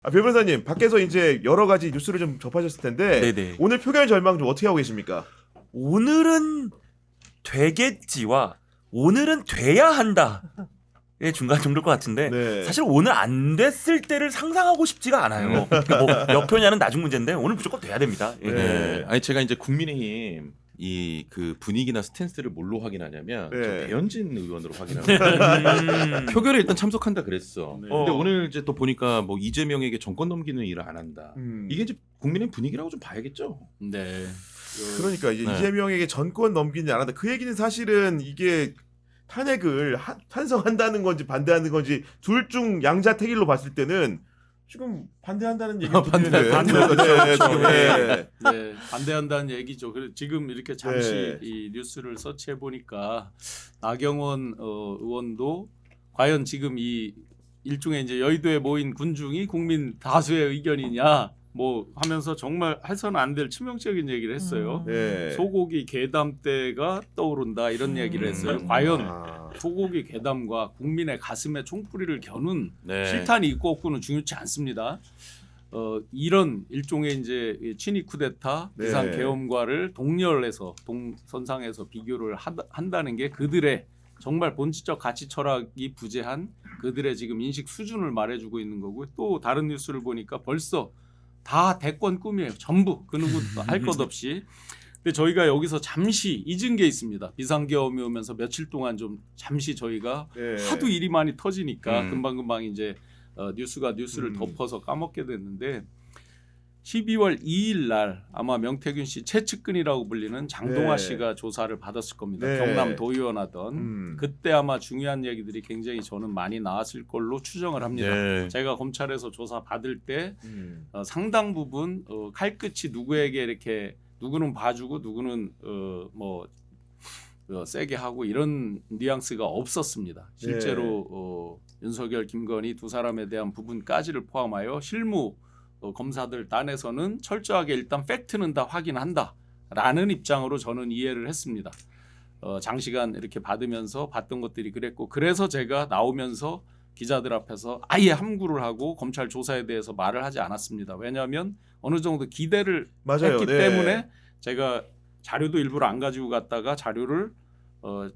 배 변호사님 밖에서 이제 여러 가지 뉴스를 좀 접하셨을 텐데 네네. 오늘 표결 전망 좀 어떻게 하고 계십니까? 오늘은 되겠지와 오늘은 돼야 한다. 의 중간 정도일 것 같은데 네. 사실 오늘 안 됐을 때를 상상하고 싶지가 않아요. 그러니까 뭐몇 표냐는 나중 문제인데 오늘 무조건 돼야 됩니다. 예. 네. 아니 제가 이제 국민의힘 이 그 분위기나 스탠스를 뭘로 확인하냐면 네. 저 배현진 의원으로 확인합니다. 표결에 일단 참석한다 그랬어. 네. 근데 오늘 이제 또 보니까 뭐 이재명에게 정권 넘기는 일을 안 한다. 음. 이게 이제 국민의 분위기라고 좀 봐야겠죠. 네. 그러니까 이제 네. 이재명에게 전권 넘기지 않았다. 그 얘기는 사실은 이게 탄핵을 찬성한다는 건지 반대하는 건지 둘 중 양자택일로 봤을 때는 지금 반대한다는 얘기가 반대하죠. 지금 네. 네, 반대한다는 얘기죠. 그래서 지금 이렇게 잠시 네. 이 뉴스를 서치해 보니까 나경원 의원도 과연 지금 이 일종의 이제 여의도에 모인 군중이 국민 다수의 의견이냐 뭐 하면서 정말 해서는 안 될 치명적인 얘기를 했어요. 네. 소고기 괴담대가 떠오른다 이런 얘기를 했어요. 과연 아. 소고기 괴담과 국민의 가슴에 총뿌리를 겨눈 네. 실탄이 있고 없고는 중요치 않습니다. 이런 일종의 이제 친위 쿠데타 네. 비상 계엄과를 동렬해서 동선상에서 비교를 한다는 게 그들의 정말 본질적 가치 철학이 부재한 그들의 지금 인식 수준을 말해주고 있는 거고 또 다른 뉴스를 보니까 벌써 다 대권 꿈이에요. 전부 그 누구도 할 것 없이. 근데 저희가 여기서 잠시 잊은 게 있습니다. 비상계엄이 오면서 며칠 동안 좀 잠시 저희가 네. 하도 일이 많이 터지니까 음. 금방금방 이제 뉴스가 뉴스를 음. 덮어서 까먹게 됐는데 12월 2일 날 아마 명태균 씨 최측근이라고 불리는 장동아 네. 씨가 조사를 받았을 겁니다. 네. 경남 도의원 하던 음. 그때 아마 중요한 얘기들이 굉장히 저는 많이 나왔을 걸로 추정을 합니다. 네. 제가 검찰에서 조사 받을 때 음. 상당 부분 칼끝이 누구에게 이렇게 누구는 봐주고 누구는 뭐 세게 하고 이런 뉘앙스가 없었습니다. 실제로 윤석열, 김건희 두 사람에 대한 부분까지를 포함하여 실무 검사들 딴에서는 철저하게 일단 팩트는 다 확인한다라는 입장으로 저는 이해를 했습니다. 장시간 이렇게 받으면서 봤던 것들이 그랬고 그래서 제가 나오면서 기자들 앞에서 아예 함구를 하고 검찰 조사에 대해서 말을 하지 않았습니다. 왜냐하면 어느 정도 기대를 맞아요. 했기 네. 때문에 제가 자료도 일부러 안 가지고 갔다가 자료를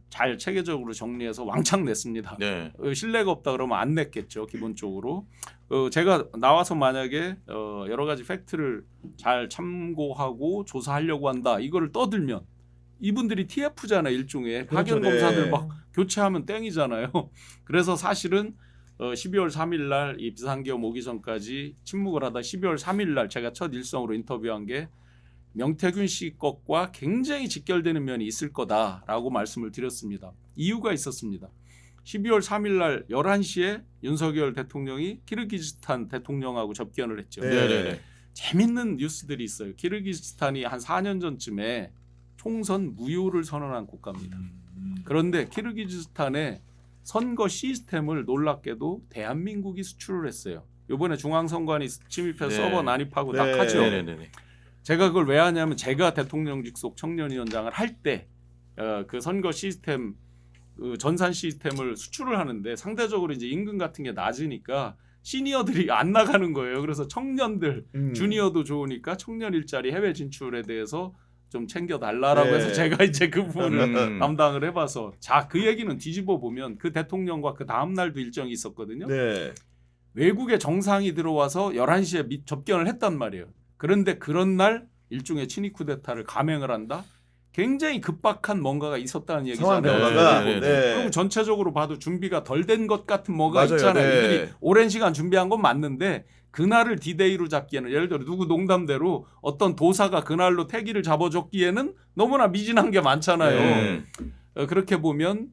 잘 체계적으로 정리해서 왕창 냈습니다. 네. 신뢰가 없다 그러면 안 냈겠죠. 기본적으로 제가 나와서 만약에 여러 가지 팩트를 잘 참고하고 조사하려고 한다 이거를 떠들면 이분들이 TF잖아요. 일종의 그렇죠. 파견 검사들 네. 막 교체하면 땡이잖아요. 그래서 사실은 12월 3일 날 이 비상계엄 오기 전까지 침묵을 하다 12월 3일 날 제가 첫 일성으로 인터뷰한 게 명태균 씨 것과 굉장히 직결되는 면이 있을 거다라고 말씀을 드렸습니다. 이유가 있었습니다. 12월 3일 날 11시에 윤석열 대통령이 키르기즈스탄 대통령하고 접견을 했죠. 네. 재밌는 뉴스들이 있어요. 키르기즈스탄이 한 4년 전쯤에 총선 무효를 선언한 국가입니다. 그런데 키르기즈스탄의 선거 시스템을 놀랍게도 대한민국이 수출을 했어요. 이번에 중앙선관위 침입해서 네. 서버 난입하고 네. 딱 하죠. 네네네. 제가 그걸 왜 하냐면 제가 대통령 직속 청년위원장을 할 때 그 선거 시스템 그 전산 시스템을 수출을 하는데 상대적으로 이제 임금 같은 게 낮으니까 시니어들이 안 나가는 거예요. 그래서 청년들 주니어도 좋으니까 청년 일자리 해외 진출에 대해서 좀 챙겨달라라고 네. 해서 제가 이제 그 부분을 음. 담당을 해봐서 자 그 얘기는 뒤집어 보면 그 대통령과 그 다음 날도 일정이 있었거든요. 네. 외국의 정상이 들어와서 11시에 접견을 했단 말이에요. 그런데 그런 날 일종의 친위 쿠데타를 감행을 한다? 굉장히 급박한 뭔가가 있었다는 상황 얘기잖아요. 변화가 네. 그럼 전체적으로 봐도 준비가 덜 된 것 같은 뭐가 맞아요. 있잖아요. 네. 이들이 오랜 시간 준비한 건 맞는데 그날을 디데이로 잡기에는 예를 들어 누구 농담대로 어떤 도사가 그날로 태기를 잡아줬기에는 너무나 미진한 게 많잖아요. 그렇게 보면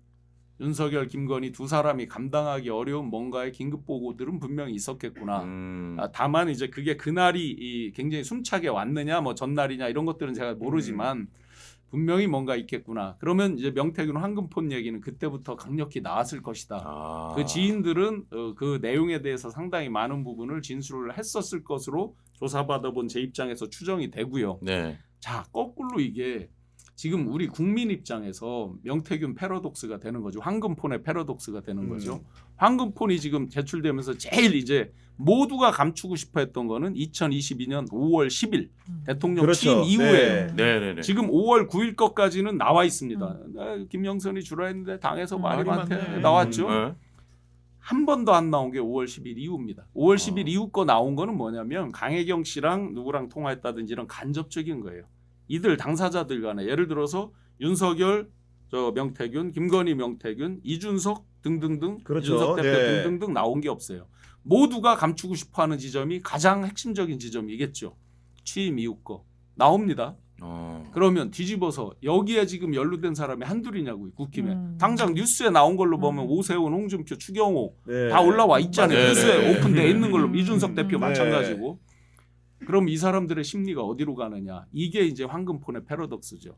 윤석열, 김건희 두 사람이 감당하기 어려운 뭔가의 긴급 보고들은 분명히 있었겠구나. 다만 이제 그게 그날이 굉장히 숨차게 왔느냐, 뭐 전날이냐 이런 것들은 제가 모르지만 분명히 뭔가 있겠구나. 그러면 이제 명태균 황금폰 얘기는 그때부터 강력히 나왔을 것이다. 그 지인들은 그 내용에 대해서 상당히 많은 부분을 진술을 했었을 것으로 조사받아본 제 입장에서 추정이 되고요. 네. 자, 거꾸로 이게 지금 우리 국민 입장에서 명태균 패러독스가 되는 거죠. 황금폰의 패러독스가 되는 거죠. 황금폰이 지금 제출되면서 제일 이제 모두가 감추고 싶어했던 거는 2022년 5월 10일 대통령 그렇죠. 취임 이후에 네. 네네네. 지금 5월 9일 것까지는 나와 있습니다. 아, 김영선이 주라 했는데 당에서 말이 많대 많네. 나왔죠. 네. 한 번도 안 나온 게 5월 10일 이후입니다. 5월 10일 이후 거 나온 거는 뭐냐면 강혜경 씨랑 누구랑 통화했다든지 이런 간접적인 거예요. 이들 당사자들 간에 예를 들어서 윤석열, 명태균, 김건희, 명태균, 이준석 등등등 그렇죠. 이준석 대표 네. 등등등 나온 게 없어요. 모두가 감추고 싶어하는 지점이 가장 핵심적인 지점이겠죠. 취임 이후 거 나옵니다. 그러면 뒤집어서 여기에 지금 연루된 사람이 한둘이냐고요. 국힘에. 당장 뉴스에 나온 걸로 보면 오세훈, 홍준표, 추경호 네. 다 올라와 있잖아요. 네, 뉴스에 네. 오픈돼 있는 걸로 이준석 대표 네. 마찬가지고. 그럼 이 사람들의 심리가 어디로 가느냐. 이게 이제 황금폰의 패러독스죠.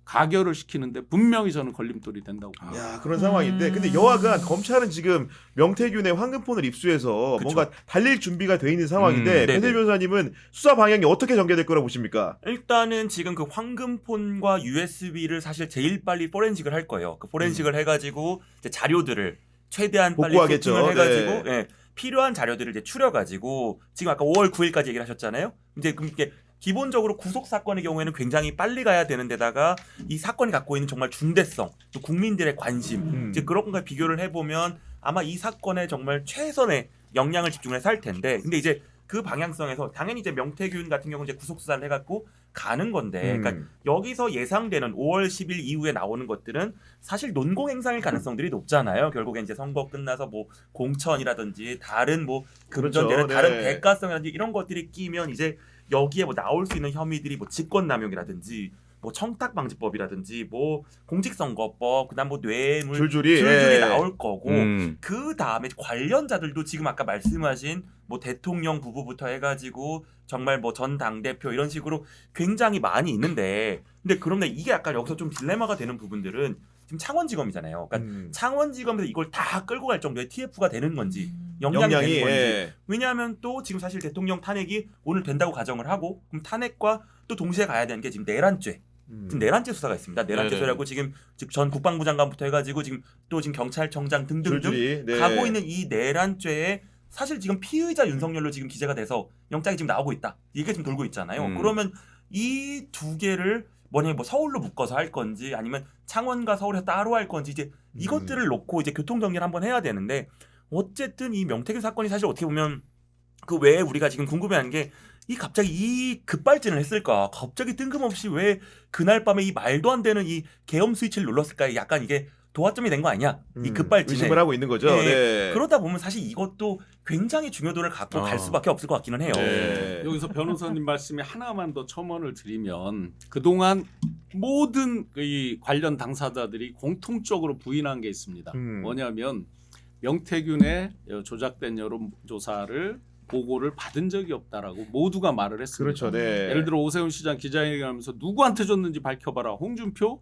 가결을 시키는데 분명히 저는 걸림돌이 된다고 봅니다. 야, 그런 상황인데 근데 여하간 검찰은 지금 명태균의 황금폰을 입수해서 그쵸. 뭔가 달릴 준비가 돼 있는 상황인데 네네. 배세 변호사님은 수사 방향이 어떻게 전개될 거라고 보십니까? 일단은 지금 그 황금폰과 USB를 사실 제일 빨리 포렌식을 할 거예요. 그 포렌식을 해가지고 이제 자료들을 최대한 빨리 복구하겠죠. 소팅을 해가지고 네. 예, 필요한 자료들을 이제 추려가지고 지금 아까 5월 9일까지 얘기를 하셨잖아요. 이제 그럼 이게 기본적으로 구속 사건의 경우에는 굉장히 빨리 가야 되는 데다가 이 사건이 갖고 있는 정말 중대성, 또 국민들의 관심, 이제 그런 것과 비교를 해보면 아마 이 사건에 정말 최선의 역량을 집중해서 할 텐데, 근데 이제 그 방향성에서 당연히 이제 명태균 같은 경우는 이제 구속 수사를 해갖고 가는 건데, 그러니까 여기서 예상되는 5월 10일 이후에 나오는 것들은 사실 논공 행상일 가능성들이 높잖아요. 결국엔 이제 선거 끝나서 뭐 공천이라든지 다른 뭐 금전되는 그렇죠. 다른 네. 대가성이라든지 이런 것들이 끼면 이제 여기에 뭐 나올 수 있는 혐의들이 뭐 직권남용이라든지 뭐 청탁방지법이라든지 뭐 공직선거법 그다음 뭐 뇌물 줄줄이 줄줄이 나올 거고 음. 그 다음에 관련자들도 지금 아까 말씀하신 뭐 대통령 부부부터 해가지고 정말 뭐 전 당대표 이런 식으로 굉장히 많이 있는데 근데 그런데 이게 약간 여기서 좀 딜레마가 되는 부분들은 지금 창원지검이잖아요. 그러니까 창원지검에서 이걸 다 끌고 갈 정도의 TF가 되는 건지 역량이 되는 건지 예. 왜냐하면 또 지금 사실 대통령 탄핵이 오늘 된다고 가정을 하고 그럼 탄핵과 또 동시에 가야 되는 게 지금 내란죄 지금 내란죄 수사가 있습니다. 내란죄라고 지금 전 국방부 장관부터 해가지고 지금 또 지금 경찰청장 등등등 줄줄이 네. 가고 있는 이 내란죄에 사실 지금 피의자 윤석열로 지금 기재가 돼서 영장이 지금 나오고 있다. 이게 지금 돌고 있잖아요. 그러면 이 두 개를 뭐냐 뭐 서울로 묶어서 할 건지 아니면 창원과 서울에서 따로 할 건지 이제 이것들을 놓고 이제 교통 정리를 한번 해야 되는데 어쨌든 이 명태균 사건이 사실 어떻게 보면 그 외에 우리가 지금 궁금해하는 게 이 갑자기 이 급발진을 했을까? 갑자기 뜬금없이 왜 그날 밤에 이 말도 안 되는 이 계엄 스위치를 눌렀을까? 약간 이게 도화점이 된 거 아니야? 이 급발진에. 의심을 하고 있는 거죠. 네. 네. 그러다 보면 사실 이것도 굉장히 중요도를 갖고 갈 수밖에 없을 것 같기는 해요. 네. 여기서 변호사님 말씀에 하나만 더 첨언을 드리면 그동안 모든 이 관련 당사자들이 공통적으로 부인한 게 있습니다. 뭐냐면 명태균의 조작된 여론조사를 보고를 받은 적이 없다라고 모두가 말을 했습니다. 그렇죠. 네. 예를 들어 오세훈 시장 기자회견하면서 누구한테 줬는지 밝혀봐라. 홍준표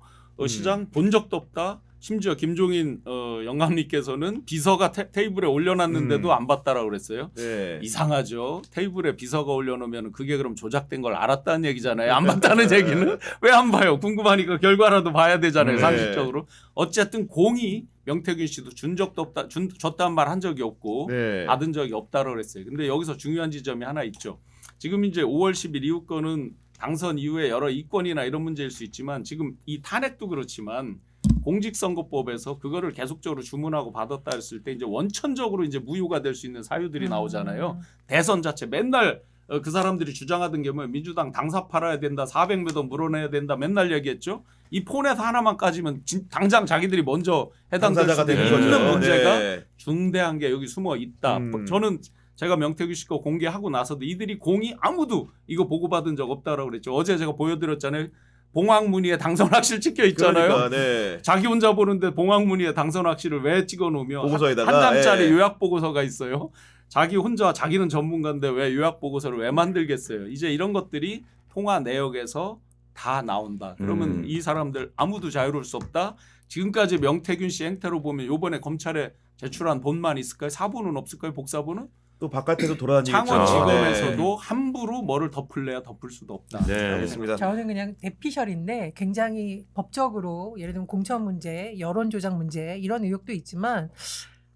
시장 본 적도 없다. 심지어 김종인 영감님께서는 비서가 테이블에 올려놨는데도 안 봤다라고 그랬어요. 네. 이상하죠. 테이블에 비서가 올려놓으면 그게 그럼 조작된 걸 알았다는 얘기잖아요. 안 봤다는 얘기는 왜 안 봐요? 궁금하니까 결과라도 봐야 되잖아요. 네. 상식적으로. 어쨌든 공이 명태균 씨도 준 적도 없다. 줬다는 말 한 적이 없고 네. 받은 적이 없다고 그랬어요. 근데 여기서 중요한 지점이 하나 있죠. 지금 이제 5월 10일 이후 거는 당선 이후에 여러 이권이나 이런 문제일 수 있지만 지금 이 탄핵도 그렇지만 공직선거법에서 그거를 계속적으로 주문하고 받았다 했을 때 이제 원천적으로 이제 무효가 될 수 있는 사유들이 나오잖아요. 대선 자체 맨날 그 사람들이 주장하던 게 뭐예요? 민주당 당사 팔아야 된다, 400몇 원 물어내야 된다, 맨날 얘기했죠. 이 폰에서 하나만 까지면 당장 자기들이 먼저 해당될 당사자가 수도 되는 있는 거죠. 문제가 네. 중대한 게 여기 숨어 있다. 저는 제가 명태균 씨 거 공개하고 나서도 이들이 공이 아무도 이거 보고받은 적 없다라고 그랬죠. 어제 제가 보여드렸잖아요. 봉황무늬에 당선 확실 찍혀 있잖아요. 그러니까, 네. 자기 혼자 보는데 봉황무늬에 당선 확실을 왜 찍어놓으며 보고서에다가, 한 장짜리 예. 요약 보고서가 있어요. 자기 혼자 자기는 전문가인데 왜 요약 보고서를 왜 만들겠어요. 이제 이런 것들이 통화 내역에서 다 나온다. 그러면 이 사람들 아무도 자유로울 수 없다. 지금까지 명태균 씨 행태로 보면 이번에 검찰에 제출한 본만 있을까요? 사본은 없을까요? 복사본은? 또 바깥에도 돌아다니겠죠. 창원지검에서도 네. 함부로 뭐를 덮을래야 덮을 수도 없다. 네. 알겠습니다. 저는 그냥 대피셜인데 굉장히 법적으로 예를 들면 공천 문제, 여론 조작 문제 이런 의혹도 있지만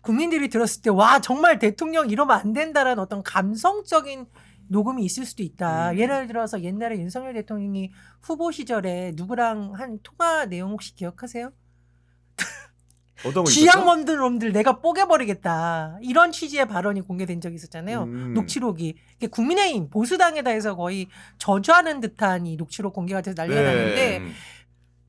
국민들이 들었을 때 와 정말 대통령 이러면 안 된다라는 어떤 감성적인 녹음이 있을 수도 있다. 예를 들어서 옛날에 윤석열 대통령이 후보 시절에 누구랑 한 통화 내용 혹시 기억하세요? 어떤 거 쥐약 있었죠? 만든 놈들 내가 뽀개버리겠다. 이런 취지의 발언이 공개된 적이 있었잖아요. 녹취록이. 이게 국민의힘 보수당에다 해서 거의 저주하는 듯한 이 녹취록 공개가 돼서 난리가 났는데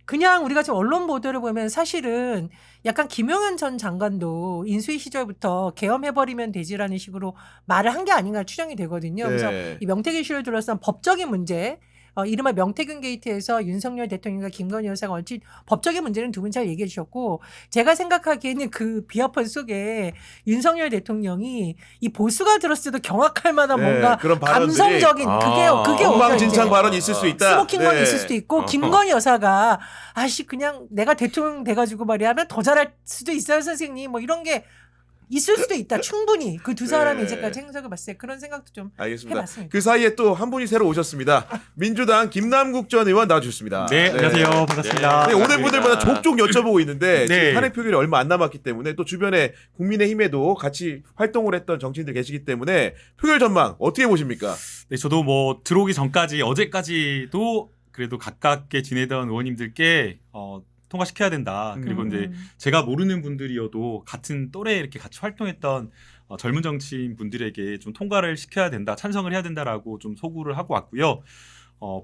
그냥 우리가 지금 언론 보도를 보면 사실은 약간 김용현 전 장관도 인수위 시절부터 계엄해버리면 되지라는 식으로 말을 한 게 아닌가 추정이 되거든요. 그래서 이 명태균 이슈를 둘러싼 법적인 문제, 이른바 명태균 게이트에서 윤석열 대통령과 김건희 여사가 얹힌 법적인 문제는 두 분 잘 얘기해 주셨고 제가 생각하기에는 그 비화폰 속에 윤석열 대통령이 이 보수가 들었을 때도 경악할 만한 뭔가 그런 발언들이 감성적인 그게 엉망진창 발언이 있을 수 있다. 스모킹건이 있을 수도 있고 김건희 여사가 아씨 그냥 내가 대통령 돼가지고 말이야 하면 더 잘할 수도 있어요 선생님 뭐 이런 게 있을 수도 있다 충분히 그 두 사람이 이제까지 행적을 봤을 때 그런 생각도 좀 알겠습니다. 해봤습니다. 그 사이에 또 한 분이 새로 오셨습니다. 민주당 김남국 전 의원 나와주셨습니다. 네, 안녕하세요. 반갑습니다. 네, 오늘 분들마다 족족 여쭤보고 있는데 네. 지금 탄핵 표결이 얼마 안 남았기 때문에 또 주변에 국민의힘에도 같이 활동을 했던 정치인들 계시기 때문에 표결 전망 어떻게 보십니까? 네, 저도 뭐 들어오기 전까지 어제까지도 그래도 가깝게 지내던 의원님들께 통과시켜야 된다. 그리고 이제 제가 모르는 분들이어도 같은 또래 이렇게 같이 활동했던 젊은 정치인 분들에게 좀 통과를 시켜야 된다, 찬성을 해야 된다라고 좀 소구를 하고 왔고요.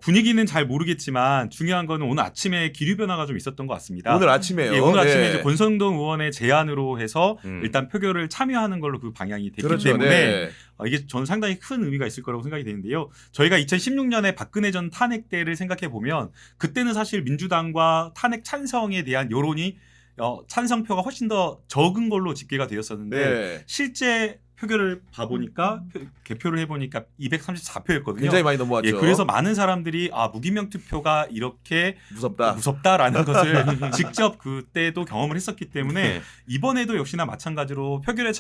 분위기는 잘 모르겠지만 중요한 거는 오늘 아침에 기류 변화가 좀 있었던 것 같습니다. 오늘 아침에요. 예, 오늘 아침에 네. 이제 권성동 의원의 제안으로 해서 일단 표결을 참여하는 걸로 그 방향이 됐기 그렇죠. 때문에 네. 이게 저는 상당히 큰 의미가 있을 거라고 생각이 되는데요. 저희가 2016년에 박근혜 전 탄핵 때를 생각해 보면 그때는 사실 민주당과 탄핵 찬성에 대한 여론이 찬성표가 훨씬 더 적은 걸로 집계가 되었었는데 네. 실제 표결을 봐보니까 개표를 해보니까 234표였거든요. 굉장히 많이 넘어왔죠. 예, 그래서 많은 사람들이 무기명 투표가 이렇게 무섭다. 무섭다라는 것을 직접 그때도 경험을 했었기 때문에 이번에도 역시나 마찬가지로 표결에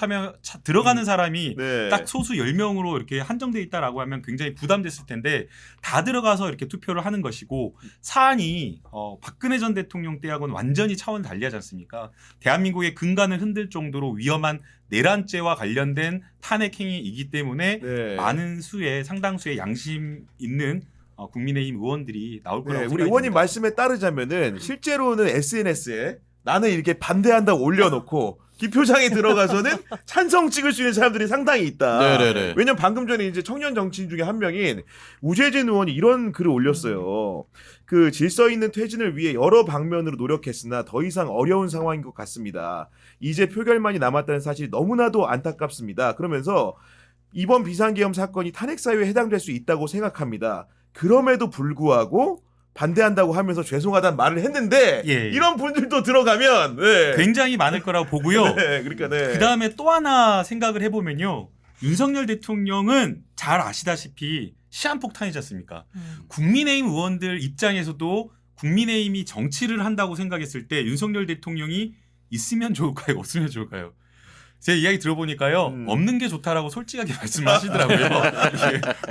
들어가는 사람이 네. 딱 소수 10명으로 이렇게 한정돼 있다라고 하면 굉장히 부담됐을 텐데 다 들어가서 이렇게 투표를 하는 것이고 사안이 박근혜 전 대통령 때하고는 완전히 차원 달리하지 않습니까? 대한민국의 근간을 흔들 정도로 위험한 내란죄와 관련된 탄핵 행위이기 때문에 네. 많은 수의 상당수의 양심 있는 국민의힘 의원들이 나올 거라고 네, 우리 생각이 의원님 듭니다. 말씀에 따르자면은 실제로는 SNS에 나는 이렇게 반대한다고 올려놓고 기표장에 들어가서는 찬성 찍을 수 있는 사람들이 상당히 있다. 네네네. 왜냐면 방금 전에 이제 청년 정치인 중에 한 명인 우재진 의원이 이런 글을 올렸어요. 그 질서 있는 퇴진을 위해 여러 방면으로 노력했으나 더 이상 어려운 상황인 것 같습니다. 이제 표결만이 남았다는 사실이 너무나도 안타깝습니다. 그러면서 이번 비상계엄 사건이 탄핵 사유에 해당될 수 있다고 생각합니다. 그럼에도 불구하고 반대한다고 하면서 죄송하다는 말을 했는데 예. 이런 분들도 들어가면 네. 굉장히 많을 거라고 보고요. 네, 그러니까 네. 그 다음에 또 하나 생각을 해보면요. 윤석열 대통령은 잘 아시다시피 시한폭탄이지 않습니까? 국민의힘 의원들 입장에서도 국민의힘이 정치를 한다고 생각했을 때 윤석열 대통령이 있으면 좋을까요? 없으면 좋을까요? 제 이야기 들어보니까요. 없는 게 좋다라고 솔직하게 말씀하시더라고요.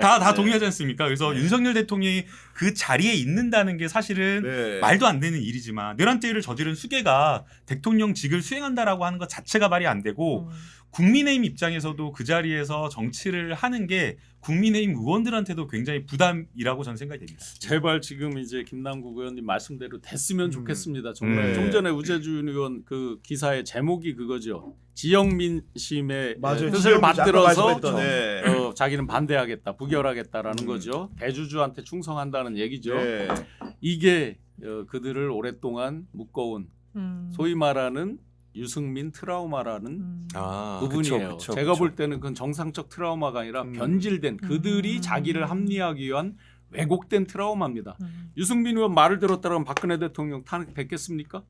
다 동의하지 않습니까? 그래서 윤석열 대통령이 그 자리에 있는다는 게 사실은 네. 말도 안 되는 일이지만 내란죄를 저지른 수괴가 대통령직을 수행한다라고 하는 것 자체가 말이 안 되고 국민의힘 입장에서도 그 자리에서 정치를 하는 게 국민의힘 의원들한테도 굉장히 부담이라고 저는 생각이 됩니다. 제발 지금 이제 김남국 의원님 말씀대로 됐으면 좋겠습니다. 정말 네. 좀 전에 우재준 의원 그 기사의 제목이 그거죠. 지역민심의 맞아요. 뜻을 지역민심 아까 받들어서 말씀했던, 네. 자기는 반대하겠다, 부결하겠다라는 거죠. 대주주한테 충성한다는 얘기죠. 네. 이게 그들을 오랫동안 묶어온 소위 말하는 유승민 트라우마라는 부분이에요. 그쵸. 제가 볼 때는 그건 정상적 트라우마가 아니라 변질된 그들이 자기를 합리화하기 위한 왜곡된 트라우마입니다. 유승민 의원 말을 들었다면 박근혜 대통령 탄핵됐겠습니까?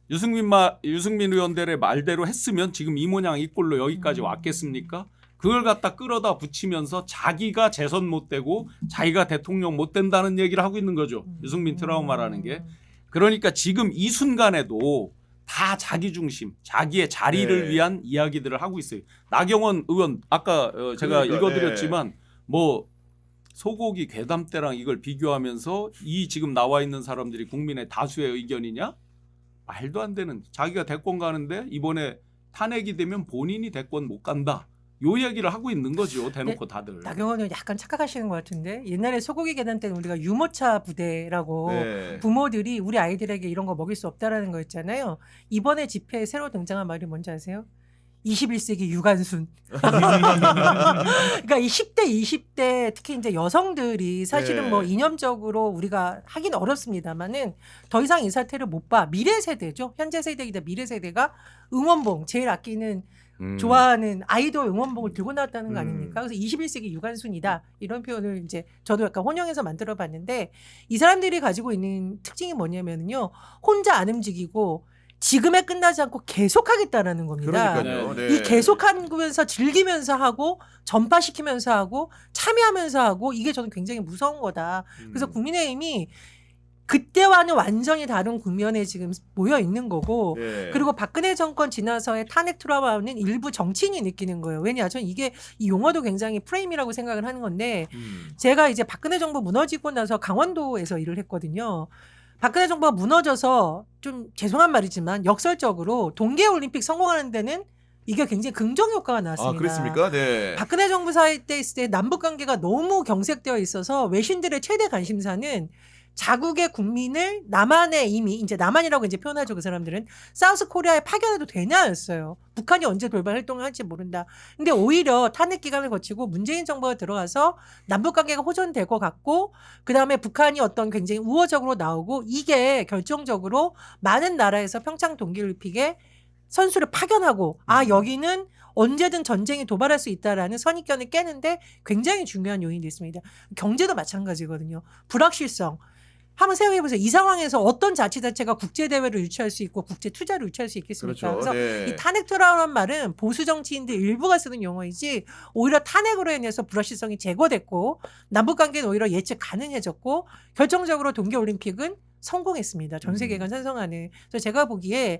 유승민 의원들의 말대로 했으면 지금 이 모양 이 꼴로 여기까지 왔겠습니까? 그걸 갖다 끌어다 붙이면서 자기가 재선 못 되고 자기가 대통령 못 된다는 얘기를 하고 있는 거죠. 유승민 트라우마라는 게. 그러니까 지금 이 순간에도 다 자기 중심, 자기의 자리를 네. 위한 이야기들을 하고 있어요. 나경원 의원 아까 제가 그러니까, 읽어드렸지만 뭐 소고기 괴담때랑 이걸 비교하면서 이 지금 나와 있는 사람들이 국민의 다수의 의견이냐? 말도 안 되는. 자기가 대권 가는데 이번에 탄핵이 되면 본인이 대권 못 간다. 요 얘기를 하고 있는 거죠. 대놓고 다들. 나경원은 약간 착각하시는 것 같은데 옛날에 소고기 계단 때는 우리가 유모차 부대라고 네. 부모들이 우리 아이들에게 이런 거 먹일 수 없다라는 거였잖아요. 이번에 집회에 새로 등장한 말이 뭔지 아세요? 21세기 유관순. 그러니까 이 10대, 20대 특히 이제 여성들이 사실은 네. 뭐 이념적으로 우리가 하긴 어렵습니다만은 더 이상 이 사태를 못 봐. 미래 세대죠. 현재 세대이다 미래 세대가 응원봉 제일 아끼는 좋아하는 아이돌 응원봉을 들고 나왔다는 거 아닙니까? 그래서 21세기 유관순이다 이런 표현을 이제 저도 약간 혼용해서 만들어봤는데 이 사람들이 가지고 있는 특징이 뭐냐면요, 혼자 안 움직이고 지금에 끝나지 않고 계속하겠다라는 겁니다. 그러니까요. 네. 네. 이 계속하면서 즐기면서 하고 전파시키면서 하고 참여하면서 하고 이게 저는 굉장히 무서운 거다. 그래서 국민의힘이 그때와는 완전히 다른 국면에 지금 모여 있는 거고 네. 그리고 박근혜 정권 지나서의 탄핵 트라우마는 일부 정치인이 느끼는 거예요. 왜냐? 저는 이게 이 용어도 굉장히 프레임이라고 생각을 하는 건데 제가 이제 박근혜 정부 무너지고 나서 강원도에서 일을 했거든요. 박근혜 정부가 무너져서 좀 죄송한 말이지만 역설적으로 동계올림픽 성공하는 데는 이게 굉장히 긍정 효과가 나왔습니다. 아, 그랬습니까? 네. 박근혜 정부 사이 때 있을 때 남북 관계가 너무 경색되어 있어서 외신들의 최대 관심사는 자국의 국민을 남한에 이미 이제 남한이라고 이제 표현하죠. 그 사람들은 사우스 코리아에 파견해도 되냐였어요. 북한이 언제 돌발 활동을 할지 모른다. 근데 오히려 탄핵 기간을 거치고 문재인 정부가 들어가서 남북 관계가 호전될 것 같고 그다음에 북한이 어떤 굉장히 우호적으로 나오고 이게 결정적으로 많은 나라에서 평창 동계올림픽에 선수를 파견하고 아 여기는 언제든 전쟁이 도발할 수 있다라는 선입견을 깨는데 굉장히 중요한 요인이 있습니다. 경제도 마찬가지거든요. 불확실성. 한번 생각해보세요. 이 상황에서 어떤 자치단체가 국제대회를 유치할 수 있고 국제투자를 유치할 수 있겠습니까? 그렇죠. 그래서 네. 이 탄핵 트라우마란 말은 보수 정치인들 일부가 쓰는 용어이지 오히려 탄핵으로 인해서 불확실성이 제거됐고 남북관계는 오히려 예측 가능해졌고 결정적으로 동계올림픽은 성공했습니다. 전 세계가 찬성하는. 그래서 제가 보기에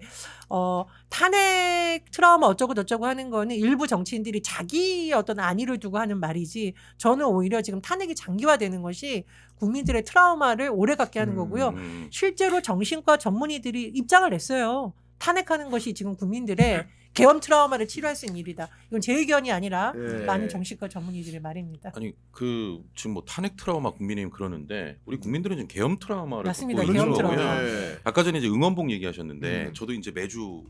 탄핵 트라우마 어쩌고 저쩌고 하는 거는 일부 정치인들이 자기 어떤 안위를 두고 하는 말이지 저는 오히려 지금 탄핵이 장기화되는 것이 국민들의 트라우마를 오래 갖게 하는 거고요. 실제로 정신과 전문의들이 입장을 냈어요. 탄핵하는 것이 지금 국민들의 계엄 트라우마를 치료할 수 있는 일이다. 이건 제 의견이 아니라 네. 많은 정신과 전문의들의 말입니다. 아니 그 지금 뭐 탄핵 트라우마 국민의힘 그러는데 우리 국민들은 지금 계엄 트라우마를 맞습니다. 겪고 계엄 있는 트라우마. 거고요. 네. 아까 전에 이제 응원봉 얘기하셨는데 저도 이제 매주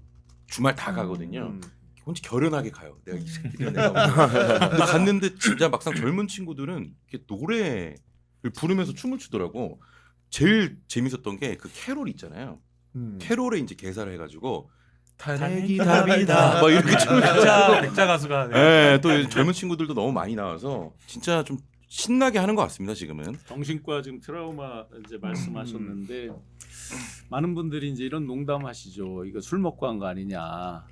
주말 다 가거든요. 혼자 결연하게 가요. 내가 이 새끼들 내가 근데 갔는데 진짜 막상 젊은 친구들은 이렇게 노래를 부르면서 춤을 추더라고. 제일 재밌었던 게 그 캐롤 있잖아요. 캐롤에 이제 개사를 해가지고 탄핵이 답이다. 막 이렇게 춤을 백자 가수가 네, 또 젊은 친구들도 너무 많이 나와서 진짜 좀 신나게 하는 것 같습니다. 지금은. 정신과 지금 트라우마 이제 말씀하셨는데 많은 분들이 이제 이런 농담하시죠. 이거 술 먹고 한 거 아니냐.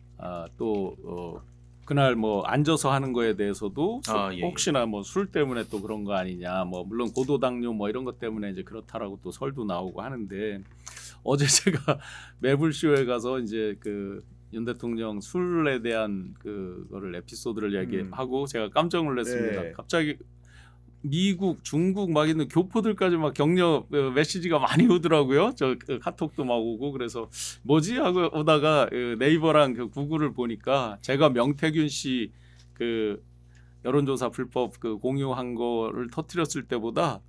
그날 뭐 앉아서 하는 거에 대해서도 예. 혹시나 뭐 술 때문에 또 그런 거 아니냐. 뭐 물론 고도당뇨 뭐 이런 것 때문에 이제 그렇다라고 또 설도 나오고 하는데 어제 제가 매불쇼에 가서 이제 그 윤 대통령 술에 대한 그거를 에피소드를 얘기하고 제가 깜짝 놀랐습니다. 네. 갑자기 미국, 중국 막 있는 교포들까지 막 격려 메시지가 많이 오더라고요. 저 카톡도 막 오고 그래서 뭐지 하고 오다가 네이버랑 그 구글을 보니까 제가 명태균 씨 그 여론조사 불법 그 공유한 거를 터뜨렸을 때보다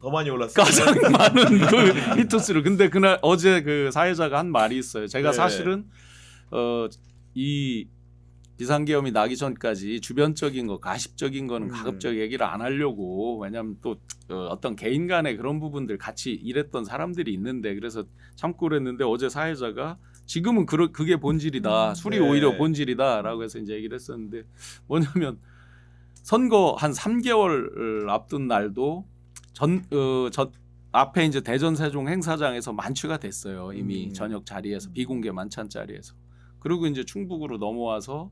더 많이 올랐어요. 가장 많은 그 히트수를. 근데 그날 어제 그 사회자가 한 말이 있어요. 제가 네. 사실은 이 비상계엄이 나기 전까지 주변적인 거, 가십적인 거는 가급적 얘기를 안 하려고. 왜냐하면 또 어떤 개인 간의 그런 부분들 같이 일했던 사람들이 있는데 그래서 참고 그랬는데 어제 사회자가 지금은 그게 본질이다. 술이 네. 오히려 본질이다라고 해서 이제 얘기를 했었는데 뭐냐면 선거 한 3개월 앞둔 날도 앞에 이제 대전 세종 행사장에서 만취가 됐어요. 이미 저녁 자리에서 비공개 만찬 자리에서. 그리고 이제 충북으로 넘어와서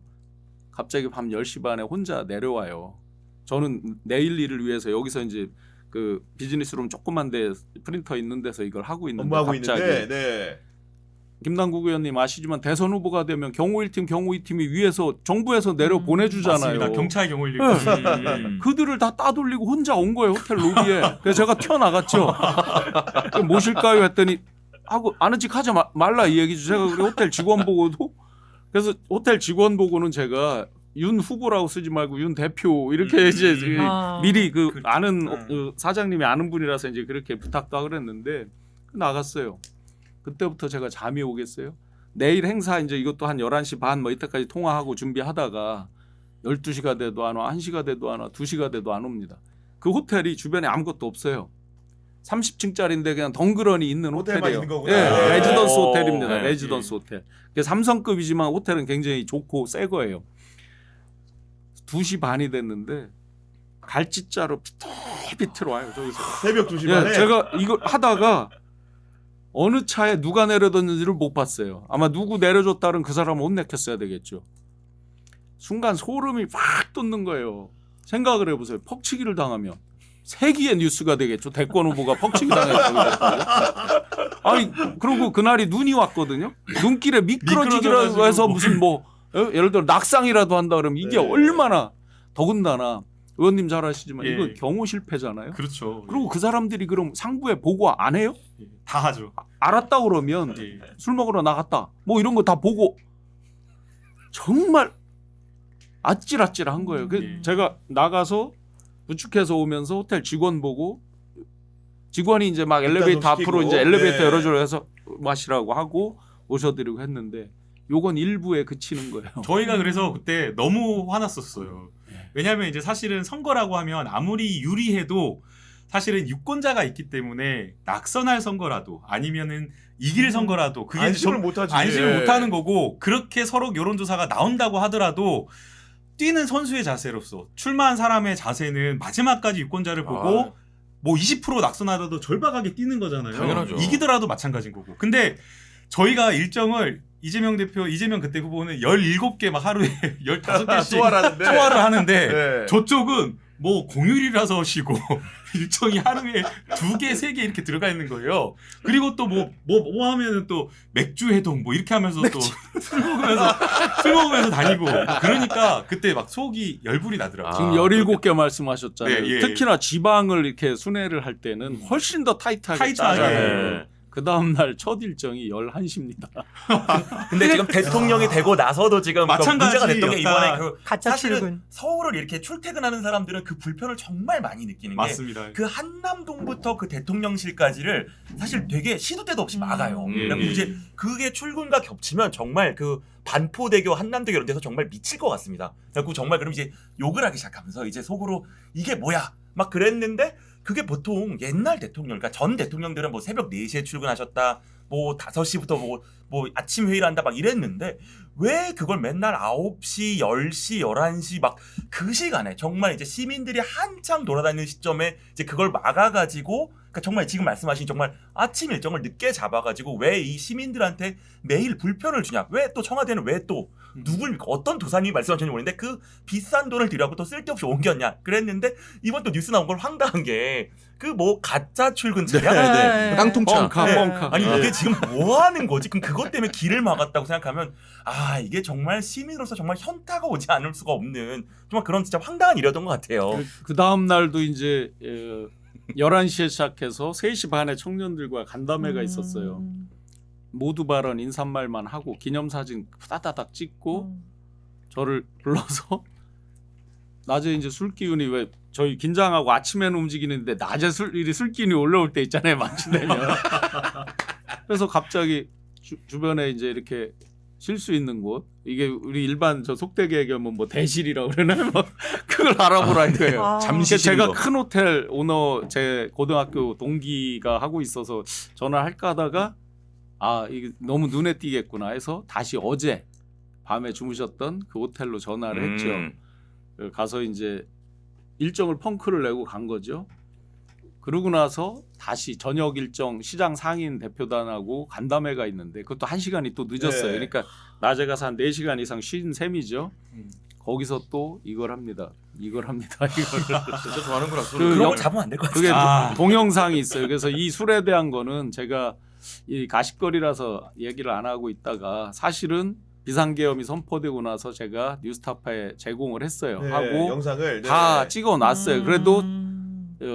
갑자기 밤 10시 반에 혼자 내려와요. 저는 내일 일을 위해서 여기서 이제 그 비즈니스룸 조그만 데 프린터 있는 데서 이걸 하고 있는데 업무하고 갑자기 있는데 네. 김남국 의원님 아시지만 대선 후보가 되면 경호 1팀, 경호 2팀이 위에서 정부에서 내려 보내주잖아요. 맞습니다. 경찰 경호 1 그들을 다 따돌리고 혼자 온 거예요. 호텔 로비에. 그래서 제가 튀어나갔죠. 모실까요 했더니 하고 아는 척 하지 말라 이 얘기죠. 제가 우리 호텔 직원 보고도 그래서 호텔 직원 보고는 제가 윤 후보라고 쓰지 말고 윤 대표 이렇게 이제 미리 그 그렇죠. 아는 사장님이 아는 분이라서 이제 그렇게 부탁도 하고 그랬는데 나갔어요. 그때부터 제가 잠이 오겠어요. 내일 행사 이제 이것도 한 11시 반 뭐 이때까지 통화하고 준비하다가 12시가 돼도 안 와, 1시가 돼도 안 와, 2시가 돼도 안 옵니다. 그 호텔이 주변에 아무것도 없어요. 30층짜리인데 그냥 덩그러니 있는 호텔만 호텔이에요. 있는 거구나. 예, 네. 레지던스 호텔입니다. 네. 레지던스 호텔. 그게 3성급이지만 호텔은 굉장히 좋고 새 거예요. 2시 반이 됐는데 갈치자로 비틀비틀 와요. 저기서. 새벽 2시 반에 예, 제가 이걸 하다가 어느 차에 누가 내려뒀는지를 못 봤어요. 아마 누구 내려줬다는 그 사람을 혼내켰어야 되겠죠. 순간 소름이 확 돋는 거예요. 생각을 해보세요. 퍽치기를 당하면 세기의 뉴스가 되겠죠. 대권 후보가 퍽치기 당했다고. 아니 그리고 그날이 눈이 왔거든요. 눈길에 미끄러지기라고 해서 무슨 뭐 예를 들어 낙상이라도 한다 그러면 이게 네. 얼마나 더군다나 의원님 잘 아시지만 예. 이거 경호 실패잖아요. 그렇죠. 그리고 그 사람들이 그럼 상부에 보고 안 해요? 예. 다 하죠. 알았다 그러면 예. 술 먹으러 나갔다 뭐 이런 거 다 보고 정말 아찔아찔한 거예요. 예. 제가 나가서 부축해서 오면서 호텔 직원 보고 직원이 이제 막 엘리베이터 좀 앞으로 시키고. 이제 엘리베이터 네. 열어줘서 해서 마시라고 하고 오셔드리고 했는데 요건 일부에 그치는 거예요. 저희가 그래서 그때 너무 화났었어요. 왜냐하면 이제 사실은 선거라고 하면 아무리 유리해도 사실은 유권자가 있기 때문에 낙선할 선거라도 아니면은 이길 선거라도 그게 안심을 못하지. 안심을 예. 못하는 거고 그렇게 서로 여론조사가 나온다고 하더라도 뛰는 선수의 자세로서 출마한 사람의 자세는 마지막까지 유권자를 보고 아. 뭐 20% 낙선하더라도 절박하게 뛰는 거잖아요. 당연하죠. 이기더라도 마찬가지인 거고. 근데 저희가 일정을 이재명 그때 후보는 17개 막 하루에 15개씩 소화하는데 소화를 하는데 네. 저쪽은 뭐 공휴일이라서 쉬고 일정이 하루에 2개, 3개 이렇게 들어가 있는 거예요. 그리고 또 뭐 하면은 또 맥주 해동 뭐 이렇게 하면서 또 술 먹으면서 다니고 그러니까 그때 막 속이 열불이 나더라고요. 지금 아, 17개 말씀하셨잖아요. 네, 예. 특히나 지방을 이렇게 순회를 할 때는 훨씬 더 타이트하게 타이트하게. 짜잖아요. 네. 그 다음날 첫 일정이 11시입니다. 근데 지금 대통령이 되고 나서도 지금 그 문제가 됐던 게 이번에 그 가짜 사실은 출근. 서울을 이렇게 출퇴근하는 사람들은 그 불편을 정말 많이 느끼는 게 맞습니다. 그 한남동부터 그 대통령실까지를 사실 되게 시도 때도 없이 막아요. 그래서 이제 그게 출근과 겹치면 정말 그 반포대교, 한남대교 이런 데서 정말 미칠 것 같습니다. 그래서 정말 그럼 이제 욕을 하기 시작하면서 이제 속으로 이게 뭐야 막 그랬는데 그게 보통 옛날 대통령, 그러니까 전 대통령들은 뭐 새벽 4시에 출근하셨다, 뭐 5시부터 뭐 아침 회의를 한다 막 이랬는데 왜 그걸 맨날 9시, 10시, 11시 막 그 시간에 정말 이제 시민들이 한참 돌아다니는 시점에 이제 그걸 막아가지고 그러니까 정말 지금 말씀하신 정말 아침 일정을 늦게 잡아가지고 왜 이 시민들한테 매일 불편을 주냐? 왜 또 청와대는 왜 또 누굴 어떤 도사님이 말씀하셨는지 모르겠는데 그 비싼 돈을 들여고 또 쓸데없이 옮겼냐? 그랬는데 이번 또 뉴스 나온 걸 황당한 게 그 뭐 가짜 출근 차량 네. 땅통차. 뻥카 네. 뻥카. 아니 이게 지금 뭐 하는 거지? 그럼 그것 때문에 길을 막았다고 생각하면 아 이게 정말 시민으로서 정말 현타가 오지 않을 수가 없는 정말 그런 진짜 황당한 일이었던 것 같아요. 그 다음 날도 이제 11시에 시작해서 3시 반에 청년들과 간담회가 있었어요. 모두 발언 인사말만 하고 기념사진 따다닥 찍고 저를 불러서 낮에 이제 술 기운이 왜 저희 긴장하고 아침에는 움직이는데 낮에 술 기운이 올라올 때 있잖아요. 마치 되면. 그래서 갑자기 주변에 이제 이렇게 쉴 수 있는 곳 이게 우리 일반 저 속되게 얘기하면 뭐 대실이라고 그러나요? 뭐 그걸 알아보라 이거예요. 아. 잠시 쉬는 제가 거. 큰 호텔 오너 제 고등학교 동기가 하고 있어서 전화할까 하다가 아 이게 너무 눈에 띄겠구나 해서 다시 어제 밤에 주무셨던 그 호텔로 전화를 했죠. 가서 이제 일정을 펑크를 내고 간 거죠. 그러고 나서 다시 저녁 일정 시장 상인 대표단하고 간담회가 있는데 그것도 1시간이 또 늦었어요. 네. 그러니까 낮에 가서 한 4시간 이상 쉰 셈이죠. 거기서 또 이걸 합니다. 이걸. 진짜 좋아하는구나. 그런 영- 걸 잡으면 안 될 것 그게 같아요. 동영상이 있어요. 그래서 이 술에 대한 거는 제가 이 가십거리라서 얘기를 안 하고 있다가 사실은 비상계엄이 선포되고 나서 제가 뉴스타파에 제공을 했어요. 네, 하고 영상을 다 네. 찍어놨어요. 그래도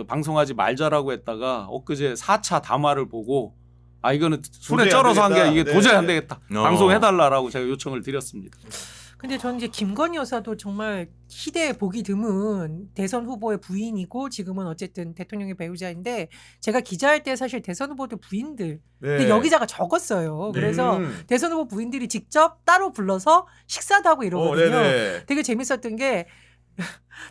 방송하지 말자라고 했다가 엊그제 4차 담화를 보고 아 이거는 술에 도저히 안 쩔어서 한 게 되겠다. 이게 네. 도저히 안 되겠다. 어. 방송해달라고 제가 요청을 드렸습니다. 근데 저는 이제 김건희 여사도 정말 희대에 보기 드문 대선 후보의 부인이고 지금은 어쨌든 대통령의 배우자인데 제가 기자할 때 사실 대선 후보들 부인들 근데 네. 여기자가 적었어요. 네. 그래서 대선 후보 부인들이 직접 따로 불러서 식사도 하고 이러거든요. 네네. 되게 재밌었던 게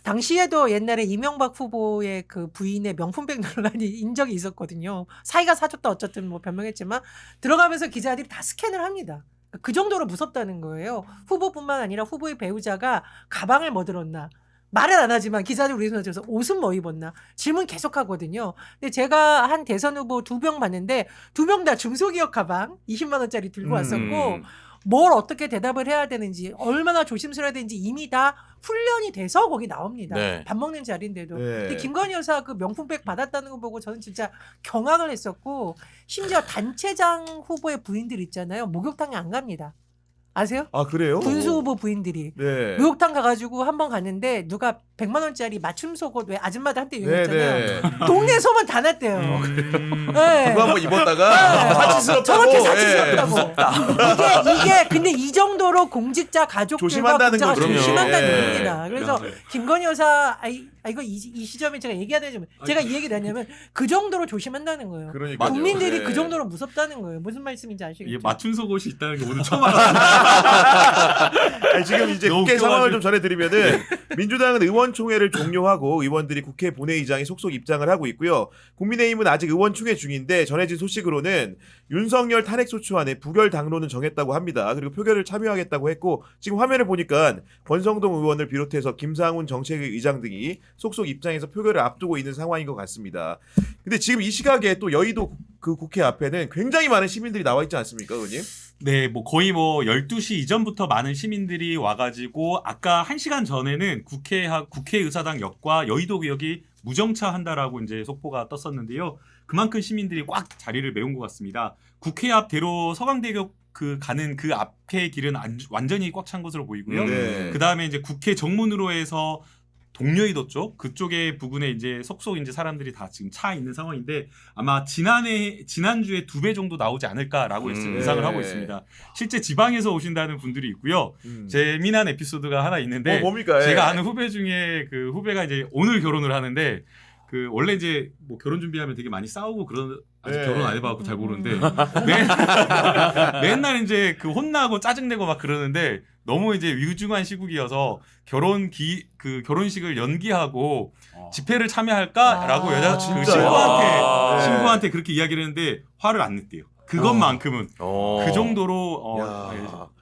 당시에도 옛날에 이명박 후보의 그 부인의 명품백 논란이 인 적이 있었거든요. 사이가 사줬다 어쨌든 뭐 변명했지만 들어가면서 기자들이 다 스캔을 합니다. 그 정도로 무섭다는 거예요. 후보뿐만 아니라 후보의 배우자가 가방을 뭐 들었나 말은 안 하지만 기자들 우리 손에 들어서 옷은 뭐 입었나 질문 계속 하거든요. 근데 제가 한 대선 후보 2명 봤는데 2명 다 중소기업 가방 20만 원짜리 들고 왔었고 뭘 어떻게 대답을 해야 되는지 얼마나 조심스러워야 되는지 이미 다 훈련이 돼서 거기 나옵니다. 네. 밥 먹는 자리인데도. 네. 근데 김건희 여사 그 명품백 받았다는 거 보고 저는 진짜 경악을 했었고 심지어 단체장 후보의 부인들 있잖아요. 목욕탕에 안 갑니다. 아세요? 아 그래요? 군수 후보 부인들이 네. 목욕탕 가가지고 한 번 갔는데 누가 100만 원짜리 맞춤 속옷 왜 아줌마들 한때 유행했잖아요. 네네. 동네 소문 다 났대요. 네. 그거 한번 입었다가 사치스럽다고. 저렇게 예. 사치스럽다고. 이게 근데 이 정도로 공직자 가족들과 조심한다는 국자가 거죠. 조심한다는 예. 얘기입니다. 그래서 김건희 여사 이거 이 시점에 제가 얘기해야 되지만 제가 이 얘기를 하냐면 그 정도로 조심한다는 거예요. 그러니까요. 국민들이 네. 그 정도로 무섭다는 거예요. 무슨 말씀인지 이게 아시겠죠? 맞춤 속옷이 있다는 게 오늘 처음 알았어요. 아니, 지금 이제 너무 국회 상황을 웃겨가지고. 좀 전해드리면은 민주당은 의원총회를 종료하고 의원들이 국회 본회의장에 속속 입장을 하고 있고요. 국민의힘은 아직 의원총회 중인데 전해진 소식으로는 윤석열 탄핵소추안에 부결 당론은 정했다고 합니다. 그리고 표결을 참여하겠다고 했고 지금 화면을 보니까 권성동 의원을 비롯해서 김상훈 정책의장 등이 속속 입장에서 표결을 앞두고 있는 상황인 것 같습니다. 근데 지금 이 시각에 또 여의도 그 국회 앞에는 굉장히 많은 시민들이 나와 있지 않습니까, 의원님? 네, 뭐 거의 뭐 12시 이전부터 많은 시민들이 와가지고 아까 1시간 전에는 국회의사당 역과 여의도역이 무정차 한다라고 이제 속보가 떴었는데요. 그만큼 시민들이 꽉 자리를 메운 것 같습니다. 국회 앞 대로 서강대교 가는 그 앞의 길은 완전히 꽉 찬 것으로 보이고요. 네. 그 다음에 이제 국회 정문으로 해서 동여의도 쪽 그쪽에 부근에 이제 속속 이제 사람들이 다 지금 차 있는 상황인데 아마 지난주에 2배 정도 나오지 않을까라고 예상을 네. 하고 있습니다. 실제 지방에서 오신다는 분들이 있고요. 재미난 에피소드가 하나 있는데 뭡니까? 예. 제가 아는 후배 중에 그 후배가 이제 오늘 결혼을 하는데 그 원래 이제 뭐 결혼 준비하면 되게 많이 싸우고 그런 아직 네. 결혼 안 해봐갖고 잘 모르는데 맨날 이제 그 혼나고 짜증내고 막 그러는데 너무 이제 위중한 시국이어서 결혼식을 연기하고 집회를 참여할까라고 아, 여자 진짜요? 그 네. 신부한테 그렇게 이야기를 했는데 화를 안 냈대요. 그것만큼은 어. 그 정도로 야. 네,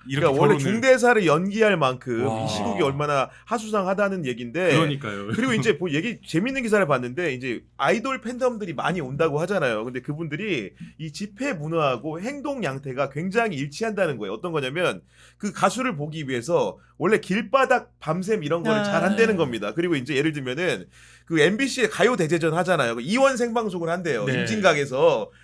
이렇게 그러니까 원래 결혼을 중대사를 연기할 만큼 와. 이 시국이 얼마나 하수상하다는 얘기인데 그러니까요. 그리고 이제 얘기 재밌는 기사를 봤는데 이제 아이돌 팬덤들이 많이 온다고 하잖아요. 근데 그분들이 이 집회 문화하고 행동 양태가 굉장히 일치한다는 거예요. 어떤 거냐면 그 가수를 보기 위해서 원래 길바닥 밤샘 이런 거를 잘 한다는 겁니다. 그리고 이제 예를 들면은 그 MBC의 가요 대제전 하잖아요. 그 이원 생방송을 한대요. 네.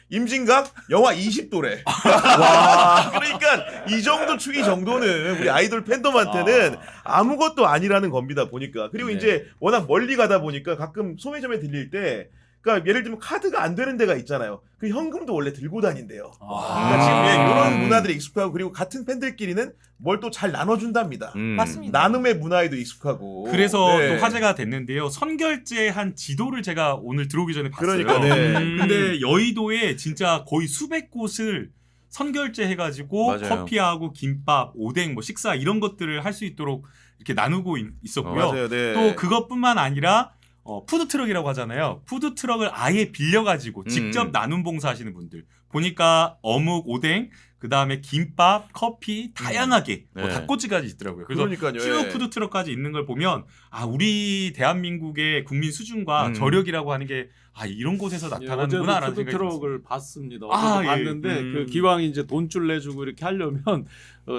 임진각 영하 20도래. 와. 그러니까 이 정도 추위 정도는 우리 아이돌 팬덤한테는 아무것도 아니라는 겁니다. 보니까. 그리고 네. 이제 워낙 멀리 가다 보니까 가끔 소매점에 들릴 때 그러니까 예를 들면 카드가 안 되는 데가 있잖아요. 그 현금도 원래 들고 다닌대요. 그러니까 지금 이런 문화들이 익숙하고 그리고 같은 팬들끼리는 뭘 또 잘 나눠준답니다. 맞습니다. 나눔의 문화에도 익숙하고. 그래서 네. 또 화제가 됐는데요. 선결제한 지도를 제가 오늘 들어오기 전에 봤어요. 그러니까 네. 근데 여의도에 진짜 거의 수백 곳을 선결제 해가지고 맞아요. 커피하고 김밥, 오뎅, 뭐 식사 이런 것들을 할 수 있도록 이렇게 나누고 있었고요. 맞아요. 네. 또 그것뿐만 아니라 푸드트럭이라고 하잖아요. 푸드트럭을 아예 빌려가지고 직접 나눔 봉사하시는 분들 보니까 어묵, 오뎅, 그 다음에 김밥, 커피 다양하게 뭐 네. 닭꼬치까지 있더라고요. 그래서 그러니까요. 쭉 예. 푸드트럭까지 있는 걸 보면 우리 대한민국의 국민 수준과 저력이라고 하는 게 이런 곳에서 어제도 나타나는구나라는 생각이 들었어요. 푸드트럭을 봤습니다. 아, 어제도 예. 봤는데 그 기왕 이제 돈줄 내주고 이렇게 하려면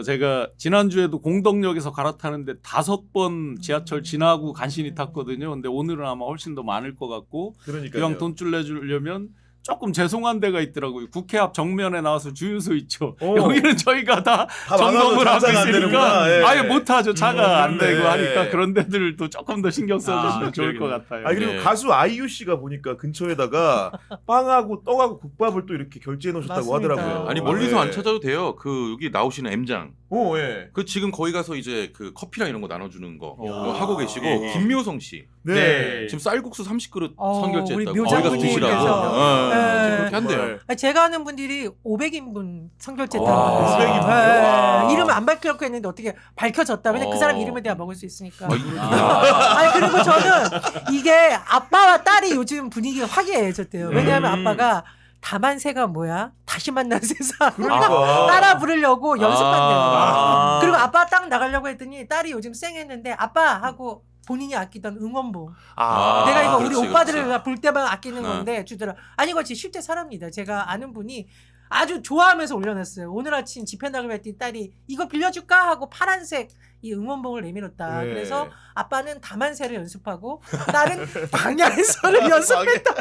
제가 지난주에도 공덕역에서 갈아타는데 5번 지하철 지나고 간신히 탔거든요. 근데 오늘은 아마 훨씬 더 많을 것 같고 그러니까요. 기왕 돈줄 내주려면 조금 죄송한 데가 있더라고요. 국회 앞 정면에 나와서 주유소 있죠. 오. 여기는 저희가 다 막아서 점검을 하고 장사가 안 있으니까 되는구나. 예. 아예 못하죠. 차가 안 되고 네. 하니까 그런 데들도 조금 더 신경 써주시면 좋을 그러게요. 것 같아요. 아 그리고 네. 가수 아이유 씨가 보니까 근처에다가 빵하고 떡하고 국밥을 또 이렇게 결제해 놓으셨다고 맞습니다. 하더라고요. 아니 멀리서 네. 안 찾아도 돼요. 그 여기 나오시는 M장. 예. 그 지금 거기 가서 이제 그 커피랑 이런 거 나눠주는 거 오. 하고 계시고 예. 김묘성 씨 네. 지금 쌀국수 30그릇 우리 선결제했다고 거기 묘장 가서 드시라고. 분님께서. 지금 네. 그렇게 한대요. 제가 아는 분들이 500인분 성결제 와, 했다고 500 인분이요? 네. 이름 안 밝히려고 했는데 어떻게 밝혀졌다. 왜냐면 그 사람 어. 이름에 대해 먹을 수 있으니까. 아, 아니 그리고 저는 이게 아빠와 딸이 요즘 분위기가 화기애애해졌대요. 왜냐하면 아빠가 다만세가 뭐야? 다시 만난 세상. 그러니까. 따라 부르려고 연습한대요. 아. 그리고 아빠 딱 나가려고 했더니 딸이 요즘 쌩했는데 아빠 하고 본인이 아끼던 응원봉. 아. 내가 이거 우리 그렇지, 오빠들을 그렇지. 볼 때만 아끼는 네. 건데 주더라. 아니 이거 진짜 실제 사람입니다. 제가 아는 분이 아주 좋아하면서 올려놨어요. 오늘 아침 집회 나가려 했더니 딸이 이거 빌려줄까 하고 파란색 이 응원봉을 내밀었다. 네. 그래서 아빠는 다만세를 연습하고 딸은 방야에서를 연습했다.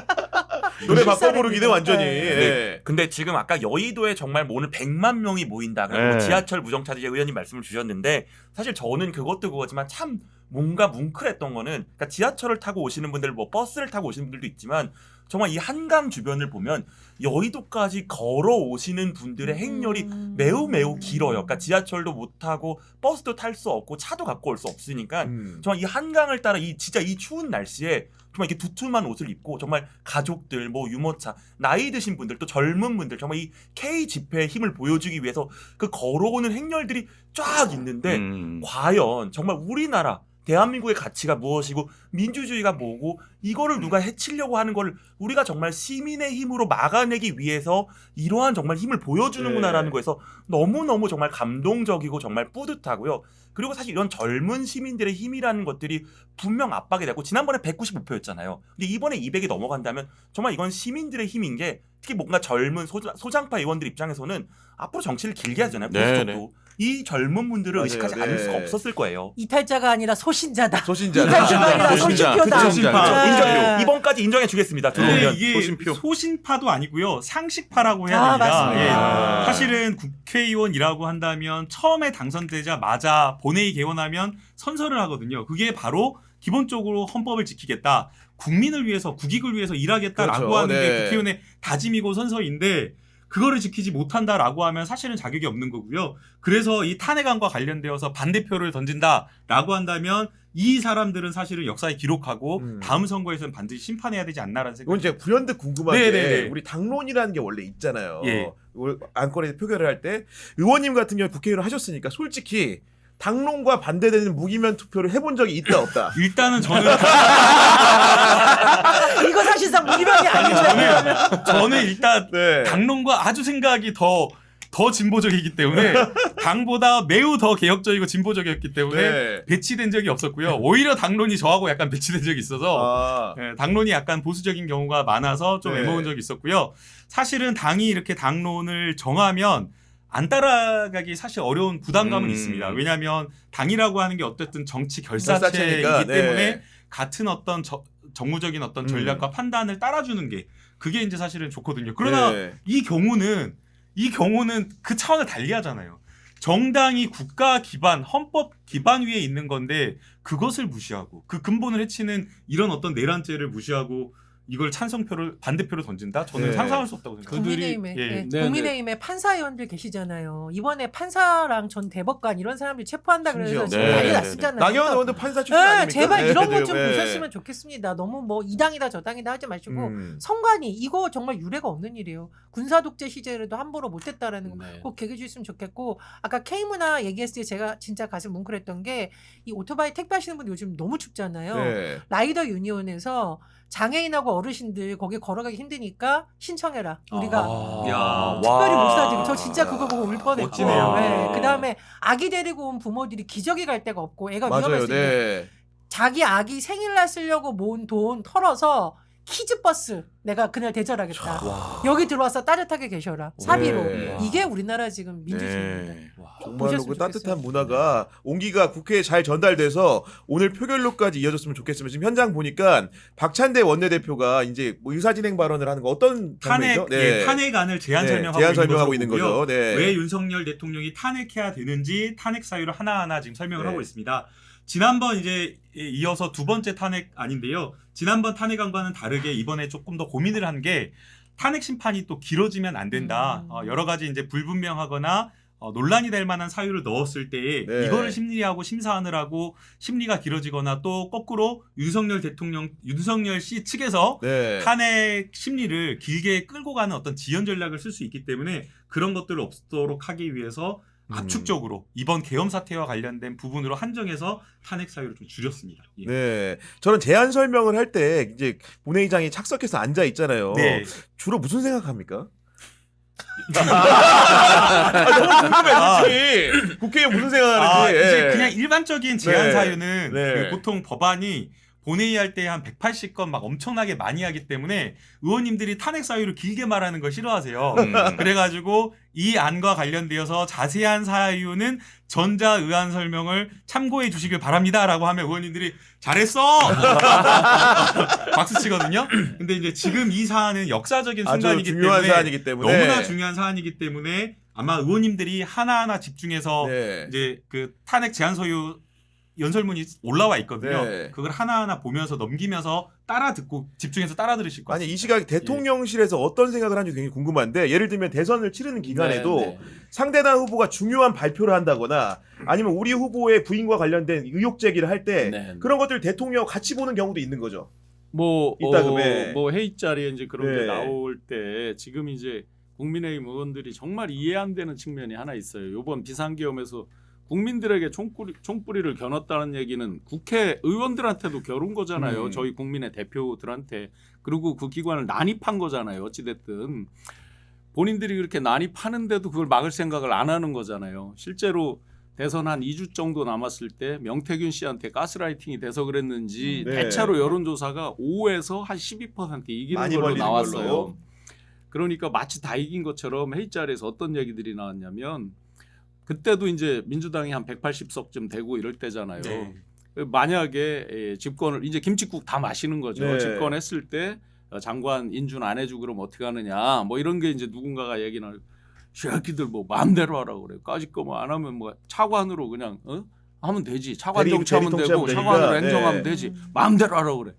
노래 바꿔 부르기는 완전히. 네. 예. 근데 지금 아까 여의도에 정말 뭐 오늘 100만 명이 모인다. 그리고 네. 지하철 무정차제 의원님 말씀을 주셨는데 사실 저는 그것도 그거지만 참 뭔가 뭉클했던 거는 그러니까 지하철을 타고 오시는 분들 뭐 버스를 타고 오시는 분들도 있지만 정말 이 한강 주변을 보면 여의도까지 걸어 오시는 분들의 행렬이 매우 길어요. 그러니까 지하철도 못 타고 버스도 탈 수 없고 차도 갖고 올 수 없으니까 정말 이 한강을 따라 이 진짜 이 추운 날씨에 정말 이렇게 두툼한 옷을 입고 정말 가족들 뭐 유모차 나이 드신 분들 또 젊은 분들 정말 이 K 집회의 힘을 보여주기 위해서 그 걸어오는 행렬들이 쫙 있는데 과연 정말 우리나라 대한민국의 가치가 무엇이고 민주주의가 뭐고 이거를 누가 해치려고 하는 거를 우리가 정말 시민의 힘으로 막아내기 위해서 이러한 정말 힘을 보여주는구나라는 네. 거에서 너무너무 정말 감동적이고 정말 뿌듯하고요. 그리고 사실 이런 젊은 시민들의 힘이라는 것들이 분명 압박이 되고 지난번에 195표였잖아요. 근데 이번에 200이 넘어간다면 정말 이건 시민들의 힘인 게 특히 뭔가 젊은 소장파 의원들 입장에서는 앞으로 정치를 길게 하잖아요. 네, 보수적도. 이 젊은 분들을 맞아요. 의식하지 네. 않을 수가 없었을 거예요. 이탈자가 아니라 소신자다. 소신자. 이탈자가 아니라 소신자. 소신표다. 소신파. 네. 인정, 이번까지 인정해 주겠습니다. 근데 들어오면. 이게 소신표. 소신파도 아니고요. 상식파라고 해야 아, 됩니다. 맞습니다. 예. 아. 사실은 국회의원이라고 한다면 처음에 당선되자마자 본회의 개원하면 선서를 하거든요. 그게 바로 기본적으로 헌법을 지키겠다. 국민을 위해서 국익을 위해서 일하겠다라고 그렇죠. 하는 게 네. 국회의원의 다짐이고 선서인데 그거를 지키지 못한다라고 하면 사실은 자격이 없는 거고요. 그래서 이 탄핵안과 관련되어서 반대표를 던진다라고 한다면 이 사람들은 사실은 역사에 기록하고 다음 선거에서는 반드시 심판해야 되지 않나라는 이건 생각이 제가 불현듯 궁금한 네네네. 게 우리 당론이라는 게 원래 있잖아요. 예. 안건에 표결을 할 때 의원님 같은 경우 국회의원 하셨으니까 솔직히 당론과 반대되는 무기면 투표를 해본 적이 있다 없다. 일단은 저는 이거 사실상 무기명이 아니죠. 저는 일단 네. 당론과 아주 생각이 더 진보적이기 때문에 당보다 매우 더 개혁적이고 진보적이었기 때문에 네. 배치된 적이 없었고요. 오히려 당론이 저하고 약간 배치된 적이 있어서 아. 예, 당론이 약간 보수적인 경우가 많아서 좀 네. 애먹은 적이 있었고요. 사실은 당이 이렇게 당론을 정하면 안 따라가기 사실 어려운 부담감은 있습니다. 왜냐하면 당이라고 하는 게 어쨌든 정치 결사체이기 결사체니까, 네. 때문에 같은 어떤 정무적인 어떤 전략과 판단을 따라주는 게 그게 이제 사실은 좋거든요. 그러나 네. 이 경우는 그 차원을 달리하잖아요. 정당이 국가 기반, 헌법 기반 위에 있는 건데 그것을 무시하고 그 근본을 해치는 이런 어떤 내란죄를 무시하고 이걸 찬성표를 반대표를 던진다? 저는 네. 상상할 수 없다고 생각합니다. 국민의힘에 예. 네. 네네. 국민의힘에 판사위원들 계시잖아요. 이번에 판사랑 전 대법관 이런 사람들 체포한다 그래서 심지어. 지금 네. 난리 네. 났었잖아요. 나경원 그래서 의원도 판사 출신 네, 아닙니까? 제발 네, 이런 네, 것 좀 네. 보셨으면 좋겠습니다. 너무 뭐 이 당이다 저 당이다 하지 마시고 성관이 이거 정말 유례가 없는 일이에요. 군사 독재 시절에도 함부로 못했다라는 거 네. 꼭 개겨 주셨으면 좋겠고 아까 K문화 얘기했을 때 제가 진짜 가슴 뭉클했던 게 이 오토바이 택배하시는 분들 요즘 너무 춥잖아요. 네. 라이더 유니온에서 장애인하고 어르신들 거기 걸어가기 힘드니까 신청해라. 우리가 야, 특별히 와. 못 사드리고 저 진짜 그거 보고 울 뻔했고 멋지네요. 네. 그다음에 아기 데리고 온 부모들이 기저귀 갈 데가 없고 애가 맞아요. 위험할 수 있는데 네. 자기 아기 생일날 쓰려고 모은 돈 털어서 키즈버스 내가 그날 대절하겠다. 와. 여기 들어와서 따뜻하게 계셔라. 사비로. 네. 이게 우리나라 지금 민주주의입니다. 네. 정말로 보셨으면 그 따뜻한 좋겠어요. 문화가 온기가 국회에 잘 전달돼서 오늘 표결로까지 이어졌으면 좋겠으면 지금 현장 보니까 박찬대 원내대표가 이제 뭐 의사진행 발언을 하는 거 어떤 탄핵 장면이죠? 예, 탄핵안을 제안 네, 설명하고, 제안 설명하고 있는 거고요. 거죠. 네. 왜 윤석열 대통령이 탄핵해야 되는지 탄핵 사유를 하나하나 지금 설명을 네. 하고 있습니다. 지난번 이제 이어서 두 번째 탄핵안인데요. 지난번 탄핵안과는 다르게 이번에 조금 더 고민을 한 게 탄핵 심판이 또 길어지면 안 된다. 여러 가지 이제 불분명하거나 논란이 될 만한 사유를 넣었을 때 네. 이거를 심리하고 심사하느라고 심리가 길어지거나 또 거꾸로 윤석열 씨 측에서 네. 탄핵 심리를 길게 끌고 가는 어떤 지연 전략을 쓸 수 있기 때문에 그런 것들을 없도록 하기 위해서 압축적으로 이번 계엄 사태와 관련된 부분으로 한정해서 탄핵 사유를 좀 줄였습니다. 예. 네. 저는 제안 설명을 할 때 이제 본회의장이 착석해서 앉아 있잖아요. 네. 주로 무슨 생각합니까? 너무 궁금해, 솔직히. 국회에 무슨 생각하는지. 이제 예. 그냥 일반적인 제안 네. 사유는 네. 그 보통 법안이 본회의 할 때 한 180건 막 엄청나게 많이 하기 때문에 의원님들이 탄핵 사유를 길게 말하는 걸 싫어하세요. 그래가지고 이 안과 관련되어서 자세한 사유는 전자의안 설명을 참고해 주시길 바랍니다라고 하면 의원님들이 잘했어! 박수 치거든요. 근데 이제 지금 이 사안은 역사적인 아주 순간이기 중요한 때문에 사안이기 때문에 너무나 중요한 사안이기 때문에 아마 의원님들이 하나하나 집중해서 네. 이제 그 탄핵 제안 서유 연설문이 올라와 있거든요. 네. 그걸 하나하나 보면서 넘기면서 따라 듣고 집중해서 따라 들으실 것 아니 같습니다. 이 시각 대통령실에서 어떤 생각을 하는지 굉장히 궁금한데 예를 들면 대선을 치르는 기간에도 네. 상대당 후보가 중요한 발표를 한다거나 아니면 우리 후보의 부인과 관련된 의혹 제기를 할 때 네. 그런 것들 대통령 같이 보는 경우도 있는 거죠. 뭐, 이따금에. 뭐 회의 자리에 이제 그런 네. 게 나올 때 지금 이제 국민의힘 의원들이 정말 이해 안 되는 측면이 하나 있어요. 이번 비상계엄에서 국민들에게 총뿌리를 겨눴다는 얘기는 국회의원들한테도 겨룬 거잖아요. 저희 국민의 대표들한테. 그리고 그 기관을 난입한 거잖아요. 어찌됐든. 본인들이 그렇게 난입하는데도 그걸 막을 생각을 안 하는 거잖아요. 실제로 대선 한 2주 정도 남았을 때 명태균 씨한테 가스라이팅이 돼서 그랬는지 네. 대체로 여론조사가 5에서 한 12% 이기는 많이 걸로 벌리는 나왔어요. 걸로. 그러니까 마치 다 이긴 것처럼 회의 자리에서 어떤 얘기들이 나왔냐면 그때도 이제 민주당이 한 180석쯤 되고 이럴 때잖아요. 네. 만약에 집권을 이제 김칫국 다 마시는 거죠. 네. 집권했을 때 장관 인준 안 해주고 그럼 어떻게 하느냐. 뭐 이런 게 이제 누군가가 얘기는 새끼들 뭐 마음대로 하라고 그래. 까짓 거 뭐 안 하면 뭐 차관으로 그냥 하면 되지. 차관 대리 정치하면 되고 통치하면 차관으로 되니까. 행정하면 네. 되지. 마음대로 하라고 그래.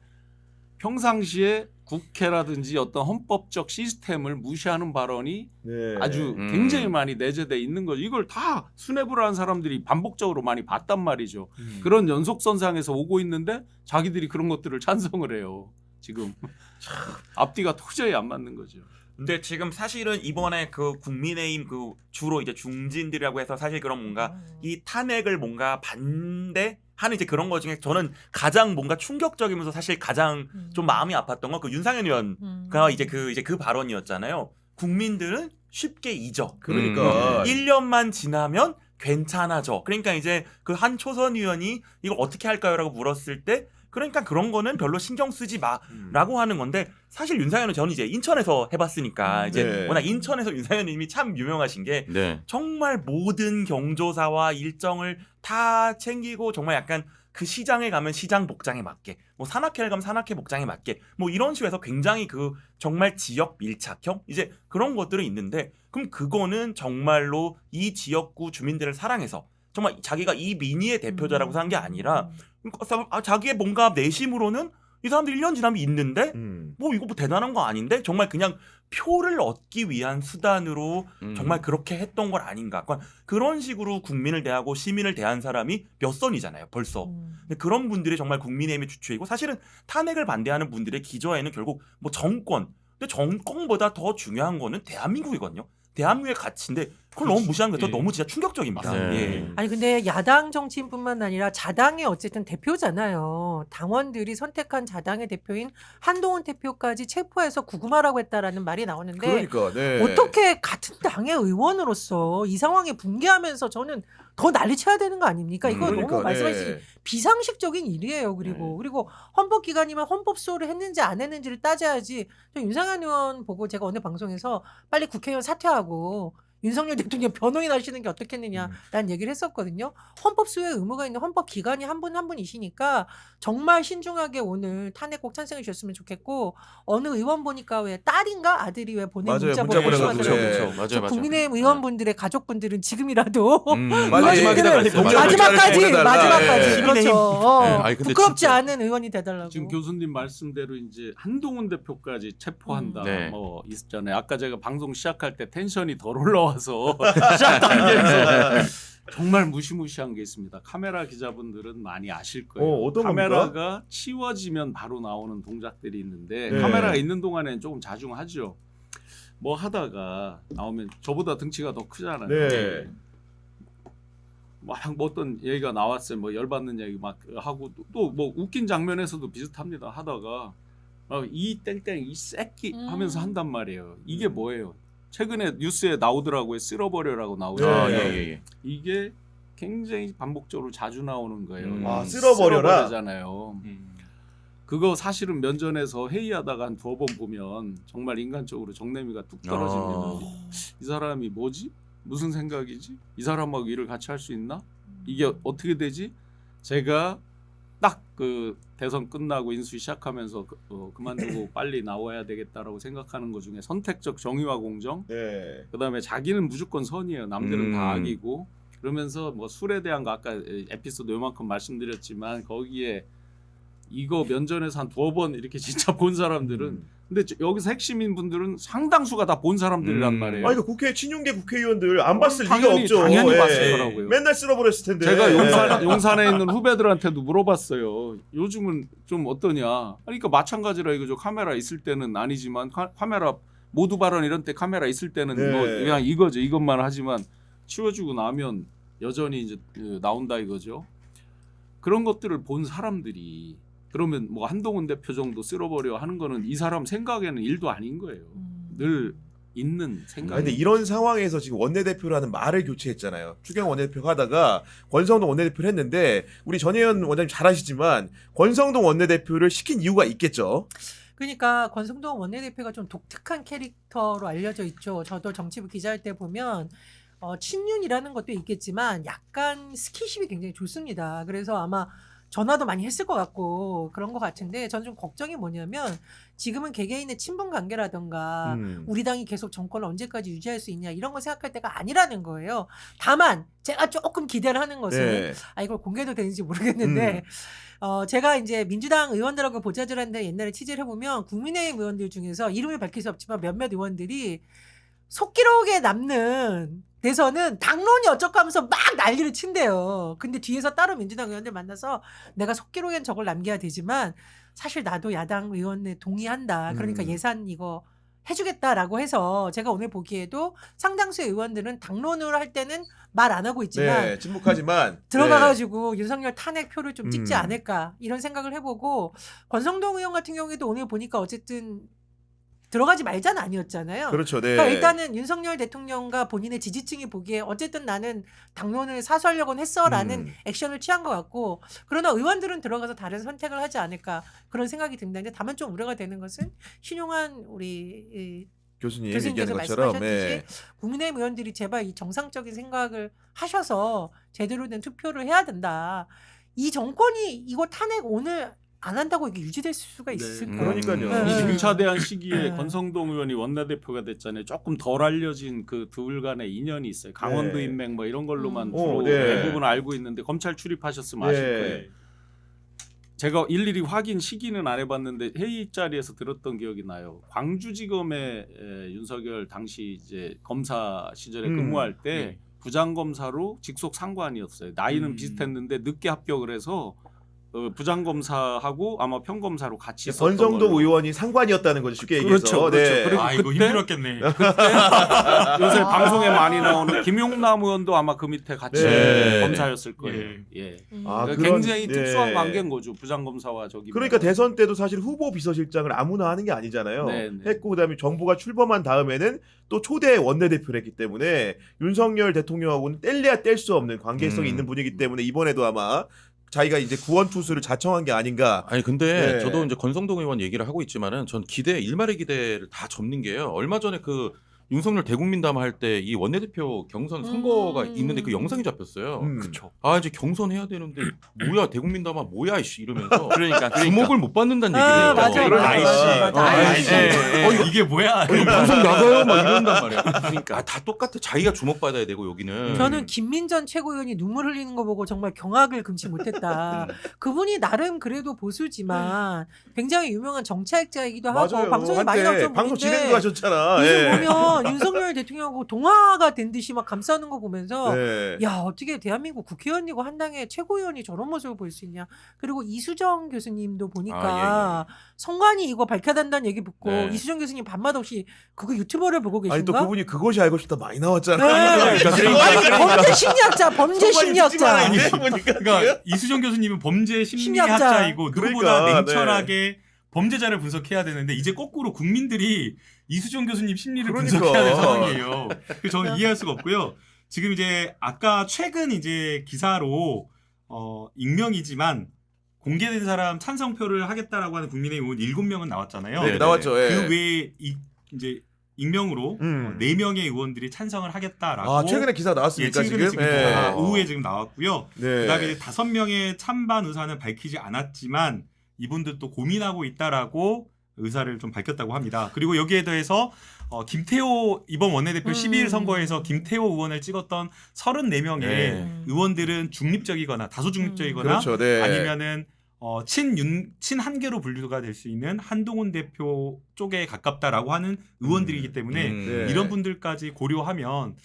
평상시에 국회라든지 어떤 헌법적 시스템을 무시하는 발언이 네. 아주 굉장히 많이 내재돼 있는 거죠. 이걸 다 수뇌부를 한 사람들이 반복적으로 많이 봤단 말이죠. 그런 연속선상에서 오고 있는데 자기들이 그런 것들을 찬성을 해요. 지금 앞뒤가 도저히 안 맞는 거죠. 근데 지금 사실은 이번에 그 국민의힘 그 주로 이제 중진들이라고 해서 사실 그런 뭔가 이 탄핵을 뭔가 반대하는 이제 그런 거 중에 저는 가장 뭔가 충격적이면서 사실 가장 좀 마음이 아팠던 건 그 윤상현 의원가 이제 그 발언이었잖아요. 국민들은 쉽게 잊어. 그러니까 1년만 지나면 괜찮아져. 그러니까 이제 그 한 초선 의원이 이걸 어떻게 할까요라고 물었을 때 그러니까 그런 거는 별로 신경 쓰지 마라고 하는 건데 사실 윤상현은 저는 이제 인천에서 해봤으니까 이제 네. 워낙 인천에서 윤상현님이 참 유명하신 게 네. 정말 모든 경조사와 일정을 다 챙기고 정말 약간 그 시장에 가면 시장 복장에 맞게 뭐 산악회를 가면 산악회 복장에 맞게 뭐 이런 식으로 해서 굉장히 그 정말 지역 밀착형 이제 그런 것들은 있는데 그럼 그거는 정말로 이 지역구 주민들을 사랑해서 정말 자기가 이 민의의 대표자라고 산 게 아니라 자기의 뭔가 내심으로는 이 사람들 1년 지나면 있는데 뭐 이거 뭐 대단한 거 아닌데 정말 그냥 표를 얻기 위한 수단으로 정말 그렇게 했던 걸 아닌가. 그러니까 그런 식으로 국민을 대하고 시민을 대한 사람이 몇 선이잖아요 벌써. 근데 그런 분들이 정말 국민의힘의 주축이고 사실은 탄핵을 반대하는 분들의 기저에는 결국 뭐 정권 근데 정권보다 더 중요한 거는 대한민국이거든요. 대한민국의 가치인데 그걸 너무 무시한 게 예. 너무 진짜 충격적입니다. 네. 예. 아니 근데 야당 정치인뿐만 아니라 자당의 어쨌든 대표잖아요. 당원들이 선택한 자당의 대표인 한동훈 대표까지 체포해서 구금하라고 했다라는 말이 나오는데 그러니까 네. 어떻게 같은 당의 의원으로서 이 상황에 붕괴하면서 저는 더 난리쳐야 되는 거 아닙니까? 이거 그러니까, 너무 말씀하신 네. 비상식적인 일이에요. 그리고 헌법기관이면 헌법수호를 했는지 안 했는지를 따져야지. 저 윤상현 의원 보고 제가 어느 방송에서 빨리 국회의원 사퇴하고 윤석열 대통령 변호인 하시는 게 어떻겠느냐라는 얘기를 했었거든요. 헌법수호의 의무가 있는 헌법기관이 한 분 한 분이시니까 정말 신중하게 오늘 탄핵 꼭 찬성해 주셨으면 좋겠고 어느 의원 보니까 왜 딸인가 아들이 왜 보낸 맞아요. 문자 문자 보내고 보내가지고. 하더라고요. 맞아요. 맞아요. 국민의힘 의원분들의 가족분들은 지금이라도 마지막에 마지막까지 네. 그렇죠. 네. 아니, 근데 부끄럽지 진짜- 않은 의원이 되달라고. 지금 교수님 말씀대로 이제 한동훈 대표까지 체포한다. 네. 뭐 있었잖아요. 아까 제가 방송 시작할 때 텐션이 덜 올라와서 시작 단계에서 정말 무시무시한 게 있습니다. 카메라 기자분들은 많이 아실 거예요. 어떤 카메라가 치워지면 바로 나오는 동작들이 있는데 네. 카메라가 있는 동안에는 조금 자중하죠. 뭐 하다가 나오면 저보다 등치가 더 크잖아요. 네. 뭐 어떤 얘기가 나왔어요. 뭐 열받는 얘기 막 하고 또 뭐 웃긴 장면에서도 비슷합니다. 하다가 이 땡땡 이 새끼 하면서 한단 말이에요. 이게 뭐예요? 최근에 뉴스에 나오더라고요. 쓸어버려라고 나오잖아요. 아, 예. 이게 굉장히 반복적으로 자주 나오는 거예요. 아, 쓸어버려라? 쓸어버리잖아요. 그거 사실은 면전에서 회의하다가 한 2번 보면 정말 인간적으로 정내미가 뚝 떨어집니다. 이 사람이 뭐지? 무슨 생각이지? 이 사람하고 일을 같이 할 수 있나? 이게 어떻게 되지? 제가 딱 그 대선 끝나고 인수위 시작하면서 그만두고 빨리 나와야 되겠다라고 생각하는 것 중에 선택적 정의와 공정, 네. 그다음에 자기는 무조건 선이에요. 남들은 다 악이고. 그러면서 뭐 술에 대한 거 아까 에피소드 요만큼 말씀드렸지만 거기에 이거 면전에서 한 2번 이렇게 진짜 본 사람들은 근데 여기서 핵심인 분들은 상당수가 다 본 사람들이란 말이에요. 아니 그 국회 친윤계 국회의원들 안 봤을 리가 당연히, 없죠. 당연히 예. 봤을 거라고요. 맨날 쓸어버렸을 텐데. 제가 예. 용산에 있는 후배들한테도 물어봤어요. 요즘은 좀 어떠냐? 그러니까 마찬가지라 이거죠. 카메라 있을 때는 아니지만 카메라 모두 발언 이런 때 카메라 있을 때는 네. 뭐 그냥 이거죠. 이것만 하지만 치워주고 나면 여전히 이제 나온다 이거죠. 그런 것들을 본 사람들이 그러면 뭐 한동훈 대표 정도 쓸어버려 하는 거는 이 사람 생각에는 일도 아닌 거예요. 늘 있는 생각. 근데 이런 상황에서 지금 원내대표라는 말을 교체했잖아요. 추경 원내대표 하다가 권성동 원내대표를 했는데 우리 전혜연 원장님 잘 아시지만 권성동 원내대표를 시킨 이유가 있겠죠. 그러니까 권성동 원내대표가 좀 독특한 캐릭터로 알려져 있죠. 저도 정치부 기자할 때 보면 친윤이라는 것도 있겠지만 약간 스킨십이 굉장히 좋습니다. 그래서 아마 전화도 많이 했을 것 같고 그런 것 같은데 저는 좀 걱정이 뭐냐면 지금은 개개인의 친분 관계라던가 우리 당이 계속 정권을 언제까지 유지할 수 있냐 이런 거 생각할 때가 아니라는 거예요. 다만 제가 조금 기대를 하는 것은 네. 이걸 공개도 되는지 모르겠는데 제가 이제 민주당 의원들하고 보좌질한데 옛날에 취재를 해보면 국민의힘 의원들 중에서 이름을 밝힐 수 없지만 몇몇 의원들이 속기록에 남는 대선은 당론이 어쩌고 하면서 막 난리를 친대요. 근데 뒤에서 따로 민주당 의원들 만나서 내가 속기록엔 저걸 남겨야 되지만 사실 나도 야당 의원에 동의한다. 그러니까 예산 이거 해주겠다라고 해서 제가 오늘 보기에도 상당수의 의원들은 당론으로 할 때는 말 안 하고 있지만 네, 침묵하지만 들어가가지고 윤석열 탄핵 표를 좀 찍지 않을까 이런 생각을 해보고 권성동 의원 같은 경우에도 오늘 보니까 어쨌든 들어가지 말자는 아니었잖아요. 그렇죠. 네. 그러니까 일단은 윤석열 대통령과 본인의 지지층이 보기에 어쨌든 나는 당론을 사수하려고는 했어라는 액션을 취한 것 같고 그러나 의원들은 들어가서 다른 선택을 하지 않을까 그런 생각이 듭니다. 다만 좀 우려가 되는 것은 신용한 우리 교수님 교수님께서 얘기하는 것처럼 말씀하셨듯이 국민의힘 의원들이 제발 이 정상적인 생각을 하셔서 제대로 된 투표를 해야 된다. 이 정권이 이거 탄핵 오늘 안 한다고 이게 유지될 수가 있을까? 그러니까요. 네. 이 중차대한 시기에 네. 권성동 의원이 원내대표가 됐잖아요. 조금 덜 알려진 그 둘 간의 인연이 있어요. 강원도 네. 인맥 뭐 이런 걸로만 오, 주로 네. 대부분 알고 있는데 검찰 출입하셨으면 아실 네. 거예요. 제가 일일이 확인 시기는 안 해봤는데 회의 자리에서 들었던 기억이 나요. 광주지검에 윤석열 당시 이제 검사 시절에 근무할 때 부장검사로 직속 상관이었어요. 나이는 비슷했는데 늦게 합격을 해서 부장검사하고 아마 평검사로 같이 있었던 권성동 걸로. 의원이 상관이었다는 거죠. 쉽게 그렇죠, 얘기해서. 그렇죠. 네. 그리고 아 이거 그때- 힘들었겠네. 요새 방송에 많이 나오는 김용남 의원도 아마 그 밑에 같이 네. 검사였을 거예요. 예. 아, 그러니까 그런- 굉장히 네. 특수한 관계인 거죠. 부장검사와 저기. 그러니까 대선 때도 사실 후보 비서실장을 아무나 하는 게 아니잖아요. 네, 네. 했고 그다음에 정부가 출범한 다음에는 또 초대 원내대표를 했기 때문에 윤석열 대통령하고는 뗄래야 뗄 수 없는 관계성이 있는 분이기 때문에 이번에도 아마 자기가 이제 구원투수를 자청한 게 아닌가. 아니 근데 네. 저도 이제 권성동 의원 얘기를 하고 있지만은 전 일말의 기대를 다 접는 게요. 얼마 전에 그 윤석열 대국민담화 할 때 이 원내대표 경선 선거가 있는데 그 영상이 잡혔어요. 그쵸. 아 이제 경선해야 되는데 뭐야 대국민담화 뭐야 이씨 이러면서 그러니까 주목을 못 받는다는 아, 얘기를 맞아, 해요. 맞아, 아이씨. 맞아. 아이씨. 예, 이게 뭐야? 방송 나가요 막 이런단 말이야. 그러니까 다 똑같아. 자기가 주목받아야 되고 여기는. 저는 김민전 최고위원이 눈물 흘리는 거 보고 정말 경악을 금치 못했다. 그분이 나름 그래도 보수지만 굉장히 유명한 정치학자이기도 하고 맞아요. 방송에 많이 한때 나왔던 방송 분인데 진행도 하셨잖아. 요즘 예. 보면 윤석열 대통령하고 동화가 된 듯이 막 감싸는 거 보면서 네. 야 어떻게 대한민국 국회의원이고 한 당의 최고위원이 저런 모습을 볼 수 있냐. 그리고 이수정 교수님도 보니까 성관이 이거 밝혀야 된다는 얘기 듣고 네. 이수정 교수님 밤맛 없이 그거 유튜버를 보고 계신가? 아니 또 그분이 그것이 알고 싶다 많이 나왔잖아. 네. 아니, 범죄 심리학자, 범죄 심리학자. 그러니까 이수정 교수님은 범죄 심리학자. 심리학자이고 누구보다 그러니까, 냉철하게 범죄자를 분석해야 되는데 이제 거꾸로 국민들이 이수정 교수님 심리를 그러니까. 분석해야 될 상황이에요. 그래서 저는 이해할 수가 없고요. 지금 이제 아까 최근 이제 기사로 익명이지만 공개된 사람 찬성표를 하겠다라고 하는 국민의힘 의원 7명은 나왔잖아요. 네, 나왔죠. 예. 그 외에 이제 익명으로 4명의 의원들이 찬성을 하겠다라고 아 최근에 기사 나왔습니까 최근에 지금? 기사 오후에 지금 나왔고요. 네. 그다음에 이제 5명의 찬반 의사는 밝히지 않았지만 이분들도 고민하고 있다라고 의사를 좀 밝혔다고 합니다. 그리고 여기에 더해서 김태호 이번 원내대표 12일 선거에서 김태호 의원을 찍었던 34명의 네. 의원들은 중립적이거나 다소 중립적이거나 그렇죠. 네. 아니면은 친한계로 분류가 될 수 있는 한동훈 대표 쪽에 가깝다라고 하는 의원들이기 때문에 네. 이런 분들까지 고려하면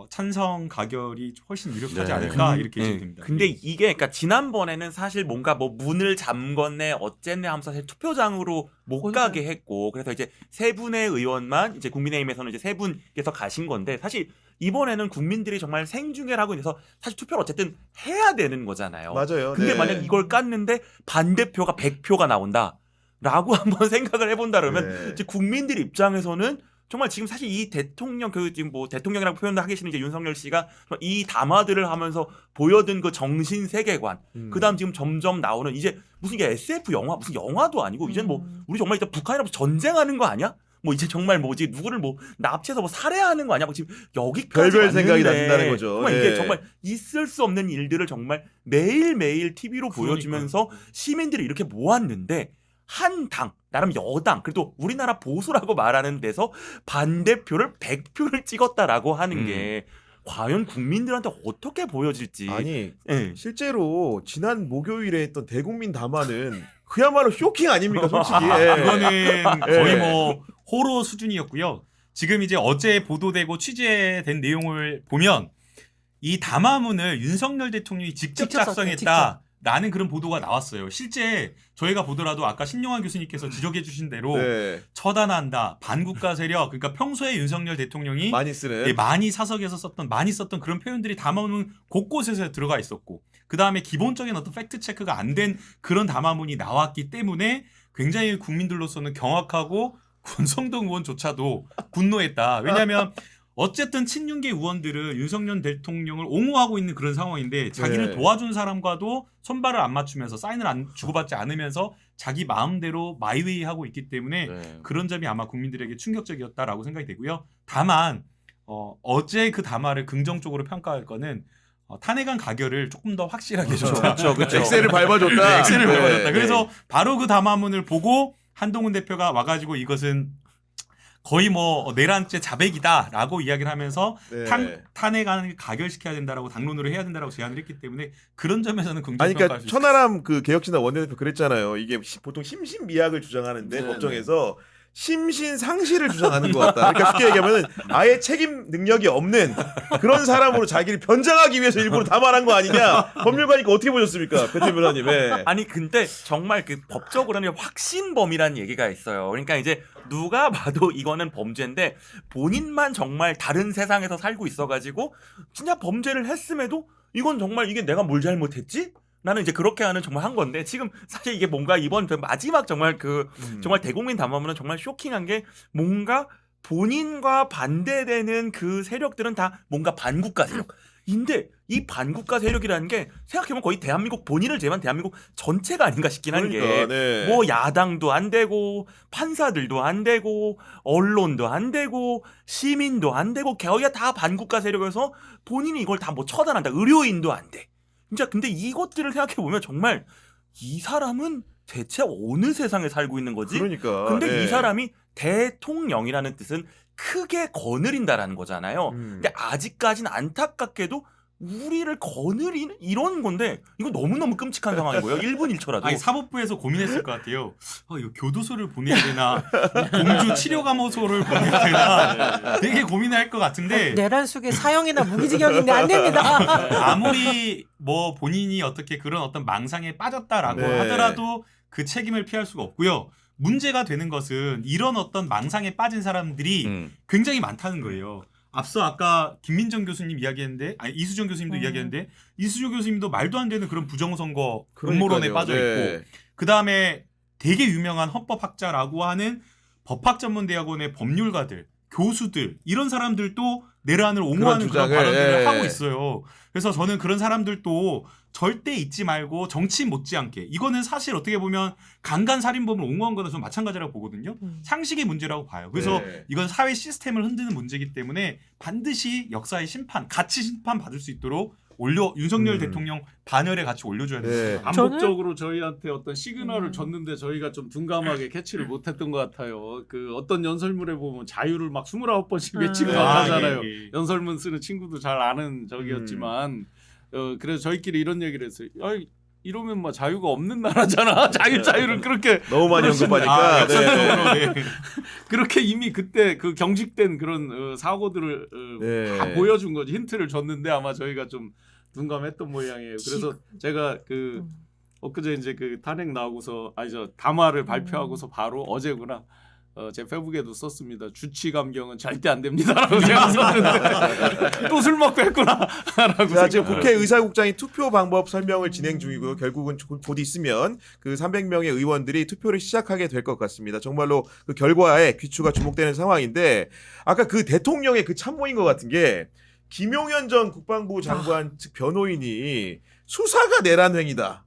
찬성 가결이 훨씬 유력하지 네. 않을까 이렇게 네. 예상됩니다. 근데 이게 그러니까 지난번에는 사실 뭔가 뭐 문을 잠궜네 어쨌네 하면서 사실 투표장으로 못 그러니까요. 가게 했고 그래서 이제 세 분의 의원만 이제 국민의힘에서는 이제 세 분께서 가신 건데 사실 이번에는 국민들이 정말 생중계를 하고 있어서 사실 투표를 어쨌든 해야 되는 거잖아요. 맞아요. 근데 네. 만약 이걸 깠는데 반대표가 100표가 나온다라고 한번 생각을 해본다 그러면 네. 이제 국민들 입장에서는 정말 지금 사실 이 대통령 지금 뭐 대통령이라고 표현을 하기 싫은 이제 윤석열 씨가 이 담화들을 하면서 보여준 그 정신 세계관 그다음 지금 점점 나오는 이제 무슨 이게 SF 영화 무슨 영화도 아니고 이제 뭐 우리 정말 이제 북한이랑 전쟁하는 거 아니야? 뭐 이제 정말 뭐지 누구를 뭐 납치해서 뭐 살해하는 거 아니야? 뭐 지금 여기까지 별별 생각이 왔는데 난다는 거죠. 정말 네. 이게 정말 있을 수 없는 일들을 정말 매일매일 TV로 그러니까요. 보여주면서 시민들이 이렇게 모았는데 한 당, 나름 여당, 그래도 우리나라 보수라고 말하는 데서 반대표를 100표를 찍었다라고 하는 게 과연 국민들한테 어떻게 보여질지. 아니 예. 실제로 지난 목요일에 했던 대국민 담화는 그야말로 쇼킹 아닙니까 솔직히. 예. 이거는 거의 예. 뭐 호러 수준이었고요. 지금 이제 어제 보도되고 취재된 내용을 보면 이 담화문을 윤석열 대통령이 직접 직접 썼대요, 작성했다라는 그런 보도가 나왔어요. 실제 저희가 보더라도 아까 신용환 교수님께서 지적해 주신 대로 네. 처단한다, 반국가 세력, 그러니까 평소에 윤석열 대통령이 많이 쓰는. 예, 많이 사석에서 많이 썼던 그런 표현들이 담화문 곳곳에서 들어가 있었고 그 다음에 기본적인 어떤 팩트 체크가 안 된 그런 담화문이 나왔기 때문에 굉장히 국민들로서는 경악하고 권성동 의원조차도 분노했다. 왜냐하면 어쨌든 친윤계 의원들은 윤석열 대통령을 옹호하고 있는 그런 상황인데 자기를 네. 도와준 사람과도 손발을 안 맞추면서 사인을 안 주고받지 않으면서 자기 마음대로 마이웨이 하고 있기 때문에 네. 그런 점이 아마 국민들에게 충격적이었다라고 생각이 되고요. 다만 어제 그 담화를 긍정적으로 평가할 거는 탄핵안 가결을 조금 더 확실하게 해줬다. 그렇죠. 엑셀을 밟아줬다. 네, 엑셀을 네. 밟아줬다. 그래서 바로 그 담화문을 보고 한동훈 대표가 와가지고 이것은 거의 뭐 내란죄 자백이다라고 이야기를 하면서 네. 탄핵안을 가결시켜야 된다라고 당론으로 해야 된다라고 제안을 했기 때문에 그런 점에서는 아니 긍정평가할 그러니까 수 있습니다. 천하람 그 개혁신당 원내대표 그랬잖아요. 이게 보통 심신미약을 주장하는데 네, 법정에서 심신상실을 주장하는 것 같다. 그러니까 쉽게 얘기하면 아예 책임 능력이 없는 그런 사람으로 자기를 변장하기 위해서 일부러 다 말한 거 아니냐. 법률가니까 어떻게 보셨습니까? 배태 변호사님. 예. 아니 근데 정말 그 법적으로는 확신범이라는 얘기가 있어요. 그러니까 이제 누가 봐도 이거는 범죄인데 본인만 정말 다른 세상에서 살고 있어가지고 진짜 범죄를 했음에도 이건 정말 이게 내가 뭘 잘못했지? 나는 이제 그렇게 하는 정말 한 건데 지금 사실 이게 뭔가 이번 마지막 정말 정말 대국민 담화문은 정말 쇼킹한 게 뭔가 본인과 반대되는 그 세력들은 다 뭔가 반국가 세력인데 이 반국가 세력이라는 게 생각해보면 거의 대한민국 본인을 제외한 대한민국 전체가 아닌가 싶긴 한 게 그러니까, 네. 뭐 야당도 안 되고 판사들도 안 되고 언론도 안 되고 시민도 안 되고 거의가 다 반국가 세력에서 본인이 이걸 다 뭐 처단한다. 의료인도 안 돼. 진짜 근데 이것들을 생각해 보면 정말 이 사람은 대체 어느 세상에 살고 있는 거지? 그러니까. 근데 예. 이 사람이 대통령이라는 뜻은 크게 거느린다라는 거잖아요. 근데 아직까지는 안타깝게도 우리를 거느리는 이런 건데 이거 너무너무 끔찍한 상황인 거예요. 1분 1초라도. 아니 사법부에서 고민했을 것 같아요. 이거 교도소를 보내야 되나, 공주 치료감호소를 보내야 되나, 되게 고민할 것 같은데 내란 속에 사형이나 무기징역인데 안 됩니다. 아무리 뭐 본인이 어떻게 그런 어떤 망상에 빠졌다라고 네. 하더라도 그 책임을 피할 수가 없고요. 문제가 되는 것은 이런 어떤 망상에 빠진 사람들이 굉장히 많다는 거예요. 앞서 아까 김민정 교수님 이야기했는데, 아니 이수정 교수님도 이야기했는데, 이수정 교수님도 말도 안 되는 그런 부정선거 음모론에 그러니까요. 빠져 있고, 네. 그 다음에 되게 유명한 헌법학자라고 하는 법학전문대학원의 법률가들, 교수들 이런 사람들도 내란을 옹호하는 그런 주장을, 발언들을 예. 하고 있어요. 그래서 저는 그런 사람들도 절대 잊지 말고 정치인 못지않게 이거는 사실 어떻게 보면 강간살인범을 옹호한 거나 좀 마찬가지라고 보거든요. 상식의 문제라고 봐요. 그래서 네. 이건 사회 시스템을 흔드는 문제이기 때문에 반드시 역사의 심판, 가치 심판 받을 수 있도록 윤석열 대통령 반열에 같이 올려줘야 네. 됩니다. 반복적으로 저희한테 어떤 시그널을 줬는데 저희가 좀 둔감하게 캐치를 못했던 것 같아요. 그 어떤 연설문에 보면 자유를 막 29번씩 외치고 하잖아요. 예. 연설문 쓰는 친구도 잘 아는 적이었지만 그래서 저희끼리 이런 얘기를 했어요. 이러면 뭐 자유가 없는 나라잖아. 자유를 그렇게 너무 많이 언급하니까. 네. 역사적으로, 네. 그렇게 이미 그때 그 경직된 그런 사고들을 네. 다 보여준 거지. 힌트를 줬는데 아마 저희가 좀 둔감했던 모양이에요. 그래서 제가 그 엊그제 이제 그 탄핵 나오고서 담화를 발표하고서 바로 어제구나. 제 페북에도 썼습니다. 주치 감경은 절대 안 됩니다라고 제가 썼는데 또 술 먹고 했구나라고. 자, 지금 국회의사국장이 투표 방법 설명을 진행 중이고요. 결국은 곧 있으면 그 300명의 의원들이 투표를 시작하게 될 것 같습니다. 정말로 그 결과에 귀추가 주목되는 상황인데 아까 그 대통령의 그 참모인 것 같은 게 김용현 전 국방부 장관 측 변호인이 수사가 내란 행위다.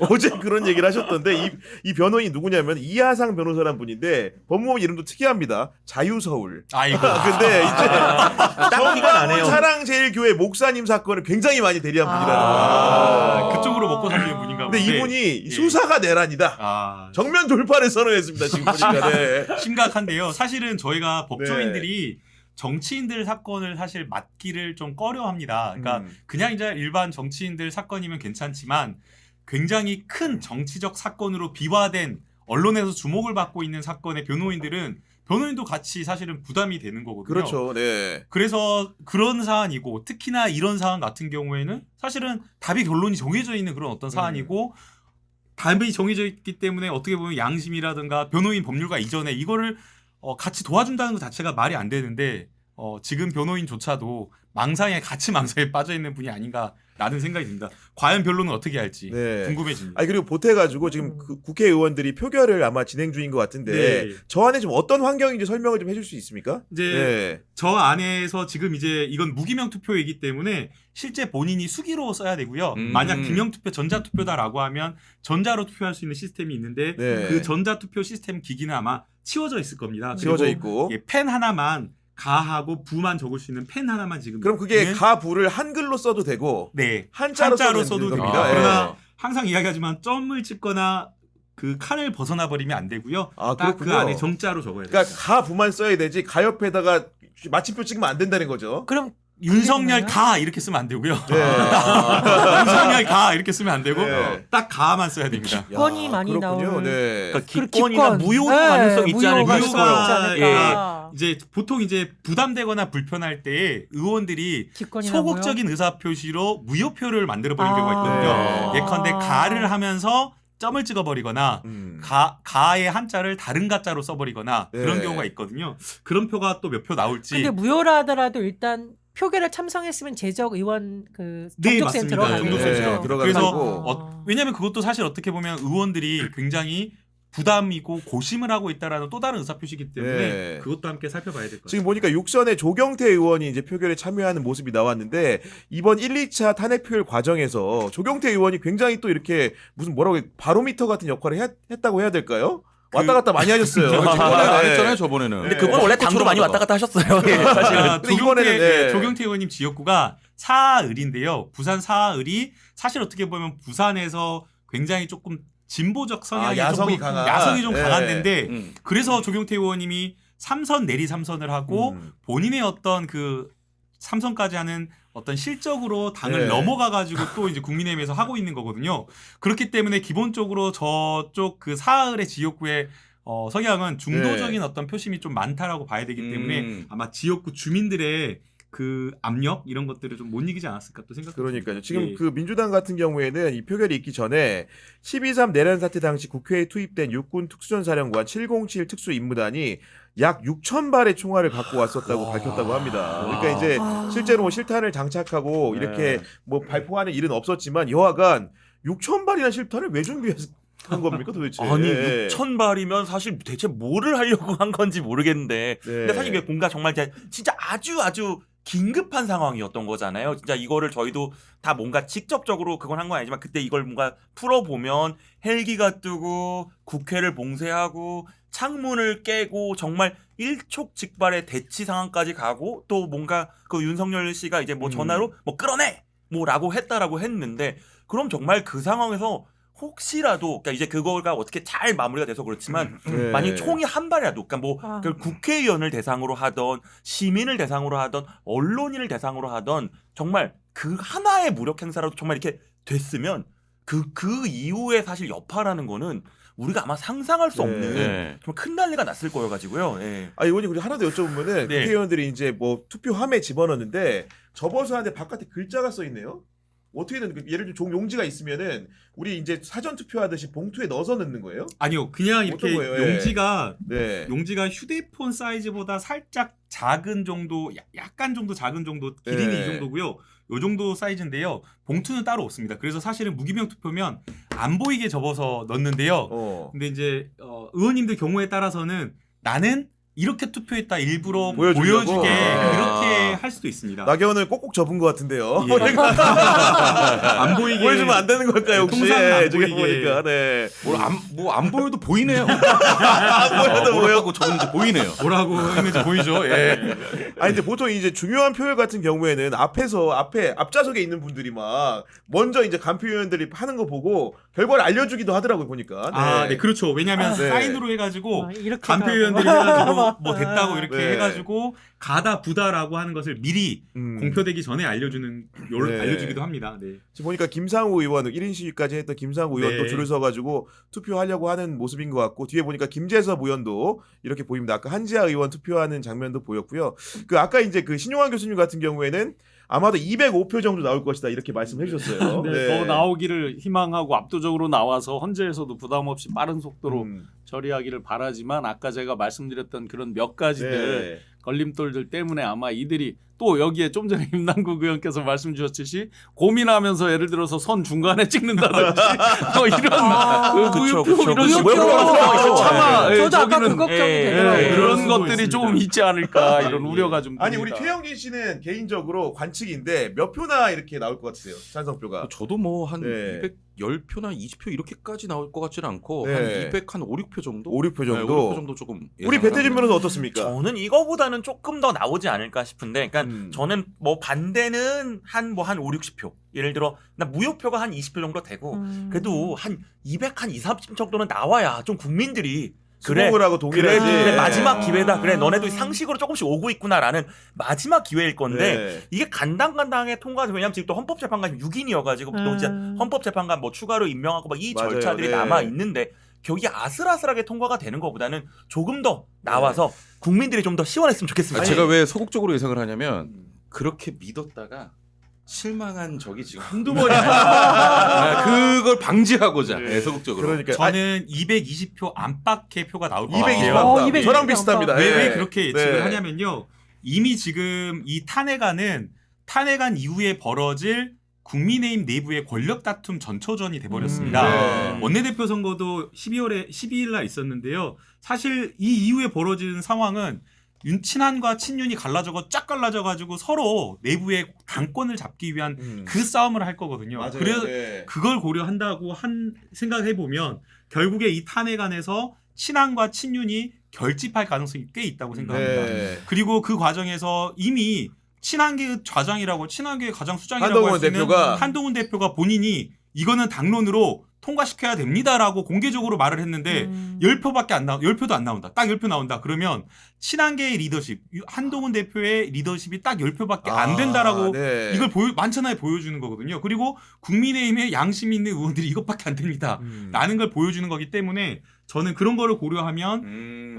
어제 그런 얘기를 하셨던데 이 변호인이 누구냐면 이하상 변호사란 분인데 법무부 이름도 특이합니다. 자유서울. 아이고. 근데 이제 딱 티가 나네요. 사랑제일교회 목사님 사건을 굉장히 많이 대리한 분이라는 거예요. 그쪽으로 먹고 살리는 분인가 근데 본데. 이분이 예. 수사가 내란이다. 아, 정면 돌파를 선언했습니다. 지금 보니까. 네. 심각한데요. 사실은 저희가 법조인들이 정치인들 사건을 사실 맡기를 좀 꺼려합니다. 그러니까 그냥 이제 일반 정치인들 사건이면 괜찮지만 굉장히 큰 정치적 사건으로 비화된 언론에서 주목을 받고 있는 사건의 변호인도 같이 사실은 부담이 되는 거거든요. 그렇죠. 네. 그래서 그런 사안이고 특히나 이런 사안 같은 경우에는 사실은 답이 결론이 정해져 있는 그런 어떤 사안이고 답이 정해져 있기 때문에 어떻게 보면 양심이라든가 변호인 법률가 이전에 이거를 같이 도와준다는 것 자체가 말이 안 되는데 지금 변호인조차도 같이 망상에 빠져 있는 분이 아닌가라는 생각이 듭니다. 과연 변론은 어떻게 할지 네. 궁금해집니다. 아니 그리고 보태가지고 지금 그 국회의원들이 표결을 아마 진행 중인 것 같은데 네. 저 안에 좀 어떤 환경인지 설명을 좀 해줄 수 있습니까? 이제 네. 저 안에서 지금 이제 이건 무기명 투표이기 때문에 실제 본인이 수기로 써야 되고요. 만약 기명 투표, 전자 투표다라고 하면 전자로 투표할 수 있는 시스템이 있는데 네. 그 전자 투표 시스템 기기는 아마 치워져 있을 겁니다. 지워져 그리고 있고. 펜 하나만 가하고 부만 적을 수 있는 펜 하나만 지금 그럼 그게 있는 가부를 한글로 써도 되고 네 한자로 써도 됩니다. 됩니다. 그러나 예. 항상 이야기하지만 점을 찍거나 그 칸을 벗어나 버리면 안 되고요. 아, 딱 그 그렇군요. 안에 정자로 적어야 돼요. 그러니까 가부만 써야 되지 가 옆에다가 마침표 찍으면 안 된다는 거죠. 그럼 윤석열 되나요? 가 이렇게 쓰면 안 되고요. 네. 윤석열 가 이렇게 쓰면 안 되고 네. 딱 가만 써야 됩니다. 기권이 많이 그렇군요. 나올. 네. 그러니까 그리고 기권이나 기권. 무효도 네, 가능성이 있지 않을까 무효가 싶어요. 있지 않을까. 이제 보통 이제 부담되거나 불편할 때 의원들이 기권이나 소극적인 의사 표시로 무효표를 만들어 버리는 경우가 있거든요. 네. 예컨대 가를 하면서 점을 찍어 버리거나 가의 한자를 다른 가자로 써버리거나 네. 그런 경우가 있거든요. 그런 표가 또 몇 표 나올지. 근데 무효라 하더라도 일단 표결에 참석했으면 제적 의원 그 네, 정족센 맞습니다. 들어가는 정족센 거죠. 들어가는 들어가는 그래서 거고. 왜냐하면 그것도 사실 어떻게 보면 의원들이 굉장히 부담이고 고심을 하고 있다라는 또 다른 의사표시이기 때문에 네. 그것도 함께 살펴봐야 될 것 같아요. 지금 보니까 육선에 조경태 의원이 이제 표결에 참여하는 모습이 나왔는데 이번 1, 2차 탄핵 표결 과정에서 조경태 의원이 굉장히 또 이렇게 무슨 뭐라고 바로미터 같은 역할을 했다고 해야 될까요? 왔다 갔다 많이 하셨어요. 저번에 안 했잖아요, 저번에는. 근데 그건 원래 당도 많이 왔다 갔다 하셨어요. 예, 사실은. 아, 근데 이번에는, 네. 조경태 의원님 지역구가 사을인데요. 부산 사을이 사실 어떻게 보면 부산에서 굉장히 조금 진보적 성향이 야성이 조금 강한. 야성이 좀 네. 강한 데인데 음. 그래서 조경태 의원님이 3선 내리 3선을 하고 본인의 어떤 그 3선까지 하는 어떤 실적으로 당을 네. 넘어가 가지고 또 이제 국민의힘에서 하고 있는 거거든요. 그렇기 때문에 기본적으로 저쪽 그 사흘의 지역구의 성향은 중도적인 어떤 표심이 좀 많다라고 봐야 되기 때문에 아마 지역구 주민들의 그 압력 이런 것들을 좀 못 이기지 않았을까 또 생각합니다. 그러니까요. 지금 예. 그 민주당 같은 경우에는 이 표결이 있기 전에 12.3 내란 사태 당시 국회에 투입된 육군 특수전사령관 707 특수임무단이 약 6,000발의 총알을 갖고 왔었다고 밝혔다고 합니다. 그러니까 이제 실제로 뭐 실탄을 장착하고 네. 이렇게 뭐 발포하는 일은 없었지만 여하간 6,000발이나 실탄을 왜 준비한 겁니까 도대체? 아니 6,000발이면 사실 대체 뭐를 하려고 한 건지 모르겠는데 근데 사실 이게 뭔가 정말 진짜 아주 긴급한 상황이었던 거잖아요. 진짜 이거를 저희도 다 뭔가 직접적으로 그건 한 건 아니지만 그때 이걸 뭔가 풀어보면 헬기가 뜨고 국회를 봉쇄하고 창문을 깨고 정말 일촉즉발의 대치 상황까지 가고 또 뭔가 그 윤석열 씨가 이제 뭐 전화로 뭐 끌어내 뭐라고 했다라고 했는데 그럼 정말 그 상황에서 혹시라도 그러니까 이제 그거가 어떻게 잘 마무리가 돼서 그렇지만 네. 만약 총이 한 발이라도 그러니까 뭐 그 국회의원을 대상으로 하던 시민을 대상으로 하던 언론인을 대상으로 하던 정말 그 하나의 무력 행사라도 정말 이렇게 됐으면 그 이후에 사실 여파라는 거는 우리가 아마 상상할 수 없는 네. 정말 큰 난리가 났을 거여가지고요. 예. 아 의원님 우리 하나 더 여쭤보면은 네. 국회의원들이 이제 뭐 투표함에 집어넣는데 접어서 하는데 바깥에 글자가 써 있네요. 어떻게든 예를 들어 용지가 있으면은 우리 이제 사전 투표하듯이 봉투에 넣어서 넣는 거예요? 아니요, 그냥 이렇게 어떤 거예요? 예. 용지가 휴대폰 사이즈보다 살짝 작은 정도, 약간 정도 작은 정도, 길이는 네. 이 정도고요. 요 정도 사이즈인데요. 봉투는 따로 없습니다. 그래서 사실은 무기명 투표면 안 보이게 접어서 넣는데요. 근데 이제 의원님들 경우에 따라서는 나는 이렇게 투표했다 일부러 보여주려고? 보여주게 아. 그렇게 할 수도 있습니다. 나경원을 꼭꼭 접은 것 같은데요. 예. 안 보이게 보여주면 안 되는 걸까요 혹시? 통상 안 저기 보이게. 보니까 네. 안 보여도 보이네요. 안 보여도 보여. 뭐라고 적었는지 보이네요. 뭐라고 했는지 보이죠? 예. 아니 근데 보통 이제 중요한 표결 같은 경우에는 앞좌석에 있는 분들이 막 먼저 이제 간표위원들이 하는 거 보고 결과를 알려주기도 하더라고요 보니까. 네, 그렇죠. 왜냐하면 네. 사인으로 해가지고 이렇게 간표위원들이 가고. 해가지고 뭐 됐다고 이렇게 네. 해가지고 가다 부다라고 하는 것을 미리 공표되기 전에 알려주기도 합니다. 네. 지금 보니까 김상우 의원 1인 시위까지 했던 김상우 의원도 네. 줄을 서가지고 투표하려고 하는 모습인 것 같고 뒤에 보니까 김재섭 의원도 이렇게 보입니다. 아까 한지아 의원 투표하는 장면도 보였고요. 그 아까 이제 그 신용환 교수님 같은 경우에는 아마도 205표 정도 나올 것이다 이렇게 말씀해 주셨어요. 네, 더 나오기를 희망하고 압도적으로 나와서 헌재에서도 부담 없이 빠른 속도로 처리하기를 바라지만 아까 제가 말씀드렸던 그런 몇 가지들 걸림돌들 때문에 아마 이들이 또 여기에 좀 전에 임남국 의원께서 말씀 주셨듯이 고민하면서 예를 들어서 선 중간에 찍는다든지 뭐 이런 그쵸, 무효표 그쵸. 이런 무효표 식으로 차마 예, 저도 아까 그 저기는 걱정이 예, 되더라고요. 예, 그런 수도 것들이 있습니다. 좀 있지 않을까 이런 우려가 좀 아니 우리 듭니다. 최영진 씨는 개인적으로 관측인데 몇 표나 이렇게 나올 것 같으세요? 찬성표가. 저도 뭐 한 네. 210표나 20표 이렇게까지 나올 것 같지는 않고 네. 한 200, 한 5, 6표 정도? 5, 6표 네, 정도. 5, 6표 정도 조금 우리 예상을 배태진 합니다. 변호사 어떻습니까? 저는 이거보다는 조금 더 나오지 않을까 싶은데, 그러니까 음. 저는 뭐 반대는 한 5, 60표. 예를 들어 나 무효표가 한 20표 정도 되고 그래도 한 200, 한 2, 30 정도는 나와야 좀 국민들이 수긍을 하고 동의를 하지. 그래, 마지막 기회다. 그래, 너네도 상식으로 조금씩 오고 있구나라는 마지막 기회일 건데 네. 이게 간당간당하게 통과돼서 왜냐면 지금 또 헌법재판관이 6인이어가지고 또 진짜 헌법재판관 뭐 추가로 임명하고 막 이 맞아요. 절차들이 네. 남아 있는데 겨우게 아슬아슬하게 통과가 되는 것보다는 조금 더 나와서 국민들이 좀 더 시원했으면 좋겠습니다. 제가 왜 소극적으로 예상을 하냐면 그렇게 믿었다가 실망한 적이 지금 한두 번이 아니야. 그걸 방지하고자 네. 소극적으로. 그러니까 저는 220표 안팎의 표가 나올 것 220 같아요. 맞다. 220 저랑 비슷합니다. 왜 네. 그렇게 예측을 네. 하냐면요. 이미 지금 이 탄핵안은 탄핵안 이후에 벌어질 국민의힘 내부의 권력 다툼 전초전이 돼버렸습니다. 네. 원내대표 선거도 12일 날 있었는데요. 사실 이 이후에 벌어진 상황은 친한과 친윤이 쫙 갈라져가지고 서로 내부의 당권을 잡기 위한 그 싸움을 할 거거든요. 맞아요. 그래서 네. 그걸 고려한다고 생각해 보면 결국에 이 탄핵안에서 친한과 친윤이 결집할 가능성이 꽤 있다고 생각합니다. 네. 그리고 그 과정에서 이미 친한계 좌장이라고 친한계 가장 수장이라고 한동훈 할 수 있는 대표가 한동훈 대표가 본인이 이거는 당론으로 통과시켜야 됩니다라고 공개적으로 말을 했는데 10표밖에 안 나와 10표도 안 나온다. 딱 10표 나온다. 그러면 친한계의 리더십 한동훈 대표의 리더십이 딱 10표밖에 안 된다라고 네. 이걸 만천하에 보여주는 거거든요. 그리고 국민의힘의 양심 있는 의원들이 이것밖에 안 됩니다. 라는 걸 보여주는 거기 때문에 저는 그런 거를 고려하면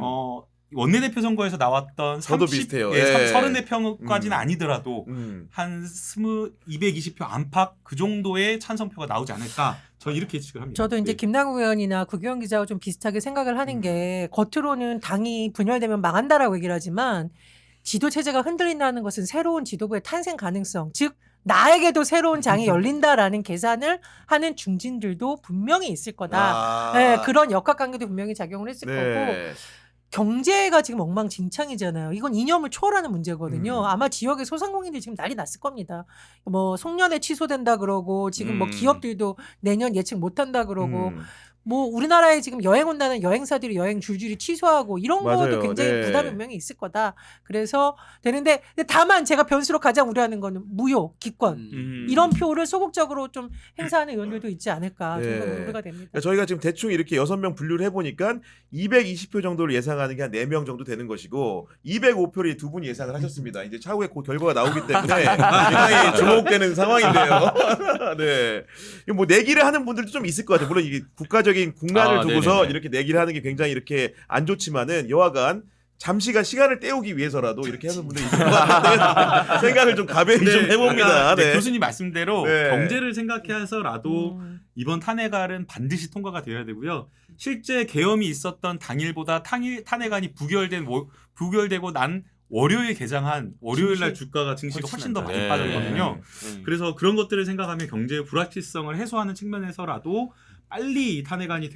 원내대표 선거에서 나왔던 저도 비슷해요. 34표까지는 아니더라도 음. 한 220표 안팎 그 정도의 찬성표가 나오지 않을까 저는 이렇게 예측을 합니다. 저도 이제 네. 김남국 의원이나 구기현 기자와 좀 비슷하게 생각을 하는 게 겉으로는 당이 분열되면 망한다라고 얘기를 하지만 지도 체제가 흔들린다는 것은 새로운 지도부의 탄생 가능성, 즉 나에게도 새로운 장이 열린다라는 계산을 하는 중진들도 분명히 있을 거다. 네, 그런 역학관계도 분명히 작용을 했을 거고 경제가 지금 엉망진창이잖아요. 이건 이념을 초월하는 문제거든요. 아마 지역의 소상공인들이 지금 난리 났을 겁니다. 뭐 송년회 취소된다 그러고 지금 뭐 기업들도 내년 예측 못한다 그러고 뭐 우리나라에 지금 여행 온다는 여행사들이 여행 줄줄이 취소하고 이런 맞아요. 것도 굉장히 네. 부담이 분명히 있을 거다. 그래서 되는데 근데 다만 제가 변수로 가장 우려하는 거는 무효, 기권 이런 표를 소극적으로 좀 행사하는 의원들도 있지 않을까 네. 정말 우려가 됩니다. 그러니까 저희가 지금 대충 이렇게 6명 분류를 해보니까 220표 정도를 예상하는 게 한 4명 정도 되는 것이고 205표를 두 분이 예상을 하셨습니다. 이제 차후에 그 결과가 나오기 때문에 굉장히 주목되는 상황인데요. 네. 뭐 내기를 하는 분들도 좀 있을 것 같아요. 물론 이게 국가적인 국난을 두고서 네네네. 이렇게 내기를 하는 게 굉장히 이렇게 안 좋지만은 여하간 잠시간 시간을 때우기 위해서라도 이렇게 하는 분들이 있을 것 같은데 생각을 좀 가벼이 좀 해봅니다. 네, 네. 교수님 말씀대로 네. 경제를 생각해서라도 이번 탄핵안은 반드시 통과가 되어야 되고요. 실제 계엄이 있었던 당일보다 탄핵안이 부결되고 난 월요일 개장한 월요일 날 주가가 증시가 훨씬 더 많이 네. 빠졌거든요. 그래서 그런 것들을 생각하면 경제의 불확실성을 해소하는 측면에서라도 빨리 이 탄핵안이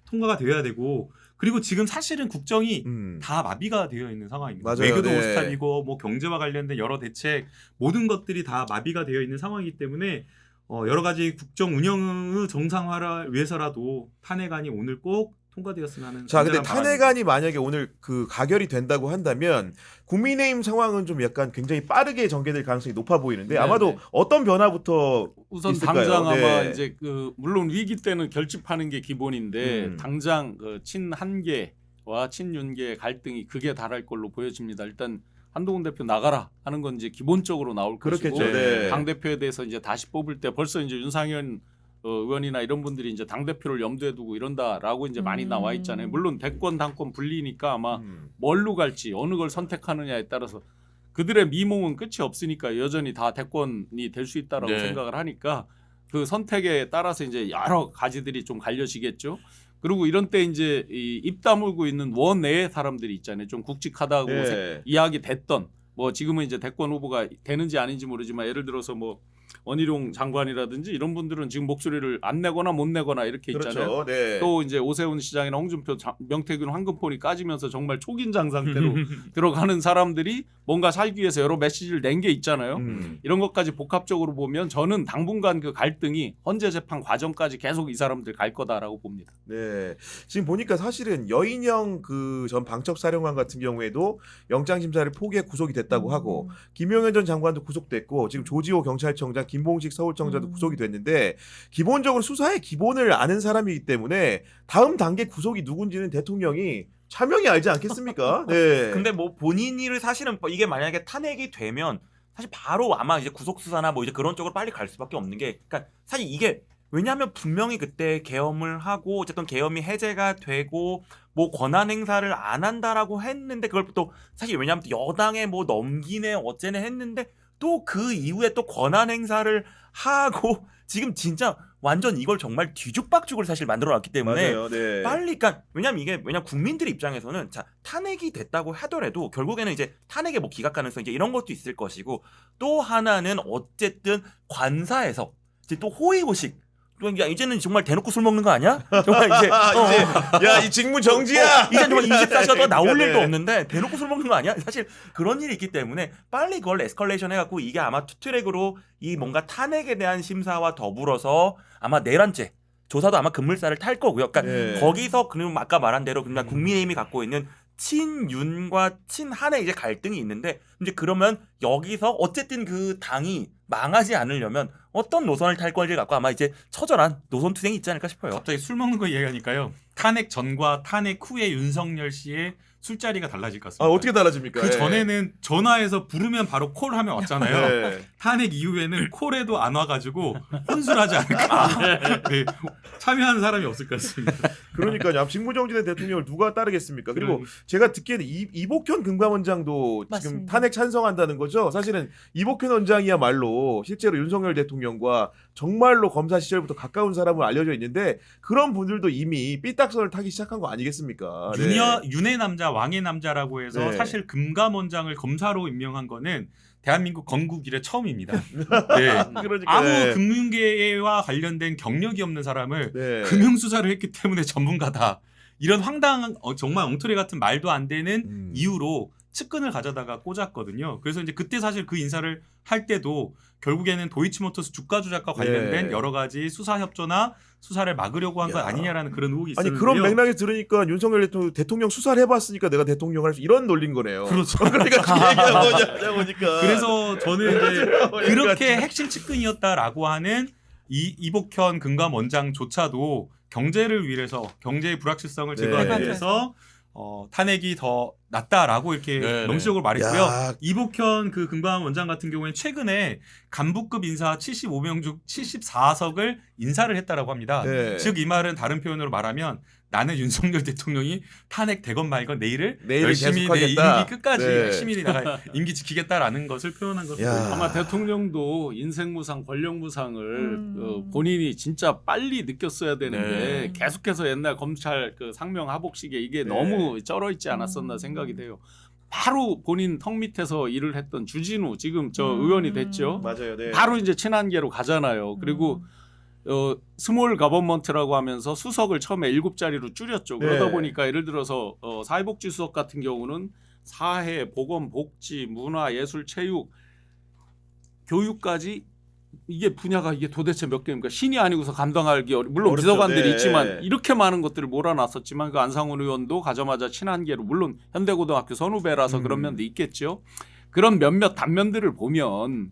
통과가 되어야 되고 그리고 지금 사실은 국정이 다 마비가 되어 있는 상황입니다. 맞아요. 외교도 네. 오스탑이고 뭐 경제와 관련된 여러 대책 모든 것들이 다 마비가 되어 있는 상황이기 때문에 여러 가지 국정 운영의 정상화를 위해서라도 탄핵안이 오늘 꼭 통과되었으면 하는 자, 근데 간절한 바람입니다. 탄핵안이 만약에 오늘 그 가결이 된다고 한다면 국민의힘 상황은 좀 약간 굉장히 빠르게 전개될 가능성이 높아 보이는데 네네. 아마도 어떤 변화부터 우선 있을까요? 당장 아마 네. 이제 그 물론 위기 때는 결집하는 게 기본인데 당장 그 친한계와 친윤계의 갈등이 극에 달할 걸로 보여집니다. 일단 한동훈 대표 나가라 하는 건 이제 기본적으로 나올 것이고 그렇겠죠. 네. 당 대표에 대해서 이제 다시 뽑을 때 벌써 이제 윤상현 의원이나 이런 분들이 이제 당 대표를 염두에 두고 이런다라고 이제 많이 나와 있잖아요. 물론 대권 당권 분리니까 아마 뭘로 갈지 어느 걸 선택하느냐에 따라서 그들의 미몽은 끝이 없으니까 여전히 다 대권이 될 수 있다라고 네. 생각을 하니까 그 선택에 따라서 이제 여러 가지들이 좀 갈려지겠죠. 그리고 이런 때 이제 입 다물고 있는 원내의 사람들이 있잖아요. 좀 굵직하다고 네. 이야기 됐던 뭐 지금은 이제 대권 후보가 되는지 아닌지 모르지만 예를 들어서 뭐 원희룡 장관이라든지 이런 분들은 지금 목소리를 안 내거나 못 내거나 이렇게 있잖아요. 그렇죠. 네. 또 이제 오세훈 시장이나 홍준표, 명태균, 황금폰이 까지면서 정말 초긴장 상태로 들어가는 사람들이 뭔가 살기 위해서 여러 메시지를 낸 게 있잖아요. 이런 것까지 복합적으로 보면 저는 당분간 그 갈등이 헌재 재판 과정까지 계속 이 사람들 갈 거다라고 봅니다. 네. 지금 보니까 사실은 여인영 그 전 방첩사령관 같은 경우에도 영장 심사를 포기해 구속이 됐다고 하고 김용현 전 장관도 구속됐고 지금 조지호 경찰청장, 김봉식 서울청장도 음. 구속이 됐는데 기본적으로 수사의 기본을 아는 사람이기 때문에 다음 단계 구속이 누군지는 대통령이 차명히 알지 않겠습니까? 네. 근데 뭐 본인이 사실은 이게 만약에 탄핵이 되면 사실 바로 아마 이제 구속 수사나 뭐 이제 그런 쪽으로 빨리 갈 수밖에 없는 게, 그러니까 사실 이게 왜냐하면 분명히 그때 계엄을 하고 어쨌든 계엄이 해제가 되고 뭐 권한 행사를 안 한다라고 했는데 그걸 또 사실 왜냐하면 또 여당에 뭐 넘기네 어째네 했는데 또 그 이후에 또 권한 행사를 하고 지금 진짜 완전 이걸 정말 뒤죽박죽을 사실 만들어놨기 때문에 맞아요. 네. 빨리, 그러니까 왜냐면 국민들 입장에서는 자 탄핵이 됐다고 하더라도 결국에는 이제 탄핵의 뭐 기각 가능성 이제 이런 것도 있을 것이고 또 하나는 어쨌든 관사에서 이제 또 호의호식. 야, 이제는 정말 대놓고 술 먹는 거 아니야? 정말 이제 이제 야, 이 직무 정지야. 이제 정말 24시간 나올 네. 일도 없는데 대놓고 술 먹는 거 아니야? 사실 그런 일이 있기 때문에 빨리 그걸 에스컬레이션 해갖고 이게 아마 투트랙으로 이 뭔가 탄핵에 대한 심사와 더불어서 아마 내란죄 조사도 아마 급물살을 탈 거고요. 그러니까 네. 거기서 그럼 아까 말한 대로 그냥 국민의힘이 갖고 있는 친윤과 친한의 이제 갈등이 있는데 이제 그러면 여기서 어쨌든 그 당이 망하지 않으려면 어떤 노선을 탈 건지를 갖고 아마 이제 처절한 노선 투쟁이 있지 않을까 싶어요. 갑자기 술 먹는 거 얘기하니까요. 탄핵 전과 탄핵 후에 윤석열 씨의 술자리가 달라질 것 같습니다. 아, 어떻게 달라집니까? 그 예. 전에는 전화해서 부르면 바로 콜하면 왔잖아요. 네. 탄핵 이후에는 콜에도 안 와가지고 혼술하지 않을까. 네, 참여하는 사람이 없을 것 같습니다. 그러니까요. 직무정지된 대통령을 누가 따르겠습니까? 그리고 그러니까. 제가 듣기에는 이복현 금감원장도 지금 맞습니다. 탄핵 찬성한다는 거죠. 사실은 이복현 원장이야말로 실제로 윤석열 대통령과 정말로 검사 시절부터 가까운 사람으로 알려져 있는데 그런 분들도 이미 삐딱선을 타기 시작한 거 아니겠습니까? 네. 윤의 남자 왕의 남자라고 해서 네. 사실 금감원장을 검사로 임명한 거는 대한민국 건국 이래 처음입니다. 네. 그러니까 아무 네. 금융계와 관련된 경력이 없는 사람을 네. 금융수사를 했기 때문에 전문가다. 이런 황당한 정말 엉터리 같은 말도 안 되는 이유로 측근을 가져다가 꽂았거든요. 그래서 이제 그때 사실 그 인사를 할 때도 결국에는 도이치모터스 주가 조작과 관련된 네. 여러 가지 수사 협조나 수사를 막으려고 한 것 야. 아니냐라는 그런 의혹이 아니 있었는데요. 그런 맥락에서 들으니까 윤석열 대통령 수사를 해봤으니까 내가 대통령 할 수 이런 논리인 거네요. 그렇죠. 그러니까 그 얘기가 뭐냐 보니까. 그래서 저는 이제 그러니까 그렇게 핵심 측근이었다라고 하는 이복현 금감원장조차도 경제를 위해서 경제의 불확실성을 제거하기 네. 위해서 탄핵이 더 낫다라고 이렇게 네, 명시적으로 말했고요. 야. 이복현 그 금감원장 같은 경우에는 최근에 간부급 인사 75명 중 74석을 인사를 했다라고 합니다. 네. 즉 이 말은 다른 표현으로 말하면 나는 윤석열 대통령이 탄핵 되건 말건 내일을 열심히 내 계속하겠다. 임기 끝까지 네. 시민이 나가 임기 지키겠다라는 것을 표현한 것으로 야. 보입니다. 아마 대통령도 인생무상, 권력무상을 본인이 진짜 빨리 느꼈어야 되는데 네. 계속해서 옛날 검찰 그 상명 하복식에 이게 네. 너무 쩔어 있지 않았었나 생각이 돼요. 바로 본인 턱 밑에서 일을 했던 주진우 지금 저 의원이 됐죠. 맞아요. 네. 바로 이제 친한계로 가잖아요. 그리고 스몰 가버먼트라고 하면서 수석을 처음에 7자리로 줄였죠. 네. 그러다 보니까 예를 들어서 사회복지 수석 같은 경우는 사회, 보건, 복지, 문화, 예술, 체육, 교육까지 이게 분야가 이게 도대체 몇 개입니까? 신이 아니고서 감당하기 물론 어렵죠. 비서관들이 네. 있지만 이렇게 많은 것들을 몰아놨었지만 그 안상훈 의원도 가자마자 친한계로 물론 현대고등학교 선후배라서 그런 면도 있겠죠. 그런 몇몇 단면들을 보면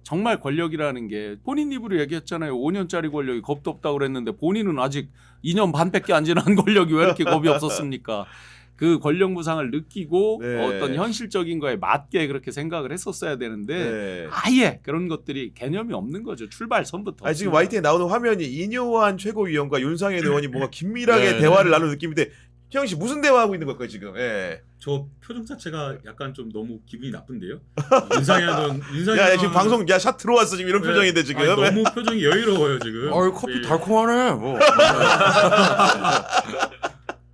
정말 권력이라는 게 본인 입으로 얘기했잖아요. 5년짜리 권력이 겁도 없다고 그랬는데 본인은 아직 2년 반밖에 안 지난 권력이 왜 이렇게 겁이 없었습니까? 그 권력 무상을 느끼고 네. 어떤 현실적인 거에 맞게 그렇게 생각을 했었어야 되는데 네. 아예 그런 것들이 개념이 없는 거죠. 출발선부터. 아 지금 YTN에 나오는 화면이 이뇨한 최고위원과 윤상현 의원이 뭔가 긴밀하게 네, 대화를 나누는 느낌인데 태영 씨 무슨 대화하고 있는 걸까요 지금? 예. 저 표정 자체가 약간 좀 너무 기분이 나쁜데요. 윤상현 야 지금 방송 샷 들어왔어 지금 이런 표정인데 지금. 아니, 너무 표정이 여유로워요 지금. 커피 예. 달콤하네. 뭐.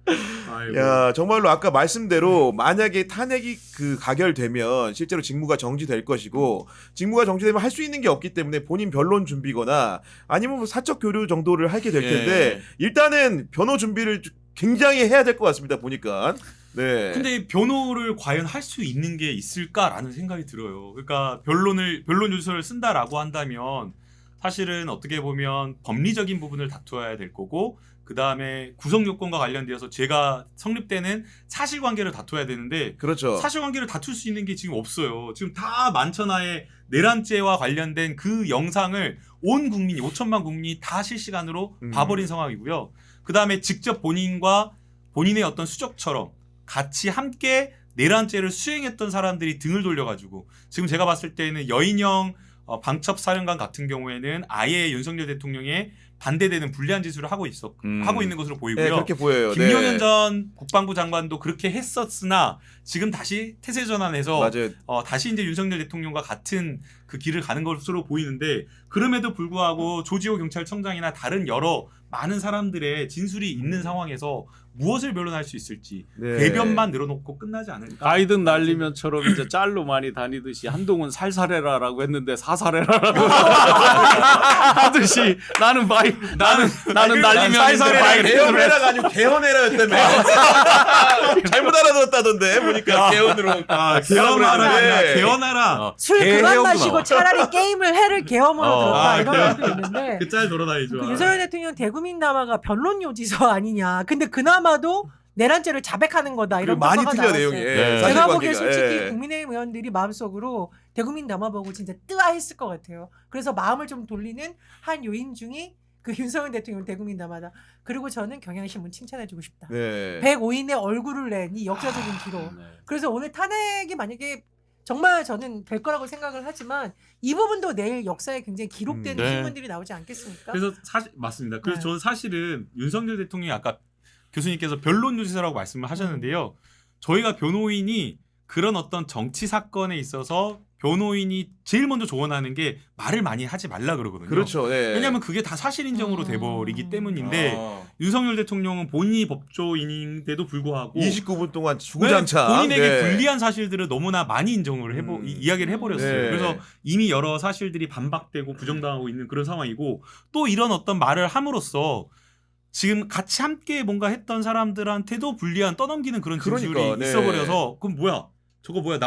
아이고. 야 정말로 아까 말씀대로 만약에 탄핵이 그 가결되면 실제로 직무가 정지될 것이고 직무가 정지되면 할 수 있는 게 없기 때문에 본인 변론 준비거나 아니면 뭐 사적 교류 정도를 하게 될 텐데 일단은 변호 준비를 굉장히 해야 될 것 같습니다 보니까. 네. 근데 변호를 과연 할 수 있는 게 있을까라는 생각이 들어요. 그러니까 변론 유서를 쓴다라고 한다면 사실은 어떻게 보면 법리적인 부분을 다투어야 될 거고 그다음에 구속 요건과 관련되어서 죄가 성립되는 사실관계를 다퉈야 되는데 그렇죠. 사실관계를 다툴 수 있는 게 지금 없어요. 지금 다 만천하에 내란죄와 관련된 그 영상을 온 국민이 5천만 국민이 다 실시간으로 봐버린 상황이고요. 그다음에 직접 본인과 본인의 어떤 수적처럼 같이 함께 내란죄를 수행했던 사람들이 등을 돌려가지고 지금 제가 봤을 때는 여인영 방첩사령관 같은 경우에는 아예 윤석열 대통령의 반대되는 불리한 짓을 하고 있는 것으로 보이고요. 네, 그렇게 보여요. 김용현 네. 전 국방부 장관도 그렇게 했었으나 지금 다시 태세 전환해서 맞아요. 다시 이제 윤석열 대통령과 같은 그 길을 가는 것으로 보이는데 그럼에도 불구하고 조지호 경찰청장이나 다른 여러 많은 사람들의 진술이 있는 상황에서 무엇을 변론할 수 있을지 네. 대변만 늘어놓고 끝나지 않을까. 가이든 날리면처럼 이제 짤로 많이 다니듯이 한동훈 살살해라라고 했는데 사살해라라고 하듯이 나는 날리면 살살해라 개헌해라가 아니고 개헌해라였다며. 잘못 알아들었다던데 보니까 개헌으로. 개헌하라 아니라 네. 개헌하라. 술 그만 개혁 마시고 나와. 차라리 게임을 해를 개엄으로 들었다 이런 말도 있는데 그 짤 돌아다니죠. 그 윤석열 대통령 대국민 담화가 변론 요지서 아니냐. 근데 그나마도 내란죄를 자백하는 거다 이런 많이 평가가 틀려 나왔어요. 내용이. 네. 제가 보기에 사실관계가. 솔직히 예. 국민의힘 의원들이 마음속으로 대국민 담화 보고 진짜 뜨아했을 것 같아요. 그래서 마음을 좀 돌리는 한 요인 중이 그 윤석열 대통령 대국민 담화다. 그리고 저는 경향신문 칭찬해주고 싶다. 네. 105인의 얼굴을 낸 이 역사적인 기록. 그래서 오늘 탄핵이 만약에 정말 저는 될 거라고 생각을 하지만 이 부분도 내일 역사에 굉장히 기록되는 네. 신문들이 나오지 않겠습니까? 그래서 사실 맞습니다. 그래서 네. 저는 사실은 윤석열 대통령이 아까 교수님께서 변론 유지서라고 말씀을 하셨는데요. 저희가 변호인이 그런 어떤 정치 사건에 있어서 변호인이 제일 먼저 조언하는 게 말을 많이 하지 말라 그러거든요. 그렇죠. 네. 왜냐하면 그게 다 사실 인정으로 돼버리기 때문인데 윤석열 대통령은 본인이 법조인인데도 불구하고 29분 동안 주구장창 본인에게 네. 불리한 사실들을 너무나 많이 인정을 이야기를 해버렸어요. 네. 그래서 이미 여러 사실들이 반박되고 부정당하고 있는 그런 상황이고 또 이런 어떤 말을 함으로써 지금 같이 함께 뭔가 했던 사람들한테도 불리한 떠넘기는 그런 진술이 그러니까, 네. 있어버려서 그럼 뭐야 저거 뭐야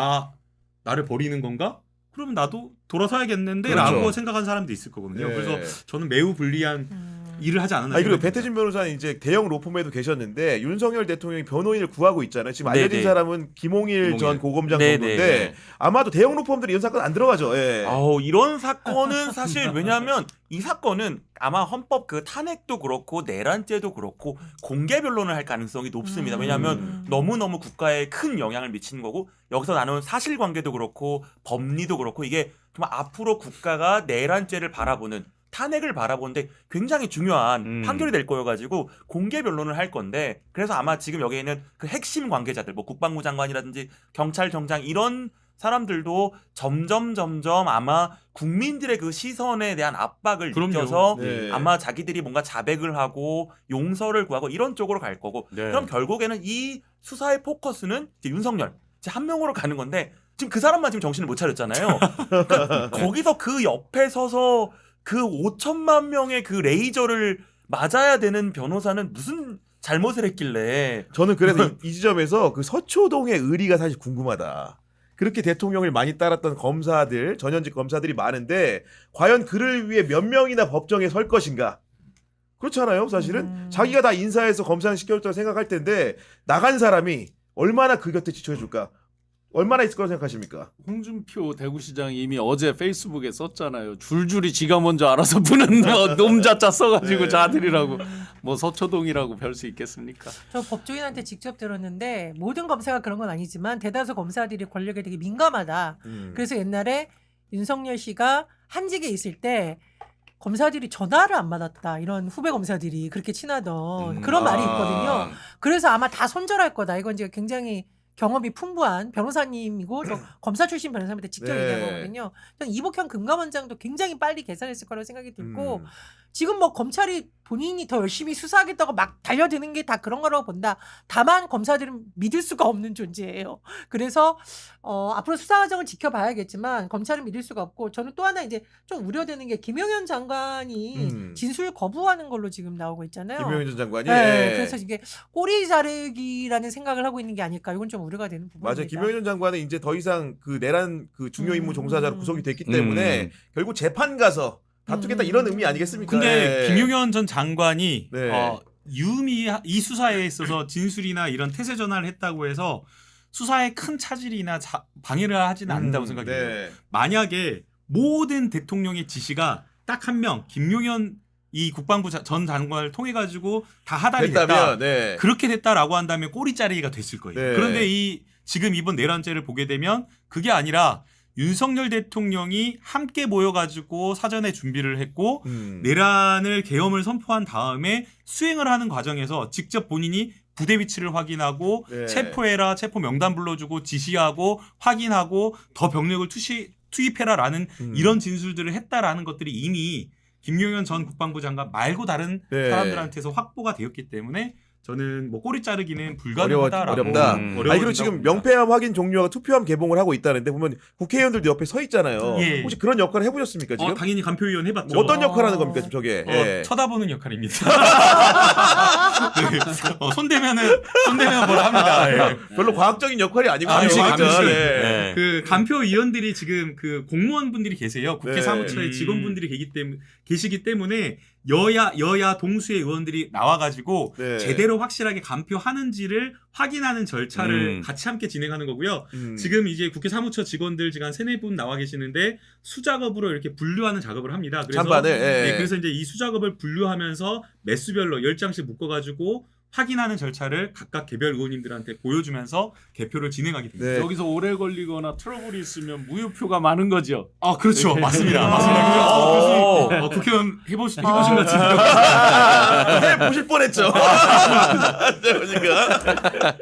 나를 버리는 건가? 그러면 나도 돌아서야겠는데 그렇죠. 라고 생각한 사람도 있을 거거든요. 네. 그래서 저는 매우 불리한 일을 하지 않았나. 아니 그리고 생각합니다. 배태진 변호사는 이제 대형 로펌에도 계셨는데 윤석열 대통령이 변호인을 구하고 있잖아요. 지금 알려진 네네. 사람은 김홍일 전 고검장 네네. 정도인데 아마도 대형 로펌들이 이런 사건 안 들어가죠. 예. 아우 이런 사건은 사실 왜냐하면 이 사건은 아마 헌법 그 탄핵도 그렇고 내란죄도 그렇고 공개 변론을 할 가능성이 높습니다. 왜냐하면 너무너무 국가에 큰 영향을 미치는 거고 여기서 나눈 사실관계도 그렇고 법리도 그렇고 이게 정말 앞으로 국가가 내란죄를 바라보는 탄핵을 바라보는데 굉장히 중요한 판결이 될 거여가지고 공개 변론을 할 건데 그래서 아마 지금 여기에 있는 그 핵심 관계자들 뭐 국방부 장관이라든지 경찰청장 이런 사람들도 점점 아마 국민들의 그 시선에 대한 압박을 그럼요. 느껴서 네. 아마 자기들이 뭔가 자백을 하고 용서를 구하고 이런 쪽으로 갈 거고 네. 그럼 결국에는 이 수사의 포커스는 이제 윤석열 이제 한 명으로 가는 건데 지금 그 사람만 지금 정신을 못 차렸잖아요. 그러니까 거기서 그 옆에 서서 그 5천만 명의 그 레이저를 맞아야 되는 변호사는 무슨 잘못을 했길래 저는 그래서 이 지점에서 그 서초동의 의리가 사실 궁금하다. 그렇게 대통령을 많이 따랐던 검사들, 전현직 검사들이 많은데 과연 그를 위해 몇 명이나 법정에 설 것인가? 그렇잖아요, 사실은. 자기가 다 인사해서 검사를 시켜줬다고 생각할 텐데 나간 사람이 얼마나 그 곁에 지켜줄까? 얼마나 있을 거라고 생각하십니까? 홍준표 대구시장이 이미 어제 페이스북에 썼잖아요. 줄줄이 지가 먼저 알아서 부는 놈자자 써가지고 네. 자들이라고 뭐 서초동이라고 별 수 있겠습니까? 저 법조인한테 직접 들었는데 모든 검사가 그런 건 아니지만 대다수 검사들이 권력에 되게 민감하다. 그래서 옛날에 윤석열 씨가 한직에 있을 때 검사들이 전화를 안 받았다. 이런 후배 검사들이 그렇게 친하던 그런 말이 있거든요. 그래서 아마 다 손절할 거다. 이건 제가 굉장히 경험이 풍부한 변호사님이고 저 검사 출신 변호사님한테 직접 네. 얘기한 거거든요. 저는 이복현 금감원장도 굉장히 빨리 계산했을 거라고 생각이 들고 지금 뭐 검찰이 본인이 더 열심히 수사하겠다고 막 달려드는 게 다 그런 거라고 본다. 다만 검사들은 믿을 수가 없는 존재예요. 그래서 앞으로 수사 과정을 지켜봐야겠지만 검찰은 믿을 수가 없고 저는 또 하나 이제 좀 우려되는 게 김용현 장관이 진술 거부하는 걸로 지금 나오고 있잖아요. 김용현 전 장관이. 네, 예. 그래서 이게 꼬리 자르기라는 생각을 하고 있는 게 아닐까. 이건 좀 우려가 되는 부분입니다. 맞아요. 김용현 전 장관은 이제 더 이상 그 내란 그 중요 임무 종사자로 구속이 됐기 때문에 결국 재판 가서 다투겠다 이런 의미 아니겠습니까? 근데 예. 김용현 전 장관이 네. 이 수사에 있어서 진술이나 이런 태세 전환을 했다고 해서 수사에 큰 차질이나 방해를 하지는 않는다고 생각해요. 네. 만약에 모든 대통령의 지시가 딱 한 명, 김용현 이 국방부 전 장관을 통해 가지고 다 하달이 됐다. 됐다면, 네. 그렇게 됐다라고 한다면 꼬리자르기가 됐을 거예요. 네. 그런데 지금 이번 내란죄를 보게 되면 그게 아니라 윤석열 대통령이 함께 모여가지고 사전에 준비를 했고 내란을 계엄을 선포한 다음에 수행을 하는 과정에서 직접 본인이 부대 위치를 확인하고 네. 체포해라, 체포 명단 불러주고 지시하고 확인하고 더 병력을 투입해라라는 이런 진술들을 했다라는 것들이 이미 김용현 전 국방부 장관 말고 다른 네. 사람들한테서 확보가 되었기 때문에 저는 뭐 꼬리 자르기는 불가능하다라고 어렵다. 어려워진다고 아니 그리고 지금 봅니다. 명패함 확인 종료하고 투표함 개봉을 하고 있다는데 보면 국회의원들도 옆에 서 있잖아요. 예. 혹시 그런 역할을 해보셨습니까 지금? 당연히 간표위원 해봤죠. 뭐 어떤 역할 하는 겁니까 지금 저게? 예. 쳐다보는 역할입니다. 네. 손대면 뭐라 합니다. 예. 별로 과학적인 역할이 아니고 감시. 네. 그 간표위원들이 지금 그 공무원분들이 계세요. 국회 네. 사무처에 직원분들이 계시기 때문에 여야 동수의 의원들이 나와가지고 네. 제대로 확실하게 간표하는지를 확인하는 절차를 같이 함께 진행하는 거고요. 지금 이제 국회 사무처 직원들 지금 한 3-4분 나와 계시는데 수작업으로 이렇게 분류하는 작업을 합니다. 그래서 찬반을, 예. 네, 그래서 이제 이 수작업을 분류하면서 매수별로 10장씩 묶어가지고 확인하는 절차를 각각 개별 의원님들한테 보여주면서 개표를 진행하게 됩니다. 네. 여기서 오래 걸리거나 트러블이 있으면 무효표가 많은 거죠. 그렇죠. 네. 맞습니다. 오. 교수님, 국회의원 해보신 것 같은데. 네, 보실 뻔했죠. 그러니까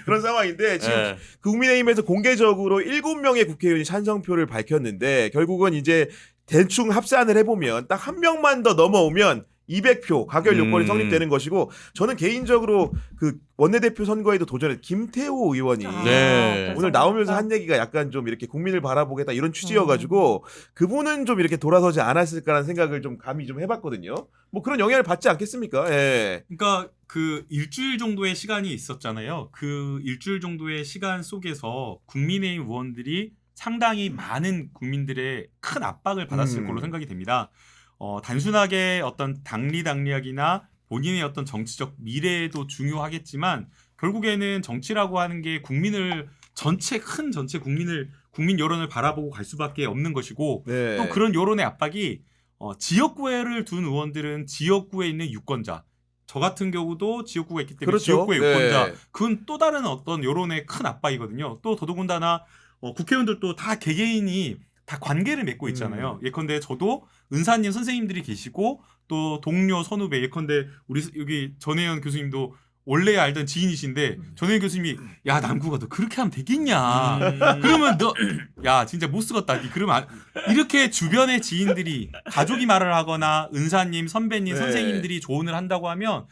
그런 상황인데 지금 네. 국민의힘에서 공개적으로 7명의 국회의원이 찬성표를 밝혔는데 결국은 이제 대충 합산을 해보면 딱 한 명만 더 넘어오면 200표 가결 요건이 성립되는 것이고 저는 개인적으로 그 원내대표 선거에도 도전했 김태호 의원이 네. 오늘 나오면서 한 얘기가 약간 좀 이렇게 국민을 바라보겠다 이런 취지여가지고 그분은 좀 이렇게 돌아서지 않았을까라는 생각을 좀 감히 좀 해봤거든요. 뭐 그런 영향을 받지 않겠습니까? 예. 그러니까 그 일주일 정도의 시간이 있었잖아요. 그 일주일 정도의 시간 속에서 국민의힘 의원들이 상당히 많은 국민들의 큰 압박을 받았을 걸로 생각이 됩니다. 단순하게 어떤 당리당략이나 본인의 어떤 정치적 미래도 중요하겠지만 결국에는 정치라고 하는 게 국민을 전체 국민 여론을 바라보고 갈 수밖에 없는 것이고 네. 또 그런 여론의 압박이 지역구를 둔 의원들은 지역구에 있는 유권자 저 같은 경우도 지역구가 있기 때문에 그렇죠. 지역구의 유권자 네. 그건 또 다른 어떤 여론의 큰 압박이거든요. 또 더더군다나 국회의원들도 다 개개인이 다 관계를 맺고 있잖아요. 예컨대 저도 은사님 선생님들이 계시고 또 동료 선후배 예컨대 우리 여기 전혜연 교수님도 원래 알던 지인이신데 전혜연 교수님이 야 남구가 너 그렇게 하면 되겠냐? 그러면 너 야 진짜 못 쓰겠다. 그러면 이렇게 주변의 지인들이 가족이 말을 하거나 은사님 선배님 네. 선생님들이 조언을 한다고 하면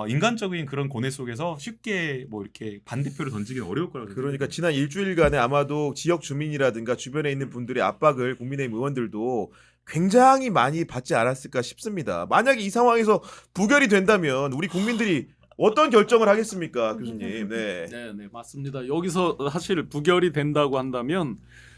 인간적인 그런 고뇌 속에서 쉽게 뭐 이렇게 반대표를 던지기 어려울 거라고 생각합니다. 그러니까 지난 일주일간에 아마도 지역 주민이라든가 주변에 있는 분들의 압박을 국민의힘 의원들도 굉장히 많이 받지 않았을까 싶습니다. 만약에 이 상황에서 부결이 된다면 우리 국민들이 어떤 결정을 하겠습니까, 교수님? 네. 네, 맞습니다. 여기서 사실 부결이 된다고 한다면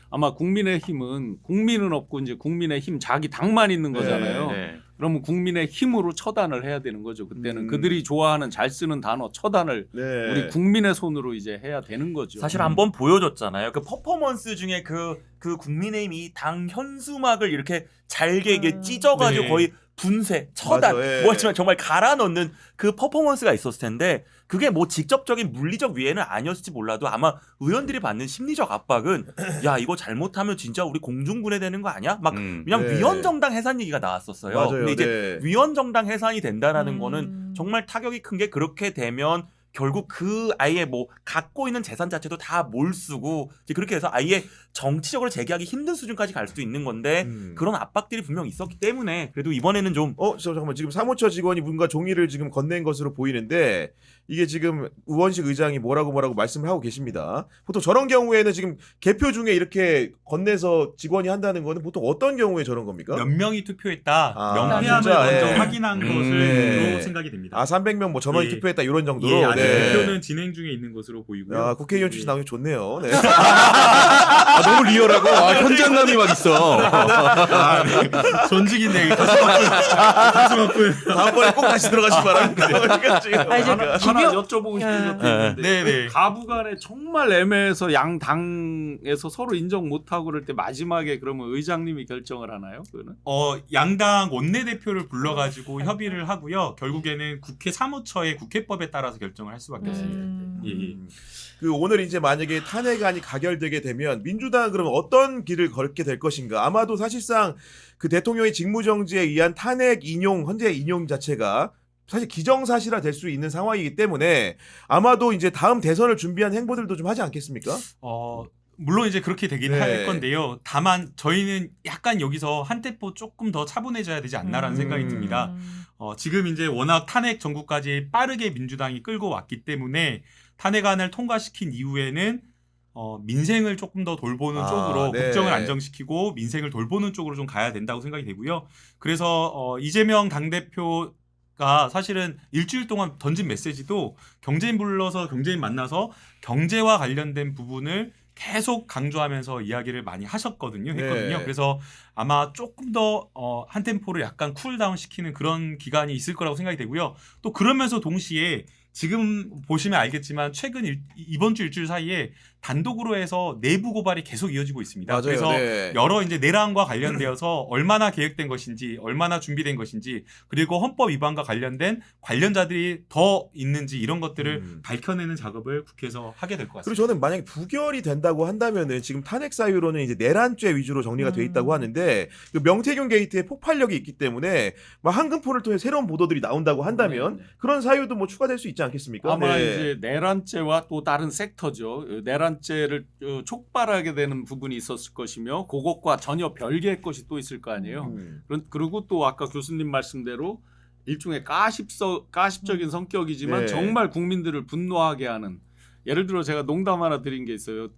아마 국민의힘은 국민은 없고 이제 국민의힘 자기 당만 있는 거잖아요. 네. 그러면 국민의 힘으로 처단을 해야 되는 거죠. 그때는 그들이 좋아하는 잘 쓰는 단어 처단을 네. 우리 국민의 손으로 이제 해야 되는 거죠. 사실 한번 보여줬잖아요. 그 퍼포먼스 중에 그 국민의힘이 당 현수막을 이렇게 잘게 이게 찢어가지고 네. 거의 분쇄, 처단, 맞아, 예. 뭐지만 정말 갈아 넣는 그 퍼포먼스가 있었을 텐데 그게 뭐 직접적인 물리적 위해는 아니었을지 몰라도 아마 의원들이 받는 심리적 압박은 야 이거 잘못하면 진짜 우리 공중분해 되는 거 아니야? 막 그냥 네. 위헌정당 해산 얘기가 나왔었어요. 맞아요. 근데 이제 네. 위헌정당 해산이 된다라는 거는 정말 타격이 큰 게 그렇게 되면 결국 그 아예 뭐 갖고 있는 재산 자체도 다 몰수고 이제 그렇게 해서 아예 정치적으로 재개하기 힘든 수준까지 갈 수도 있는 건데 그런 압박들이 분명 있었기 때문에 그래도 이번에는 좀 잠깐만 지금 사무처 직원이 뭔가 종이를 지금 건넨 것으로 보이는데 이게 지금 우원식 의장이 뭐라고 말씀을 하고 계십니다. 보통 저런 경우에는 지금 개표 중에 이렇게 건네서 직원이 한다는 거는 보통 어떤 경우에 저런 겁니까? 몇 명이 투표했다 아, 명패함을 진짜, 먼저 예. 확인한 것으로 네. 생각이 됩니다. 300명 뭐 전원이 예. 투표했다 이런 정도로. 예, 아니면 네. 대표는 진행 중에 있는 것으로 보이고요. 야, 국회의원 출신 나오기 좋네요. 네. 아, 너무 리얼하고 현장감이 막 있어. 아, 네. 전직인데 가슴 아픈. 다음번에 꼭 다시 들어가시기 바랍니다. 지금. 아, 이제 하나 여쭤보고 싶은 것도 있는데 네네. 가부간에 정말 애매해서 양 당에서 서로 인정 못하고 그럴 때 마지막에 그러면 의장님이 결정을 하나요? 그거는? 양당 원내대표를 불러가지고 협의를 하고요. 결국에는 국회 사무처의 국회법에 따라서 결정을 할 수밖에 없습니다. 예, 예. 그 오늘 이제 만약에 탄핵안이 가결되게 되면 민주당은 그러면 어떤 길을 걸게 될 것인가? 아마도 사실상 그 대통령의 직무정지에 의한 탄핵 인용, 헌재 인용 자체가 사실 기정사실화 될 수 있는 상황이기 때문에 아마도 이제 다음 대선을 준비한 행보들도 좀 하지 않겠습니까? 물론 이제 그렇게 되긴 네. 할 건데요. 다만 저희는 약간 여기서 한 템포 조금 더 차분해져야 되지 않나라는 생각이 듭니다. 지금 이제 워낙 탄핵 전국까지 빠르게 민주당이 끌고 왔기 때문에 탄핵안을 통과시킨 이후에는 민생을 조금 더 돌보는 쪽으로 네. 국정을 안정시키고 민생을 돌보는 쪽으로 좀 가야 된다고 생각이 되고요. 그래서 이재명 당대표가 사실은 일주일 동안 던진 메시지도 경제인 불러서 경제인 만나서 경제와 관련된 부분을 계속 강조하면서 이야기를 많이 했거든요. 네. 그래서 아마 조금 더 한 템포를 약간 쿨다운 시키는 그런 기간이 있을 거라고 생각이 되고요. 또 그러면서 동시에 지금 보시면 알겠지만 최근 이번 주 일주일 사이에 단독으로 해서 내부 고발이 계속 이어지고 있습니다. 맞아요. 그래서 네. 여러 이제 내란과 관련되어서 얼마나 계획된 것인지, 얼마나 준비된 것인지, 그리고 헌법 위반과 관련된 관련자들이 더 있는지 이런 것들을 밝혀내는 작업을 국회에서 하게 될 것 그리고 같습니다. 저는 만약에 부결이 된다고 한다면은 지금 탄핵 사유로는 이제 내란죄 위주로 정리가 돼 있다고 하는데 그 명태균 게이트에 폭발력이 있기 때문에 막 한금포를 통해 새로운 보도들이 나온다고 한다면 그런 사유도 뭐 추가될 수 있지 않겠습니까? 아마 네. 이제 내란죄와 또 다른 섹터죠. 내란죄를 촉발하게 되는 부분이 있었을 것이며 그것과 전혀 별개의 것이 또 있을 거 아니에요. 그리고 또 아까 교수님 말씀대로 일종의 가십적인 성격이지만 네. 정말 국민들을 분노하게 하는, 예를 들어 제가 농담 하나 드린 게 있어요.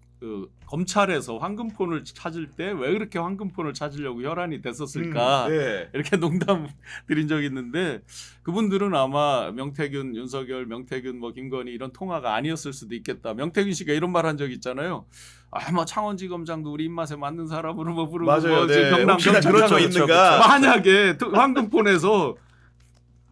검찰에서 황금폰을 찾을 때 왜 그렇게 황금폰을 찾으려고 혈안이 됐었을까 네. 이렇게 농담 드린 적이 있는데 그분들은 아마 명태균, 윤석열, 명태균, 뭐 김건희 이런 통화가 아니었을 수도 있겠다. 명태균 씨가 이런 말 한 적 있잖아요. 뭐 창원지검장도 우리 입맛에 맞는 사람으로 뭐 부르고 맞아요. 뭐 네. 경남 혹시나 경찰청 그런 거 있는가? 만약에 황금폰에서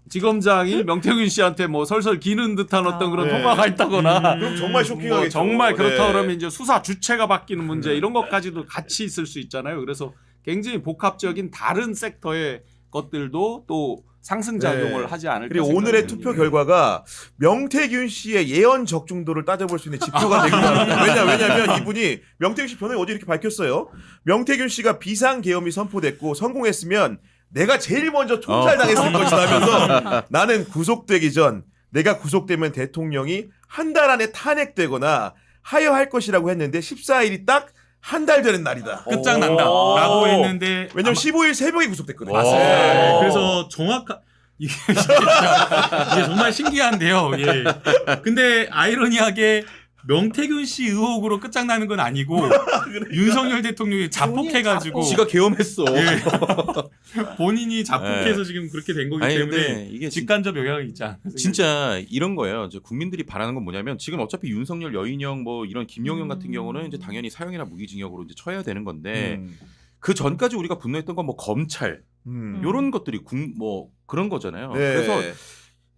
지검장이 명태균 씨한테 뭐 설설 기는 듯한 어떤 그런 네. 통화가 있다거나 그럼 정말 쇼킹하겠죠. 뭐 정말 그렇다 네. 그러면 이제 수사 주체가 바뀌는 문제 이런 것까지도 같이 있을 수 있잖아요. 그래서 굉장히 복합적인 다른 섹터의 것들도 또 상승작용을 네. 하지 않을까. 그리고 오늘의 생각이 투표 듭니다. 결과가 명태균 씨의 예언 적중도를 따져볼 수 있는 지표가 되기도 합니다. 왜냐하면 이분이 명태균 씨 변호인이 어제 이렇게 밝혔어요. 명태균 씨가 비상계엄이 선포됐고 성공했으면 내가 제일 먼저 총살당했을 것이다 하면서 나는 구속되기 전 내가 구속되면 대통령이 한 달 안에 탄핵되거나 하야할 것이라고 했는데 14일이 딱 한 달 되는 날이다. 끝장난다라고 했는데 왜냐면 15일 새벽에 구속됐거든요. 맞습니다. 네. 네, 그래서 이게 진짜 이게 정말 신기한데요. 예. 근데 아이러니하게 명태균 씨 의혹으로 끝장나는 건 아니고 윤석열 대통령이 자폭해가지고 지가 계엄했어. 예. 본인이 자폭해서 지금 그렇게 된 거기 아니, 때문에 근데 이게 직간접 영향이 있지 않나. 진짜 이런 거예요. 이제 국민들이 바라는 건 뭐냐면 지금 어차피 윤석열, 여인영 뭐 이런 김용현 같은 경우는 이제 당연히 사형이나 무기징역으로 이제 처해야 되는 건데 그 전까지 우리가 분노했던 건 뭐 검찰 요런 것들이 뭐 그런 거잖아요. 네. 그래서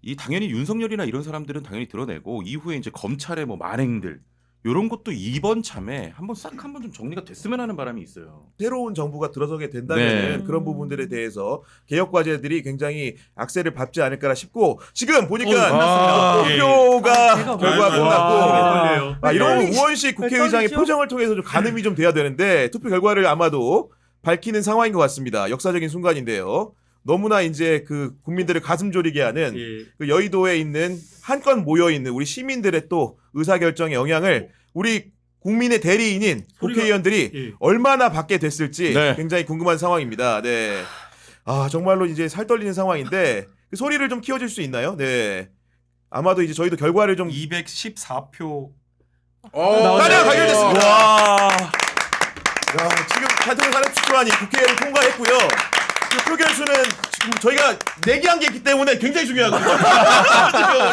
이 당연히 윤석열이나 이런 사람들은 당연히 드러내고 이후에 이제 검찰의 뭐 만행들 요런 것도 이번 참에 한번 좀 정리가 됐으면 하는 바람이 있어요. 새로운 정부가 들어서게 된다면 네. 그런 부분들에 대해서 개혁 과제들이 굉장히 악셀을 밟지 않을까 싶고 지금 보니까 예. 투표가 결과가 끝났고 아, 이런 떨리죠? 우원식 국회의장의 떨리죠? 표정을 통해서 좀 가늠이 좀 돼야 되는데 투표 결과를 아마도 밝히는 상황인 것 같습니다. 역사적인 순간인데요. 너무나 이제 그 국민들을 가슴 졸이게 하는 예. 그 여의도에 있는 한껏 모여 있는 우리 시민들의 또 의사결정의 영향을 우리 국민의 대리인인 국회의원들이 예. 얼마나 받게 됐을지 네. 굉장히 굉장히 궁금한 상황입니다. 네. 정말로 이제 살 떨리는 상황인데 그 소리를 좀 키워줄 수 있나요? 네. 아마도 이제 저희도 결과를 좀 214표 나라 가결됐습니다. 와. 지금 대통령 탄핵 추천안이 국회를 통과했고요. 그 표결수는 지금 저희가 내기한 게 있기 때문에 굉장히 중요하거든요.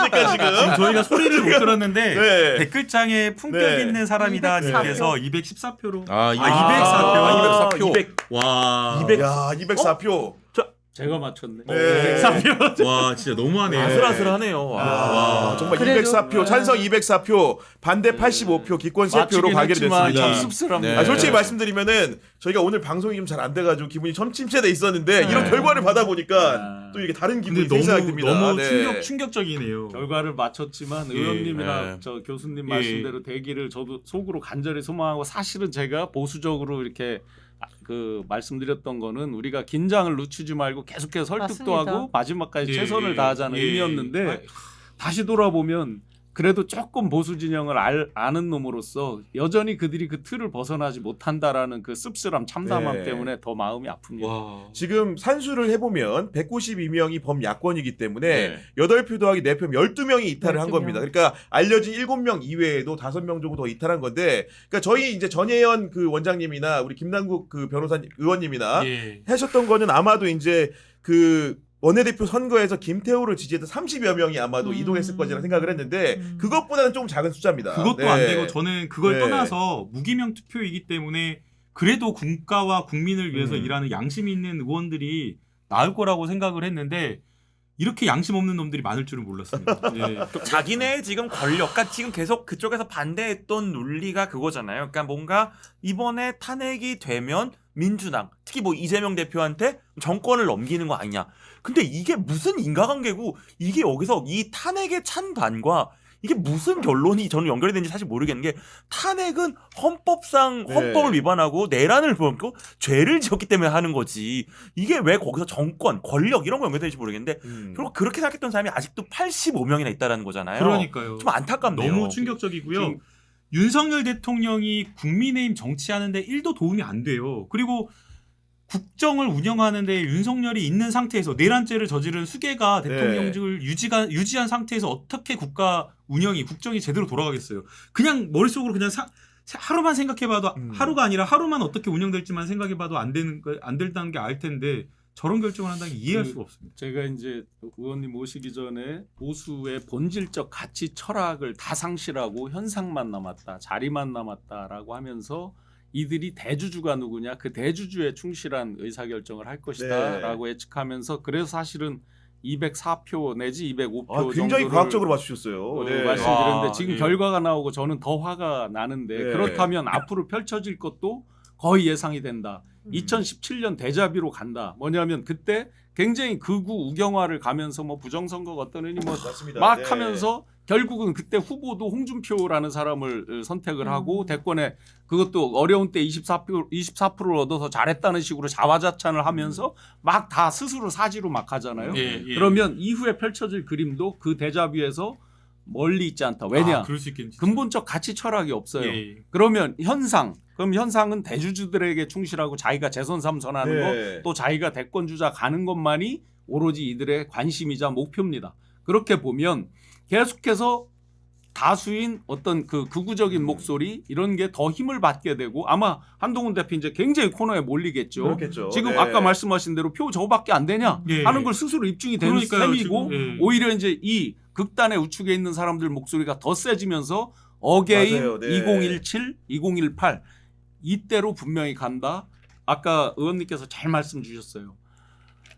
그러니까 지금 저희가 소리를 못 들었는데 네. 댓글창에 품격 네. 있는 사람이다 204 님께서 214표로 아, 204표. 204표. 와. 200. 야, 204표. 제가 맞췄네. 네. 204표. 와, 진짜 너무하네. 아슬아슬하네요. 와. 아, 정말 그래도- 204표, 찬성 204표, 반대 85표, 기권 3표로 가결이 했지만 됐습니다. 참 씁쓸합니다. 네. 아, 솔직히 말씀드리면은 저희가 오늘 방송이 좀 잘 안 돼가지고 기분이 좀 침체돼 있었는데 이런 결과를 받아보니까 또 이게 다른 기분이 근데 생각이 너무 듭니다. 너무 네. 충격적이네요. 결과를 맞췄지만 예. 의원님이나 예. 저 교수님 예. 말씀대로 되기를 저도 속으로 간절히 소망하고 사실은 제가 보수적으로 이렇게 그 말씀드렸던 거는 우리가 긴장을 늦추지 말고 계속해서 설득도 맞습니다. 하고 마지막까지 예, 최선을 예, 다하자는 예. 의미였는데 다시 돌아보면 그래도 조금 보수 진영을 아는 놈으로서 여전히 그들이 그 틀을 벗어나지 못한다라는 그 씁쓸함 참담함 네. 때문에 더 마음이 아픕니다. 와. 지금 산수를 해보면 192명이 범야권이기 때문에 네. 8표 더하기 4표 12명이 이탈을 한 12명. 겁니다. 그러니까 알려진 7명 이외에도 5명 정도 더 이탈한 건데, 그러니까 저희 이제 전혜연 그 원장님이나 우리 김남국 그 변호사님, 의원님이나 예. 하셨던 거는 아마도 이제 그 원내대표 선거에서 김태호를 지지했던 30여 명이 아마도 이동했을 것이라 생각을 했는데 그것보다는 조금 작은 숫자입니다. 그것도 네. 안 되고 저는 그걸 네. 떠나서 무기명 투표이기 때문에 그래도 국가와 국민을 위해서 일하는 양심 있는 의원들이 나을 거라고 생각을 했는데 이렇게 양심 없는 놈들이 많을 줄은 몰랐습니다. 예. 자기네 지금 권력, 그러니까 지금 계속 그쪽에서 반대했던 논리가 그거잖아요. 그러니까 뭔가 이번에 탄핵이 되면 민주당, 특히 뭐 이재명 대표한테 정권을 넘기는 거 아니냐. 근데 이게 무슨 인과관계고 이게 여기서 이 탄핵의 찬반과 이게 무슨 결론이 저는 연결이 되는지 사실 모르겠는 게 탄핵은 헌법상 헌법을 네. 위반하고 내란을 범고 죄를 지었기 때문에 하는 거지. 이게 왜 거기서 정권, 권력 이런 거 연결되는지 모르겠는데 결국 그렇게 생각했던 사람이 아직도 85명이나 있다라는 거잖아요. 그러니까요. 좀 안타깝네요. 너무 충격적이고요. 지금- 윤석열 대통령이 국민의힘 정치하는데 1도 도움이 안 돼요. 그리고 국정을 운영하는데 윤석열이 있는 상태에서 내란죄를 저지른 수계가 대통령직을 유지한 상태에서 어떻게 국가 운영이 국정이 제대로 돌아가겠어요. 그냥 머릿속으로 그냥 하루만 생각해봐도 하루가 아니라 하루만 어떻게 운영될지만 생각해봐도 안 된다는 게 알 텐데 저런 결정을 한다는 게 이해할 수가 없습니다. 제가 이제 의원님 모시기 전에 보수의 본질적 가치 철학을 다 상실하고 현상만 남았다, 자리만 남았다라고 하면서 이들이 대주주가 누구냐, 그 대주주에 충실한 의사결정을 할 것이다라고 예측하면서 그래서 사실은 204표 내지 205표 굉장히 정도를 과학적으로 맞추셨어요. 네. 말씀드렸는데 와, 지금 예. 결과가 나오고 저는 더 화가 나는데 네. 그렇다면 앞으로 펼쳐질 것도 거의 예상이 된다. 2017년 데자뷰로 간다. 뭐냐면 그때 굉장히 극우 우경화를 가면서 뭐 부정선거가 어떠느니 뭐 맞습니다. 막 네. 하면서 결국은 그때 후보도 홍준표라는 사람을 선택을 하고 대권에 그것도 어려운 때 24%를 얻어서 잘했다는 식으로 자화자찬을 하면서 막 다 스스로 사지로 막 하잖아요. 예, 예. 그러면 이후에 펼쳐질 그림도 그 데자뷰에서 멀리 있지 않다. 왜냐? 그럴 수 있겠지. 근본적 가치 철학이 없어요. 예. 그러면 그럼 현상은 대주주들에게 충실하고 자기가 재선 삼선하는 네. 거, 또 자기가 대권 주자 가는 것만이 오로지 이들의 관심이자 목표입니다. 그렇게 보면 계속해서 다수인 어떤 그 극우적인 목소리 이런 게 더 힘을 받게 되고 아마 한동훈 대표 이제 굉장히 코너에 몰리겠죠. 그렇겠죠. 지금 네. 아까 말씀하신 대로 표 저밖에 안 되냐 예. 하는 걸 스스로 입증이 되는 그러니까요, 셈이고 지금, 예. 오히려 이제 이 극단의 우측에 있는 사람들 목소리가 더 세지면서 어게인 맞아요, 네. 2017, 2018 이때로 분명히 간다. 아까 의원님께서 잘 말씀 주셨어요.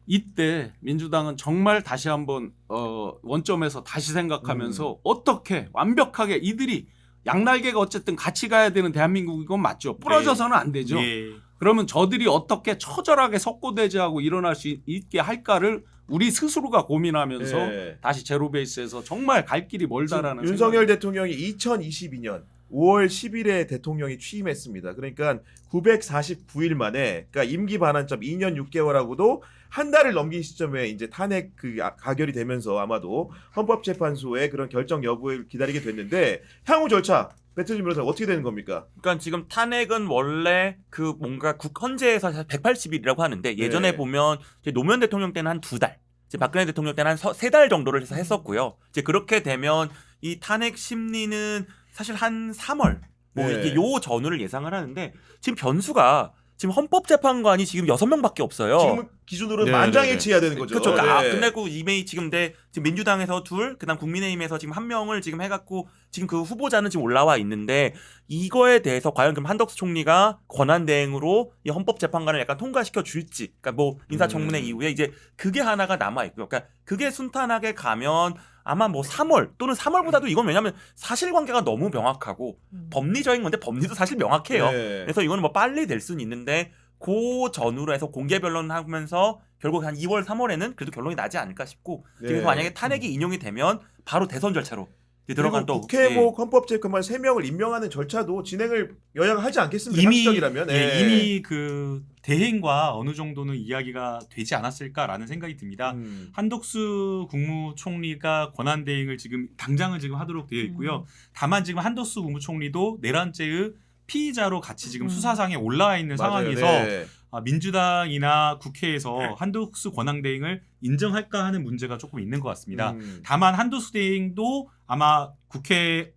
이때 민주당은 정말 다시 한번 원점에서 다시 생각하면서 어떻게 완벽하게 이들이 양날개가 어쨌든 같이 가야 되는 대한민국이건 맞죠. 부러져서는 안 되죠. 예. 그러면 저들이 어떻게 처절하게 석고대죄하고 일어날 수 있게 할까를 우리 스스로가 고민하면서 네. 다시 제로 베이스에서 정말 갈 길이 멀다라는 윤석열 대통령이 2022년 5월 10일에 대통령이 취임했습니다. 그러니까 949일 만에, 그러니까 임기 반환점 2년 6개월하고도 한 달을 넘긴 시점에 이제 탄핵 가결이 되면서 아마도 헌법재판소의 그런 결정 여부를 기다리게 됐는데 향후 절차 배틀진 변호사 어떻게 되는 겁니까? 그러니까 지금 탄핵은 원래 그 뭔가 헌재에서 180일이라고 하는데 예전에 네. 보면 이제 노무현 대통령 때는 한 2달, 이제 박근혜 대통령 때는 한 3달 정도를 해서 했었고요. 이제 그렇게 되면 이 탄핵 심리는 사실 한 3월 뭐 네. 이게 요 전후를 예상을 하는데 지금 변수가 지금 헌법재판관이 지금 6명밖에 없어요. 지금 기준으로 네, 만장일치해야 되는 거죠. 그렇죠. 네. 끝내고 이미 지금 지금 민주당에서 둘, 그다음 국민의힘에서 지금 한 명을 지금 해갖고 지금 그 후보자는 지금 올라와 있는데 이거에 대해서 과연 그럼 한덕수 총리가 권한 대행으로 이 헌법재판관을 약간 통과시켜 줄지, 그러니까 뭐 인사청문회 이후에 이제 그게 하나가 남아 있고요. 그러니까 그게 순탄하게 가면 아마 뭐 3월 또는 3월보다도 이건 왜냐하면 사실관계가 너무 명확하고 법리적인 건데 법리도 사실 명확해요. 네. 그래서 이거는 뭐 빨리 될 수는 있는데 그 전후로 해서 공개 변론하면서 결국 한 2월, 3월에는 그래도 결론이 나지 않을까 싶고 네. 그래서 만약에 탄핵이 인용이 되면 바로 대선 절차로 들어간 그리고 또 국회 뭐 헌법재판관 3명을 임명하는 절차도 진행을 여야가 하지 않겠습니까? 이미 상식적이라면. 예. 이미 그 대행과 어느 정도는 이야기가 되지 않았을까라는 생각이 듭니다. 한덕수 국무총리가 권한 대행을 지금 당장은 지금 하도록 되어 있고요. 다만 지금 한덕수 국무총리도 내란죄의 피의자로 같이 지금 수사상에 올라와 있는 맞아요. 상황에서 네. 민주당이나 국회에서 한덕수 권한 대행을 인정할까 하는 문제가 조금 있는 것 같습니다. 다만 한덕수 대행도 아마 국회에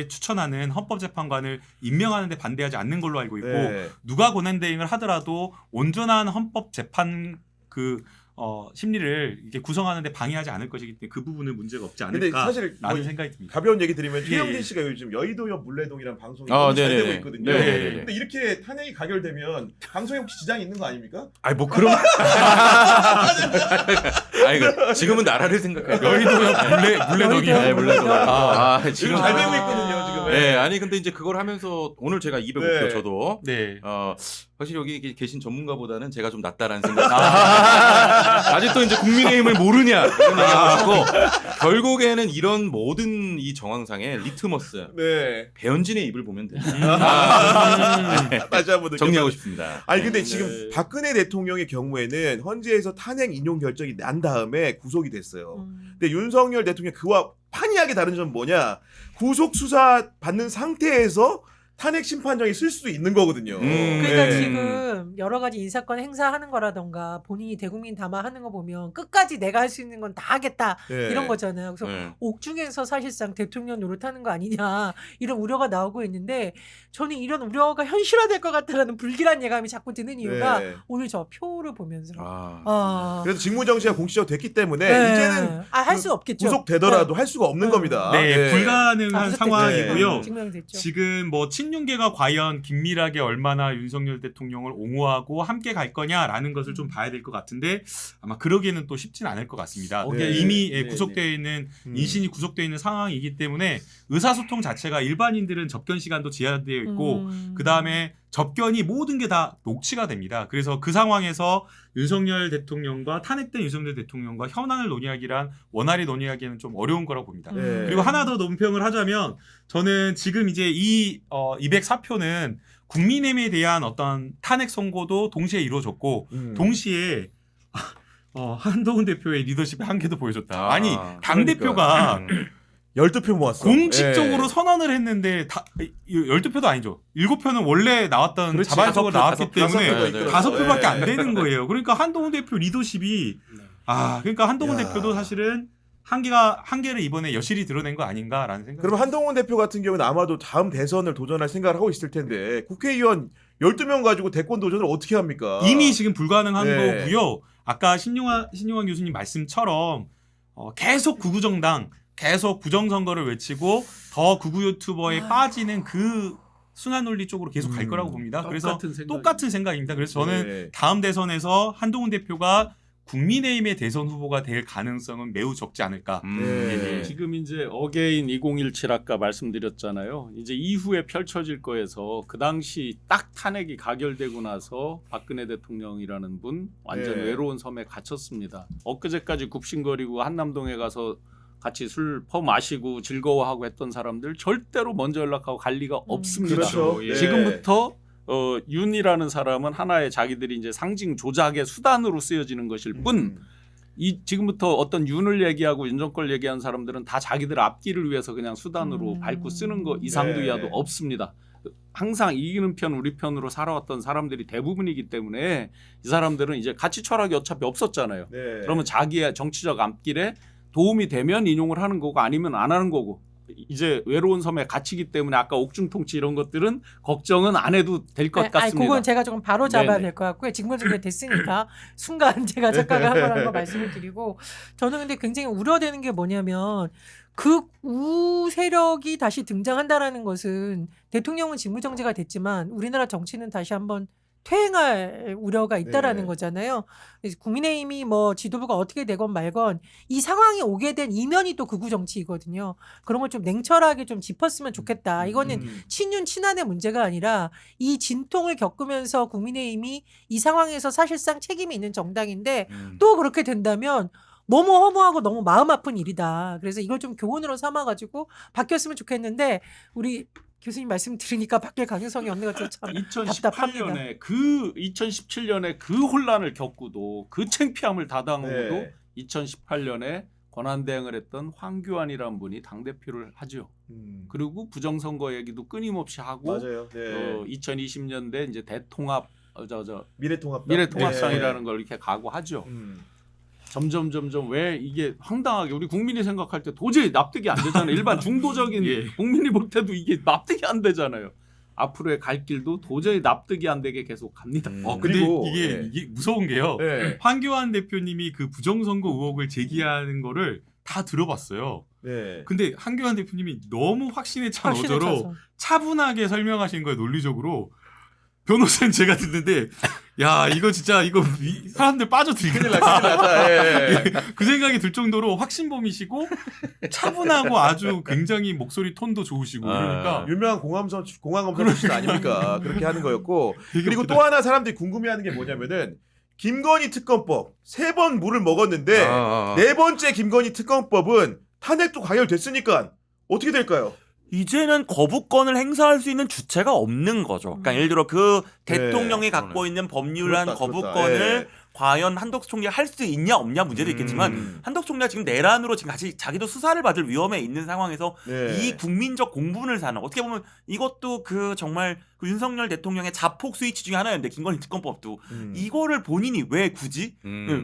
추천하는 헌법재판관을 임명하는 데 반대하지 않는 걸로 알고 있고 네. 누가 권한 대행을 하더라도 온전한 헌법재판 심리를 이렇게 구성하는데 방해하지 않을 것이기 때문에 그 부분은 문제가 없지 근데 사실 않을까라는 뭐 생각이 듭니다. 가벼운 얘기 드리면 예, 최영진 예. 씨가 요즘 여의도역 물레동이라는 방송이 아, 너무 잘 네네네. 되고 있거든요. 네네네. 근데 이렇게 탄핵이 가결되면 방송에 혹시 지장이 있는 거 아닙니까? 아니 뭐 그런. 아니 지금은 나라를 생각해요. 여의도역 물레동이요. 네, 물론. 지금 지금 잘 되고 있거든요. 지금. 네, 아니 근데 이제 그걸 하면서 오늘 제가 205표 네. 저도 네. 확실히 여기 계신 전문가보다는 제가 좀 낫다라는 생각이 아직도 이제 국민의힘을 모르냐 이런 얘기가 있고 결국에는 이런 모든 이 정황상의 리트머스 네. 배현진의 입을 보면 돼요. 다시 한번 정리하고 싶습니다. 아니 근데 네. 지금 박근혜 대통령의 경우에는 헌재에서 탄핵 인용 결정이 난 다음에 구속이 됐어요. 근데 윤석열 대통령 그와 판이하게 다른 점은 뭐냐? 구속 수사 받는 상태에서 탄핵 심판정이 쓸 수도 있는 거거든요. 그러니까 네. 지금 여러 가지 인사권 행사하는 거라던가 본인이 대국민 담화하는 거 보면 끝까지 내가 할 수 있는 건 다 하겠다 네. 이런 거잖아요. 그래서 네. 옥중에서 사실상 대통령 노릇하는 거 아니냐 이런 우려가 나오고 있는데 저는 이런 우려가 현실화될 것 같다라는 불길한 예감이 자꾸 드는 이유가 네. 오늘 저 표를 보면서 아, 그래서 직무정지가 공식적으로 됐기 때문에 네. 이제는 할 수 없겠죠. 구속되더라도 할 수가 없는 겁니다. 네, 불가능한 구속됐죠. 상황이고요. 네. 증명됐죠. 지금 뭐 친윤계가 과연 긴밀하게 얼마나 윤석열 대통령을 옹호하고 함께 갈 거냐라는 것을 좀 봐야 될 것 같은데 아마 그러기에는 또 쉽진 않을 것 같습니다. 네. 이미 네. 구속되어 있는 인신이 구속되어 있는 상황이기 때문에 의사소통 자체가 일반인들은 접견 시간도 제한되어 있고 그 다음에 접견이 모든 게 다 녹취가 됩니다. 그래서 그 상황에서 윤석열 대통령과 탄핵된 윤석열 대통령과 현안을 논의하기란 원활히 논의하기에는 좀 어려운 거라고 봅니다. 네. 그리고 하나 더 논평을 하자면 저는 지금 이제 이 204표는 국민의힘에 대한 어떤 탄핵 선고도 동시에 이루어졌고 동시에 한동훈 대표의 리더십의 한계도 보여줬다. 아니 당 대표가 12표 모았어. 공식적으로 예. 선언을 했는데 12표도 아니죠. 7표는 원래 나왔던 그렇지. 자발적으로 나왔기 때문에 다섯 표, 5표밖에 예. 안 되는 거예요. 그러니까 한동훈 대표 리더십이 그러니까 한동훈 야. 대표도 사실은 한계를 이번에 여실히 드러낸 거 아닌가라는 생각. 그럼 한동훈 대표 같은 경우는 아마도 다음 대선을 도전할 생각을 하고 있을 텐데 국회의원 12명 가지고 대권 도전을 어떻게 합니까? 이미 지금 불가능한 네. 거고요. 아까 신용환 교수님 말씀처럼 계속 구구정당, 계속 부정선거를 외치고 더 구구 유튜버에 빠지는 그 순환 논리 쪽으로 계속 갈 거라고 봅니다. 그래서 똑같은 생각입니다. 그래서 저는 네. 다음 대선에서 한동훈 대표가 국민의힘의 대선 후보가 될 가능성은 매우 적지 않을까. 네. 지금 이제 어게인 2017 아까 말씀드렸잖아요. 이제 이후에 펼쳐질 거에서 그 당시 딱 탄핵이 가결되고 나서 박근혜 대통령이라는 분 완전 네. 외로운 섬에 갇혔습니다. 엊그제까지 굽신거리고 한남동에 가서 같이 술 퍼마시고 즐거워하고 했던 사람들 절대로 먼저 연락하고 갈 리가 없습니다. 그렇죠. 예. 네. 지금부터 윤이라는 사람은 하나의 자기들이 이제 상징 조작의 수단으로 쓰여지는 것일 뿐 지금부터 어떤 윤을 얘기하고 윤 정권 얘기하는 사람들은 다 자기들 앞길을 위해서 그냥 수단으로 밟고 쓰는 거 이상도 네. 이하도 없습니다. 항상 이기는 편 우리 편으로 살아왔던 사람들이 대부분이기 때문에 이 사람들은 이제 가치 철학이 어차피 없었잖아요. 네. 그러면 자기의 정치적 앞길에 도움이 되면 인용을 하는 거고 아니면 안 하는 거고 이제 외로운 섬에 갇히기 때문에 아까 옥중통치 이런 것들은 걱정은 안 해도 될 것 같습니다. 그건 제가 조금 바로 잡아야 네네. 될 것 같고요. 지금은 좀 됐으니까 순간 제가 착각을 한 거라는 거 말씀을 드리고 저는 근데 굉장히 우려되는 게 뭐냐면 극우 세력이 다시 등장한다라는 것은 대통령은 직무정지가 됐지만 우리나라 정치는 다시 한번 퇴행할 우려가 있다라는 네. 거잖아요. 그래서 국민의힘이 뭐 지도부가 어떻게 되건 말건 이 상황이 오게 된 이면이 또 극우 정치이거든요. 그런 걸 좀 냉철하게 좀 짚었으면 좋겠다. 이거는 친윤 친한의 문제가 아니라 이 진통을 겪으면서 국민의힘이 이 상황에서 사실상 책임이 있는 정당인데 또 그렇게 된다면 너무 허무하고 너무 마음 아픈 일이다. 그래서 이걸 좀 교훈으로 삼아가지고 바뀌었으면 좋겠는데 우리 교수님 말씀 들으니까 바뀔 가능성이 없는 것도 참 답답합니다. 2017년에 그 혼란을 겪고도 그 창피함을 다당하고도 네. 2018년에 권한대행을 했던 황교안이라는 분이 당대표를 하죠. 그리고 부정선거 얘기도 끊임없이 하고 맞아요. 네. 2020년대 이제 대통합 미래통합당이라는 미래통합상이라는 걸 이렇게 각오하죠. 점점 왜 이게 황당하게 우리 국민이 생각할 때 도저히 납득이 안 되잖아요. 일반 중도적인 예. 국민이 볼 때도 이게 납득이 안 되잖아요. 앞으로의 갈 길도 도저히 납득이 안 되게 계속 갑니다. 근데 그리고 이게 무서운 게요. 네. 황교안 대표님이 그 부정선거 의혹을 제기하는 거를 다 들어봤어요. 네. 근데 황교안 대표님이 너무 확신에 찬 확신에 어조로 차서. 차분하게 설명하신 거예요. 논리적으로. 변호사는 제가 듣는데 야 이거 진짜 이거 사람들 빠져들겠다. 예. 그 생각이 들 정도로 확신범이시고 차분하고 아주 굉장히 목소리 톤도 좋으시고 이러니까 유명한 공항검사 출신 아닙니까? 그렇게 하는 거였고 그리고 웃기다. 또 하나 사람들이 궁금해하는 게 뭐냐면은 김건희 특검법 3번 물을 먹었는데 네 번째 김건희 특검법은 탄핵도 가결됐으니까 어떻게 될까요? 이제는 거부권을 행사할 수 있는 주체가 없는 거죠. 그러니까 예를 들어 그 대통령이 갖고 있는 법률한 그렇다, 거부권을 예. 과연 한덕수 총리가 할 수 있냐 없냐 문제도 있겠지만 한덕수 총리가 지금 내란으로 지금 같이 자기도 수사를 받을 위험에 있는 상황에서 네. 이 국민적 공분을 사는 어떻게 보면 이것도 그 정말 그 윤석열 대통령의 자폭 스위치 중에 하나였는데 김건희 특검법도 이거를 본인이 왜 굳이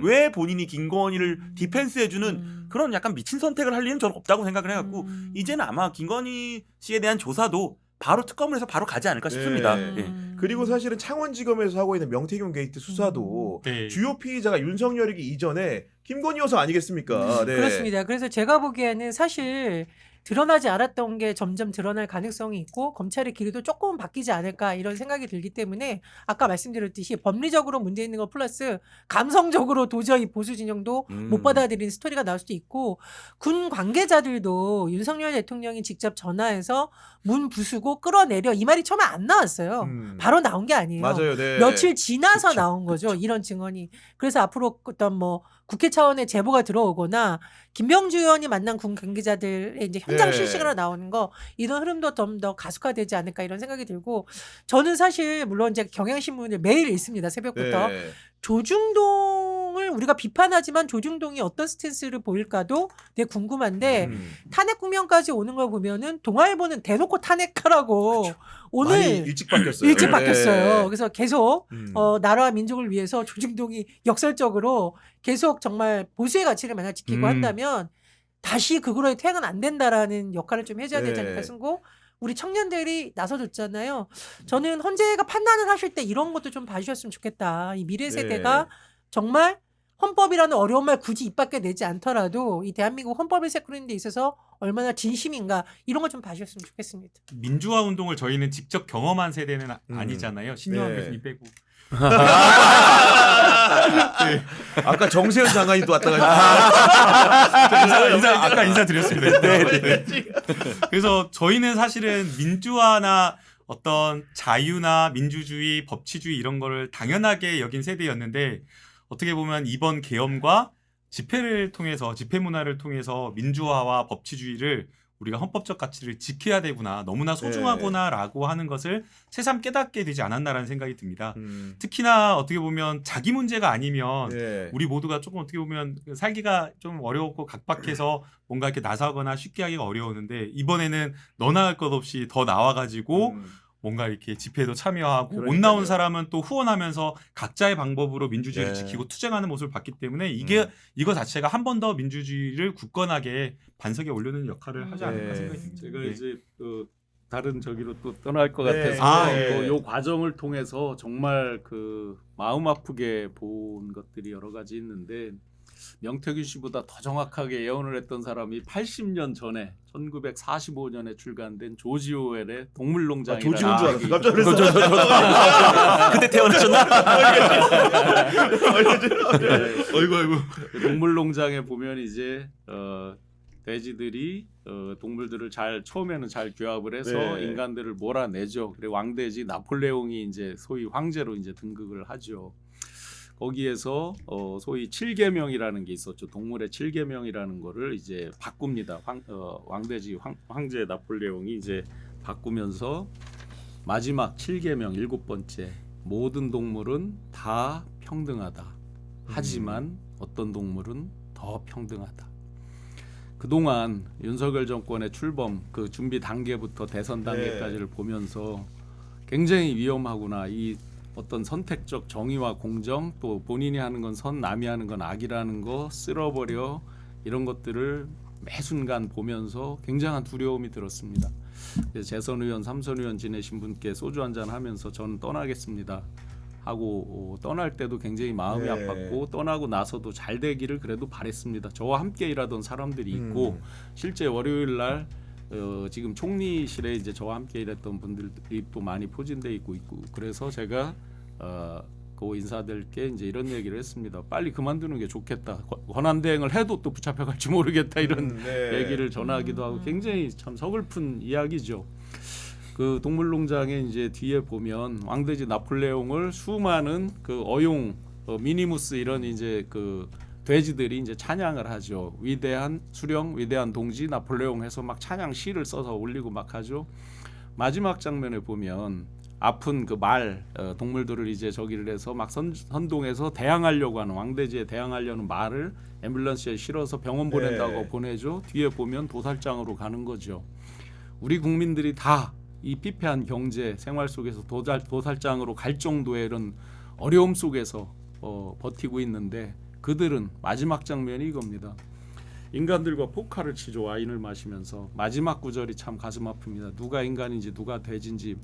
왜 본인이 김건희를 디펜스해주는 그런 약간 미친 선택을 할 일은 저는 없다고 생각을 해갖고 이제는 아마 김건희 씨에 대한 조사도 바로 특검을 해서 바로 가지 않을까 싶습니다. 네. 예. 그리고 사실은 창원지검에서 하고 있는 명태균 게이트 수사도 네. 주요 피의자가 윤석열이기 이전에 김건희 여사 아니겠습니까? 네. 그렇습니다. 그래서 제가 보기에는 사실 드러나지 않았던 게 점점 드러날 가능성이 있고 검찰의 길이도 조금 바뀌지 않을까 이런 생각이 들기 때문에 아까 말씀드렸듯이 법리적으로 문제 있는 거 플러스 감성적으로 도저히 보수 진영도 못 받아들이는 스토리가 나올 수도 있고 군 관계자들도 윤석열 대통령이 직접 전화해서 문 부수고 끌어내려 이 말이 처음에 안 나왔어요. 바로 나온 게 아니에요. 맞아요. 네. 며칠 지나서 나온 거죠. 이런 증언이. 그래서 앞으로 어떤 뭐 국회 차원의 제보가 들어오거나 김병주 의원이 만난 군 관계자들의 이제 현장 네. 실시간으로 나오는 거 이런 흐름도 좀 더 가속화되지 않을까 이런 생각이 들고 저는 사실 물론 이제 경향신문을 매일 읽습니다. 새벽부터. 네. 조중동을 우리가 비판하지만 조중동이 어떤 스탠스를 보일까도 되게 궁금한데 탄핵 국면까지 오는 걸 보면은 동아일보는 대놓고 탄핵하라고 오늘 많이 일찍 바뀌었어요. 일찍 바뀌었어요. 네. 그래서 계속 음. 나라와 민족을 위해서 조중동이 역설적으로 계속 정말 보수의 가치를 만약 지키고 한다면 다시 그거로의 퇴행은 안 된다라는 역할을 좀 해줘야 되지 않을까 싶고 우리 청년들이 나서줬잖아요. 저는 헌재가 판단을 하실 때 이런 것도 좀 봐주셨으면 좋겠다. 이 미래 세대가 정말 헌법이라는 어려운 말 굳이 입 밖에 내지 않더라도 이 대한민국 헌법을 세꾸는 데 있어서 얼마나 진심인가 이런 걸 좀 봐주셨으면 좋겠습니다. 민주화 운동을 저희는 직접 경험한 세대는 아니잖아요. 신유한 네. 교수님 빼고. 아까 정세현 장관이 또 왔다가 아까 인사드렸습니다. 네. 그래서 저희는 사실은 민주화나 어떤 자유나 민주주의, 법치주의 이런 거를 당연하게 여긴 세대였는데 어떻게 보면 이번 계엄과 집회를 통해서 집회 문화를 통해서 민주화와 법치주의를 우리가 헌법적 가치를 지켜야 되구나 너무나 소중하구나라고 하는 것을 새삼 깨닫게 되지 않았나라는 생각이 듭니다. 특히나 어떻게 보면 자기 문제가 아니면 우리 모두가 조금 어떻게 보면 살기가 좀 어려웠고 각박해서 뭔가 이렇게 나서거나 쉽게 하기가 어려웠는데 이번에는 너나 할 것 없이 더 나와가지고 뭔가 이렇게 집회에도 참여하고 못 그러니까요. 나온 사람은 또 후원하면서 각자의 방법으로 민주주의를 네. 지키고 투쟁하는 모습을 봤기 때문에 이게 이거 자체가 한 번 더 민주주의를 굳건하게 반석에 올려놓는 역할을 하지 않을까 네. 생각이 듭니다. 제가 네. 이제 다른 저기로 또 떠날 것 네. 같아서 아, 예. 요 과정을 통해서 정말 그 마음 아프게 본 것들이 여러 가지 있는데 명태균 씨보다 더 정확하게 예언을 했던 사람이 80년 전에 1945년에 출간된 조지 오웰의 동물농장이라는 조지훈 줄 알았어. 책이 깜짝 놀랐어. 그때 태어나셨나? 어이구 어이구. 그 동물농장에 보면 이제 돼지들이 동물들을 처음에는 잘 규합을 해서 네. 인간들을 몰아내죠. 그리고 왕돼지 나폴레옹이 이제 소위 황제로 이제 등극을 하죠. 거기에서 소위 7계명이라는 게 있었죠. 동물의 7계명이라는 거를 이제 바꿉니다. 왕돼지 황제 나폴레옹이 이제 바꾸면서 마지막 7계명 7번째 모든 동물은 다 평등하다. 하지만 어떤 동물은 더 평등하다. 그동안 윤석열 정권의 출범 그 준비 단계부터 대선 단계까지를 보면서 굉장히 위험하구나. 이 어떤 선택적 정의와 공정 또 본인이 하는 건 선 남이 하는 건 악이라는 거 쓸어버려 이런 것들을 매 순간 보면서 굉장한 두려움이 들었습니다. 그래서 재선 의원, 삼선 의원 지내신 분께 소주 한잔 하면서 저는 떠나겠습니다 하고 떠날 때도 굉장히 마음이 네. 아팠고 떠나고 나서도 잘 되기를 그래도 바랬습니다. 저와 함께 일하던 사람들이 있고 실제 월요일 날 지금 총리실에 이제 저와 함께 일했던 분들이 또 많이 포진돼 있고 그래서 제가 그 인사들께 이제 이런 얘기를 했습니다. 빨리 그만두는 게 좋겠다. 권한대행을 해도 또 붙잡혀갈지 모르겠다 이런 네. 얘기를 전하기도 하고 굉장히 참 서글픈 이야기죠. 그 동물농장에 이제 뒤에 보면 왕돼지 나폴레옹을 수많은 그 어용 미니무스 이런 이제 그 돼지들이 이제 찬양을 하죠. 위대한 수령, 위대한 동지 나폴레옹 해서 막 찬양 시를 써서 올리고 막 하죠. 마지막 장면에 보면 아픈 그 말 동물들을 이제 저기를 해서 막 선동해서 대항하려고 하는 왕돼지에 대항하려는 말을 앰뷸런스에 실어서 병원 보낸다고 네. 보내죠. 뒤에 보면 도살장으로 가는 거죠. 우리 국민들이 다 이 피폐한 경제 생활 속에서 도살장으로 갈 정도의 이런 어려움 속에서 버티고 있는데 그들은 마지막 장면이 이겁니다. 인간들과 포카를 치죠. 와인을 마시면서 마지막 구절이 참 가슴 아픕니다. 누가 인간인지 누가 돼지인지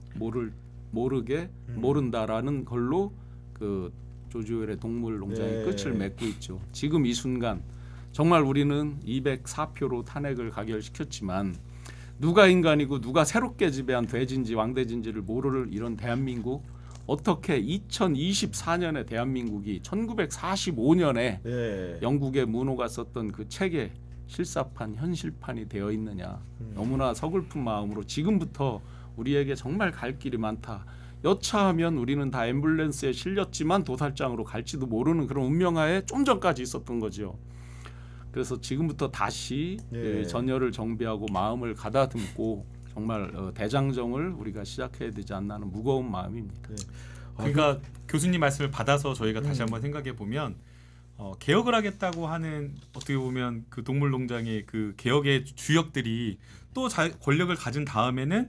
모르게 모른다라는 걸로 그 조지 오웰의 동물농장의 네. 끝을 맺고 있죠. 지금 이 순간 정말 우리는 204표로 탄핵을 가결시켰지만 누가 인간이고 누가 새롭게 지배한 돼지인지 왕돼지인지를 모를 이런 대한민국 어떻게 2024년에 대한민국이 1945년에 네. 영국의 문호가 썼던 그 책의 실사판 현실판이 되어 있느냐. 너무나 서글픈 마음으로 지금부터 우리에게 정말 갈 길이 많다. 여차하면 우리는 다 앰뷸런스에 실렸지만 도살장으로 갈지도 모르는 그런 운명하에 좀 전까지 있었던 거죠. 그래서 지금부터 다시 예. 전열을 정비하고 마음을 가다듬고 정말 대장정을 우리가 시작해야 되지 않나 하는 무거운 마음입니다. 그러니까 교수님 말씀을 받아서 저희가 다시 한번 생각해 보면 개혁을 하겠다고 하는 어떻게 보면 그 동물농장의 그 개혁의 주역들이 또 권력을 가진 다음에는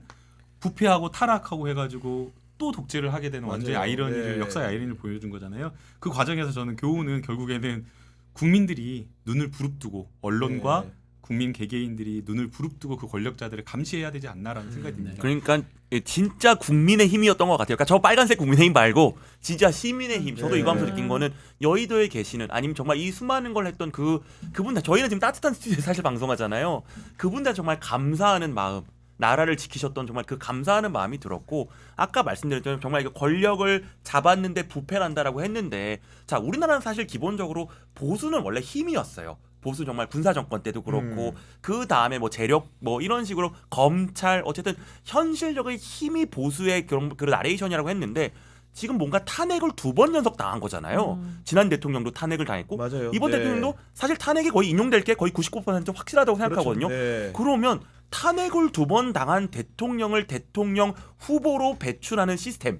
부패하고 타락하고 해가지고 또 독재를 하게 되는 완전히 맞아요. 아이러니를 네. 역사의 아이러니를 보여준 거잖아요. 그 과정에서 저는 교훈은 결국에는 국민들이 눈을 부릅뜨고 언론과 네. 국민 개개인들이 눈을 부릅뜨고 그 권력자들을 감시해야 되지 않나라는 생각이 듭니다. 그러니까 진짜 국민의 힘이었던 것 같아요. 그러니까 저 빨간색 국민의힘 말고 진짜 시민의 힘. 저도 네. 이거 하면서 느낀 거는 여의도에 계시는 아니면 정말 이 수많은 걸 했던 그분 다 저희는 지금 따뜻한 스튜디오에 사실 방송하잖아요. 그분 다 정말 감사하는 마음. 나라를 지키셨던 정말 그 감사하는 마음이 들었고 아까 말씀드렸던 정말 이거 권력을 잡았는데 부패한다라고 했는데 자 우리나라는 사실 기본적으로 보수는 원래 힘이었어요. 보수 정말 군사 정권 때도 그렇고 그 다음에 뭐 재력 뭐 이런 식으로 검찰 어쨌든 현실적인 힘이 보수의 그런 나레이션이라고 했는데 지금 뭔가 탄핵을 2번 연속 당한 거잖아요. 지난 대통령도 탄핵을 당했고 맞아요. 이번 네. 대통령도 사실 탄핵이 거의 인용될 게 거의 99% 확실하다고 생각하거든요. 그렇죠. 네. 그러면 탄핵을 2번 당한 대통령을 대통령 후보로 배출하는 시스템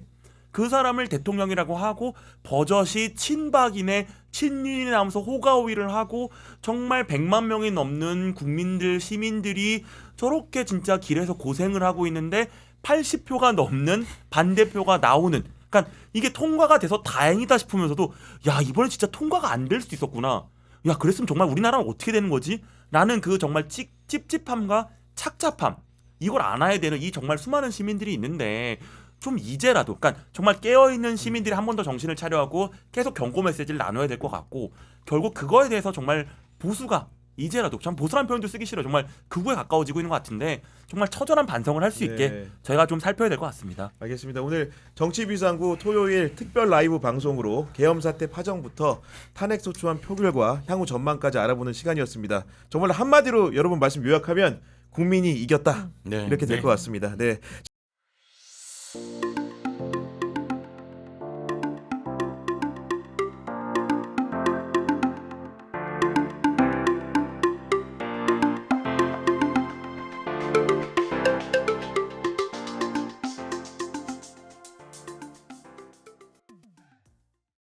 그 사람을 대통령이라고 하고 버젓이 친박인의 친윤이 나오면서 호가호위를 하고 정말 100만 명이 넘는 국민들 시민들이 저렇게 진짜 길에서 고생을 하고 있는데 80표가 넘는 반대표가 나오는, 그러니까 이게 통과가 돼서 다행이다 싶으면서도 야 이번에 진짜 통과가 안 될 수도 있었구나. 야 그랬으면 정말 우리나라는 어떻게 되는 거지? 라는 그 정말 찝찝함과 착잡함, 이걸 안아야 되는 이 정말 수많은 시민들이 있는데 좀 이제라도, 그러니까 정말 깨어있는 시민들이 한 번 더 정신을 차려하고 계속 경고 메시지를 나눠야 될 것 같고, 결국 그거에 대해서 정말 보수가 이제라도, 참 보수란 표현도 쓰기 싫어, 정말 극우에 가까워지고 있는 것 같은데 정말 처절한 반성을 할 수 있게 네. 저희가 좀 살펴야 될 것 같습니다. 알겠습니다. 오늘 정치비상구 토요일 특별 라이브 방송으로 계엄 사태 파정부터 탄핵 소추안 표결과 향후 전망까지 알아보는 시간이었습니다. 정말 한마디로 여러분 말씀 요약하면 국민이 이겼다 네. 이렇게 될 네. 것 같습니다. 네.